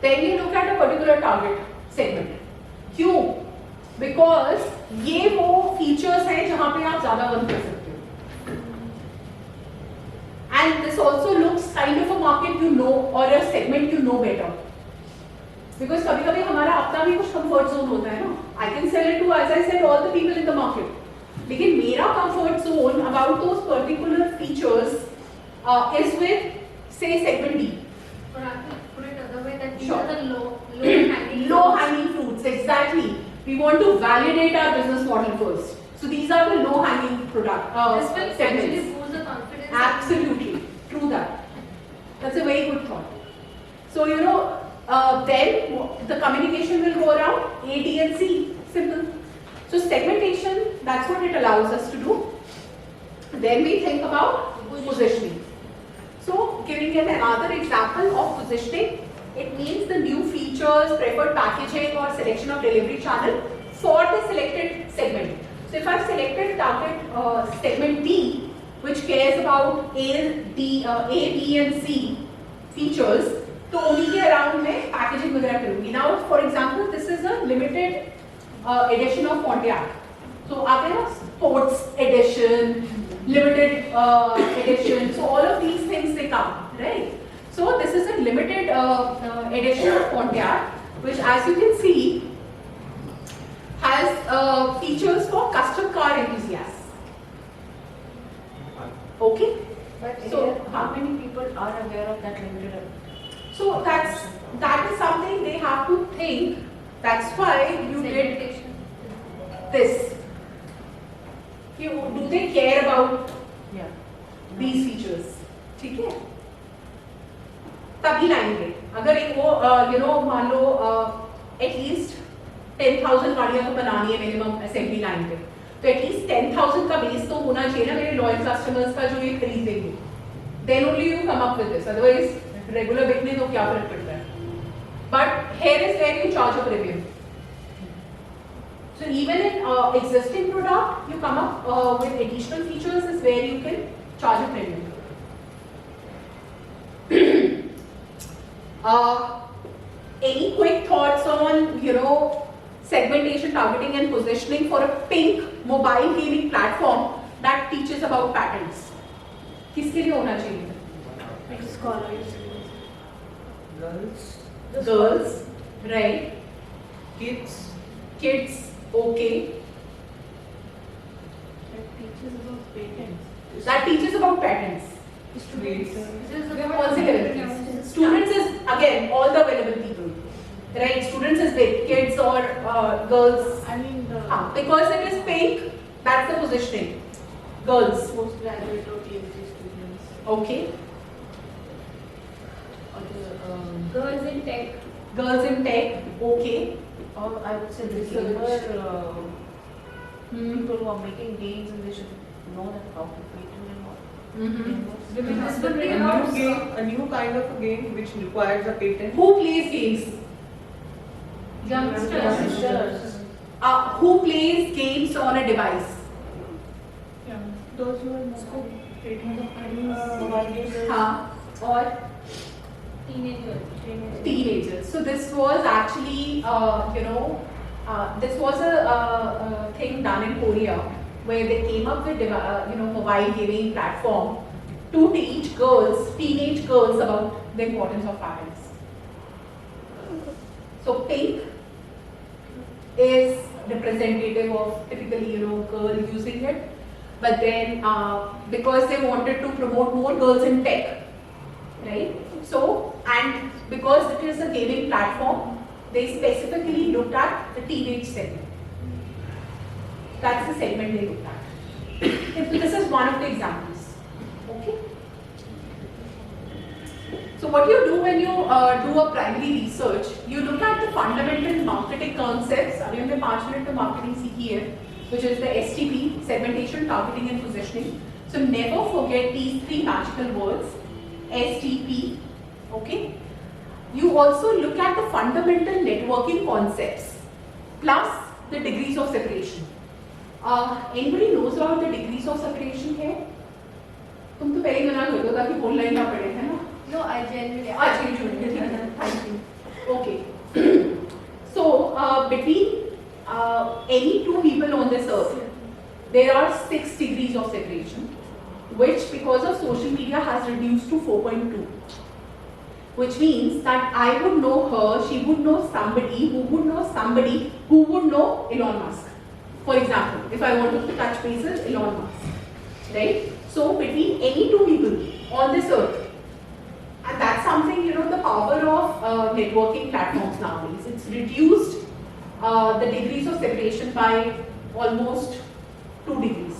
Then you look at a particular target segment. क्यों? बिकॉज ये वो फीचर्स हैं जहां पे आप ज्यादा अर्न कर सकते हो. And this also looks kind of a market you know or a segment you know better. Because कभी-कभी हमारा अपना भी कुछ comfort zone होता है ना. I can sell it to, as I said, all the people in the market. लेकिन मेरा comfort zone about those particular features is with, say, segment D. Or I can put it another way that these Sure. are the Low hanging fruits, exactly. We want to validate our business model first. So these are the low hanging product This will actually segments. boost the confidence. Absolutely, true that. That's a very good thought. So you know, then the communication will go around A, D, and C. Simple. So segmentation, that's what it allows us to do. Then we think about positioning. So giving an another example of positioning, it means the new features, preferred packaging, or selection of delivery channel for the selected segment. So if I've selected target segment D, which cares about A, B and C features, तो उन्हीं के around में packaging वगैरह करूँगी. Now, for example, this is a limited edition of Pontiac. So आते हैं ना sports edition, limited edition. So all of these things they come, right? So this is a limited edition of Pontiac, which, as you can see, has features for custom car enthusiasts. Okay. But So how many people are aware of that limited? So that is something they have to think. That's why you did this. Do they care about these features? ठीक है? तभी लाएंगे. अगर एक वो मान लो at least 10,000 गाड़ियाँ तो बनानी है minimum assembly line पे. तो एटलीस्ट 10,000 का बेस तो होना चाहिए ना मेरे लॉयल कस्टमर्स का जो ये खरीदेंगे. Then only you come up with this. Otherwise regular बिकने तो क्या फर्क पड़ता है. But here is where you charge a premium. So even in existing product you come up with additional features is where you can charge a premium. Any quick thoughts on segmentation, targeting and positioning for a pink mobile gaming platform that teaches about patents? किसके लिए होना चाहिए? Scholars. Girls, right? Kids, okay. That teaches about patents. Students is again all the available people. Right, students is big, kids or girls. I mean, because it is pink, that's the positioning. Girls. Postgraduate or PhD students. Okay. Or the, Girls in tech. Girls in tech. Okay. or I would say the gamer, people who are making games and they should know that how to patent and all. This would be a new kind of a game which requires a patent. Who plays games? Youngsters. Who plays games on a device? Those who are not patent Or teenagers. So this was actually, this was a thing done in Korea, where they came up with mobile gaming platform to teach girls, teenage girls, about the importance of parents. So pink is representative of typically girl using it, but then because they wanted to promote more girls in tech, right? So, and because it is a gaming platform, they specifically looked at the teenage segment. That's the segment they looked at. This is one of the examples. Okay. So what you do when you do a primary research, you look at the fundamental marketing concepts. अभी हमने 5 minute में marketing सीखी है, which is the STP, segmentation, targeting and positioning. So never forget these 3 magical words, STP. Okay. You also look at the fundamental networking concepts plus the degrees of separation. Anybody knows about the degrees of separation here? तुम तो पहले ही मना कर दो ताकि बोलना ही ना पड़े, है ना? No, I genuinely. Thank you. Okay. So between any 2 people on this earth, there are 6 degrees of separation, which because of social media has reduced to 4.2. Which means that I would know her, she would know somebody who would know somebody who would know Elon Musk. For example, if I wanted to touch bases, Elon Musk, right? So between any 2 people on this earth, and that's something, the power of networking platforms nowadays. It's reduced the degrees of separation by almost 2 degrees.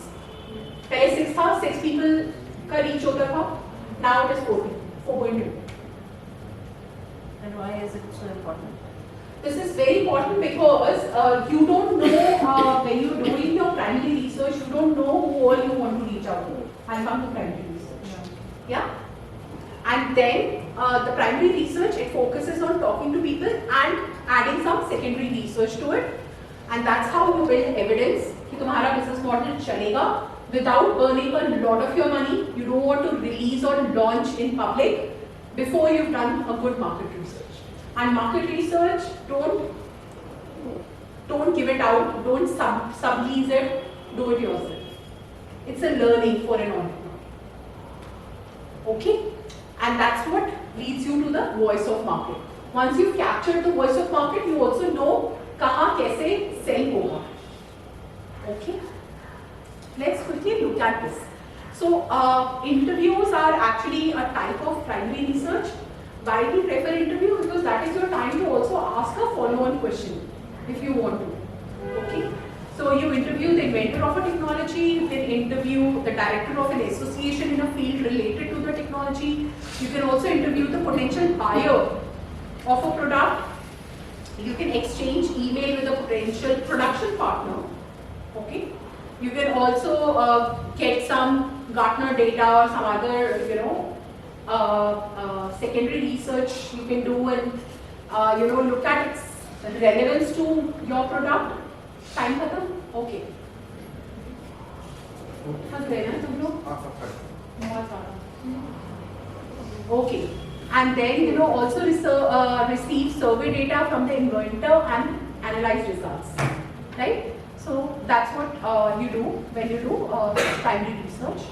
पहले 6 था, 6 people का reach होता था, now it is 4.2. And why is it so important? This is very important because you don't know when you're doing your primary research, you don't know who all you want to reach out to. I'll come to primary research. Yeah? And then the primary research, it focuses on talking to people and adding some secondary research to it. And that's how you build evidence कि तुम्हारा business model चलेगा without burning a lot of your money. You don't want to release or launch in public before you've done a good market research. And market research, don't give it out, don't sublease it, do it yourself. It's a learning for an entrepreneur. Okay? And that's what leads you to the voice of market. Once you've captured the voice of market, you also know kahan kaise sell hoga. Okay? Let's quickly look at this. So, interviews are actually a type of primary research. Why do you prefer interview? Because that is your time to also ask a follow-on question if you want to. Okay? So you interview the inventor of a technology, you can interview the director of an association in a field related to the technology. You can also interview the potential buyer of a product. You can exchange email with a potential production partner. Okay? You can also get some Gartner data or some other, secondary research you can do and look at its relevance to your product. Time khatam? Okay. Okay. And then also receive survey data from the inventor and analyze results. Right? So that's what you do when you do primary research.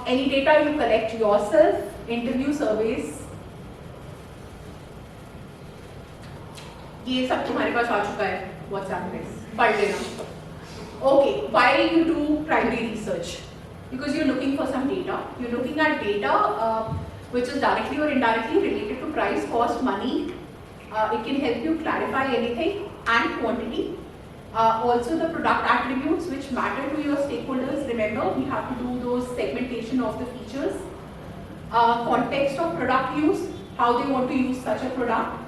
Any data you collect yourself, interview surveys. ये सब तुम्हारे पास आ चुका है WhatsApp में, पढ़ लेना. Okay, why you do primary research? Because you're looking for some data. You're looking at data which is directly or indirectly related to price, cost, money. It can help you clarify anything and quantity. Also the product attributes which matter to your stakeholders. Remember, we have to do those segmentation of the features. Context of product use, how they want to use such a product.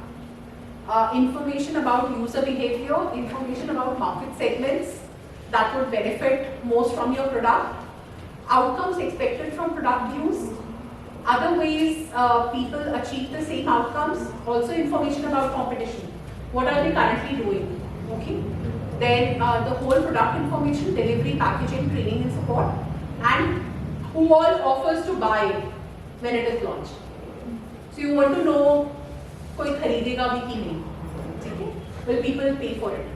Information about user behavior, information about market segments that would benefit most from your product. Outcomes expected from product use. Other ways people achieve the same outcomes. Also information about competition. What are they currently doing? Okay. Then the whole product information, delivery, packaging, training and support. And who all offers to buy when it is launched. So you want to know कोई खरीदेगा भी कि नहीं, ठीक है? Will people pay for it?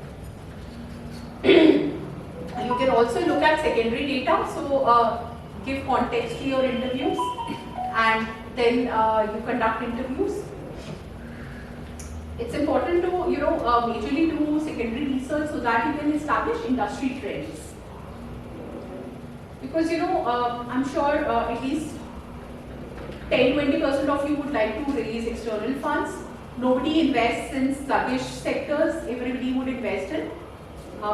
you can also look at secondary data. So give context to your interviews, and then you conduct interviews. It's important to majorly do secondary research so that you can establish industry trends. Because I'm sure at least 10-20% of you would like to release external funds. Nobody invests in sluggish sectors. Everybody would invest in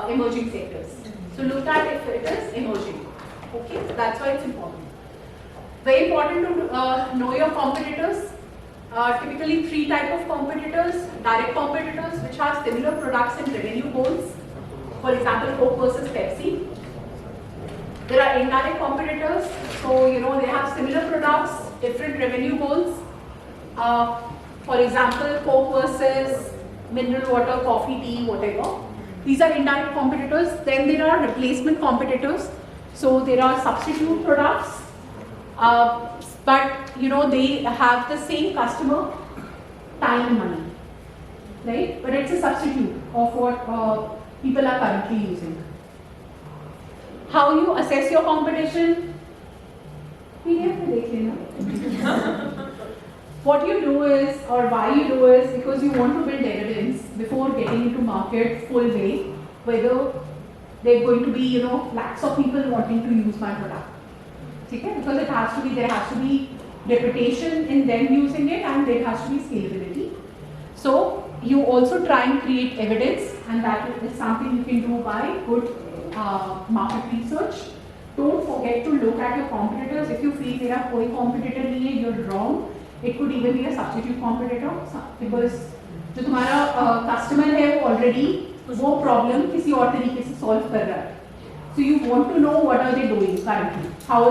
emerging sectors. So look at if it is emerging. Okay, so that's why it's important. Very important to know your competitors. Typically 3 types of competitors: direct competitors, which have similar products and revenue goals. For example, Coke versus Pepsi. There are indirect competitors, so they have similar products, different revenue goals. For example, Coke versus mineral water, coffee, tea, whatever. These are indirect competitors. Then there are replacement competitors. So there are substitute products, but they have the same customer, time and money, right? But it's a substitute of what people are currently using. How you assess your competition? What you do is, or why you do is, because you want to build evidence before getting into market full way, whether there are going to be lakhs of people wanting to use my product. Okay? Because there has to be reputation in them using it, and there has to be scalability. So you also try and create evidence, and that is something you can do by good market research. Don't forget to look at your competitors. If you feel there are koi competitor nahi hai, you're wrong. It could even be a substitute competitor, because जो तुम्हारा customer है वो already वो problem किसी और तरीके से solve कर रहा है. So you want to know what are they doing currently, how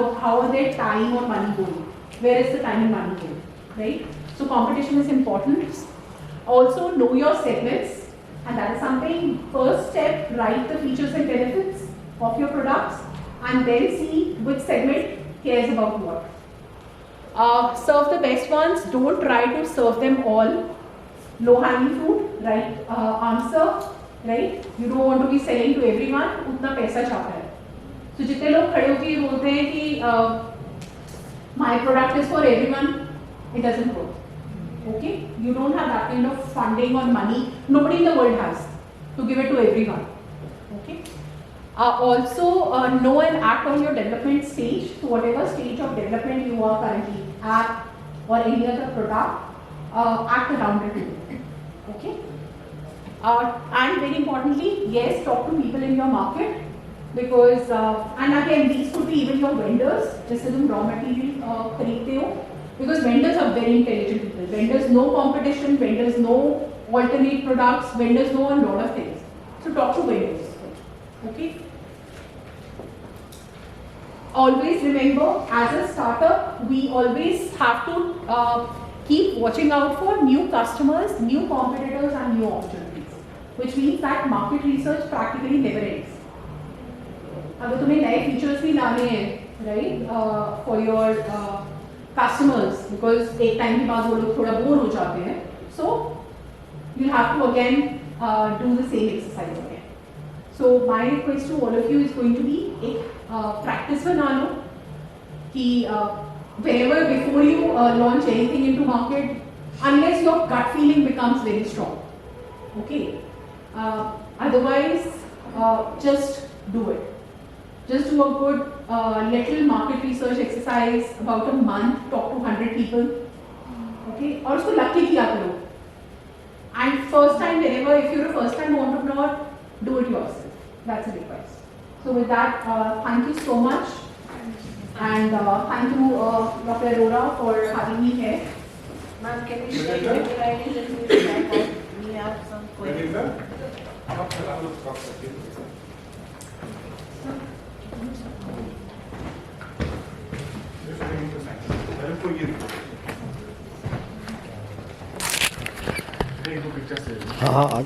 are their time or money going, where is the time and money going, right? So competition is important. Also know your segments, and that is something. First step, write the features and benefits of your products, and then see which segment cares about what. Serve the best ones. Don't try to serve them all. Low-hanging fruit, right? Answer, right? You don't want to be selling to everyone. उतना पैसा चाहता है. So जितने लोग खड़े होकर ये बोलते हैं कि my product is for everyone, it doesn't work. Okay? You don't have that kind of funding or money. Nobody in the world has to give it to everyone. Okay? Also, know and act on your development stage. So whatever stage of development you are currently, app or any other product, act around it. Okay? And very importantly, yes, talk to people in your market, because and again, these could be even your vendors. जैसे तुम raw material खरीदते हो, because vendors are very intelligent people. Vendors know competition, vendors know alternate products, vendors know a lot of things. So talk to vendors. Okay. Always remember, as a startup, we always have to keep watching out for new customers, new competitors, and new opportunities. Which means that market research practically never ends. अगर तुम्हें नए features भी लाने हैं, right, for your customers, because एक time के बाद वो लोग थोड़ा बोर हो जाते हैं, so you'll have to again do the same exercise again. So my request to all of you is going to be एक practice बना लो कि whenever before you launch anything into market, unless your gut feeling becomes very strong, okay. Otherwise, just do it. Just do a good little market research exercise about a month. Talk to 100 people, okay. और उसको lucky किया करो. And first time, whenever if you're a first time entrepreneur, do it yourself. That's a request. So with that, thank you so much, and thank you, Dr. Arora, for having me here. Ma'am, can you share your email ID? Let me check. We have some questions. हाँ हाँ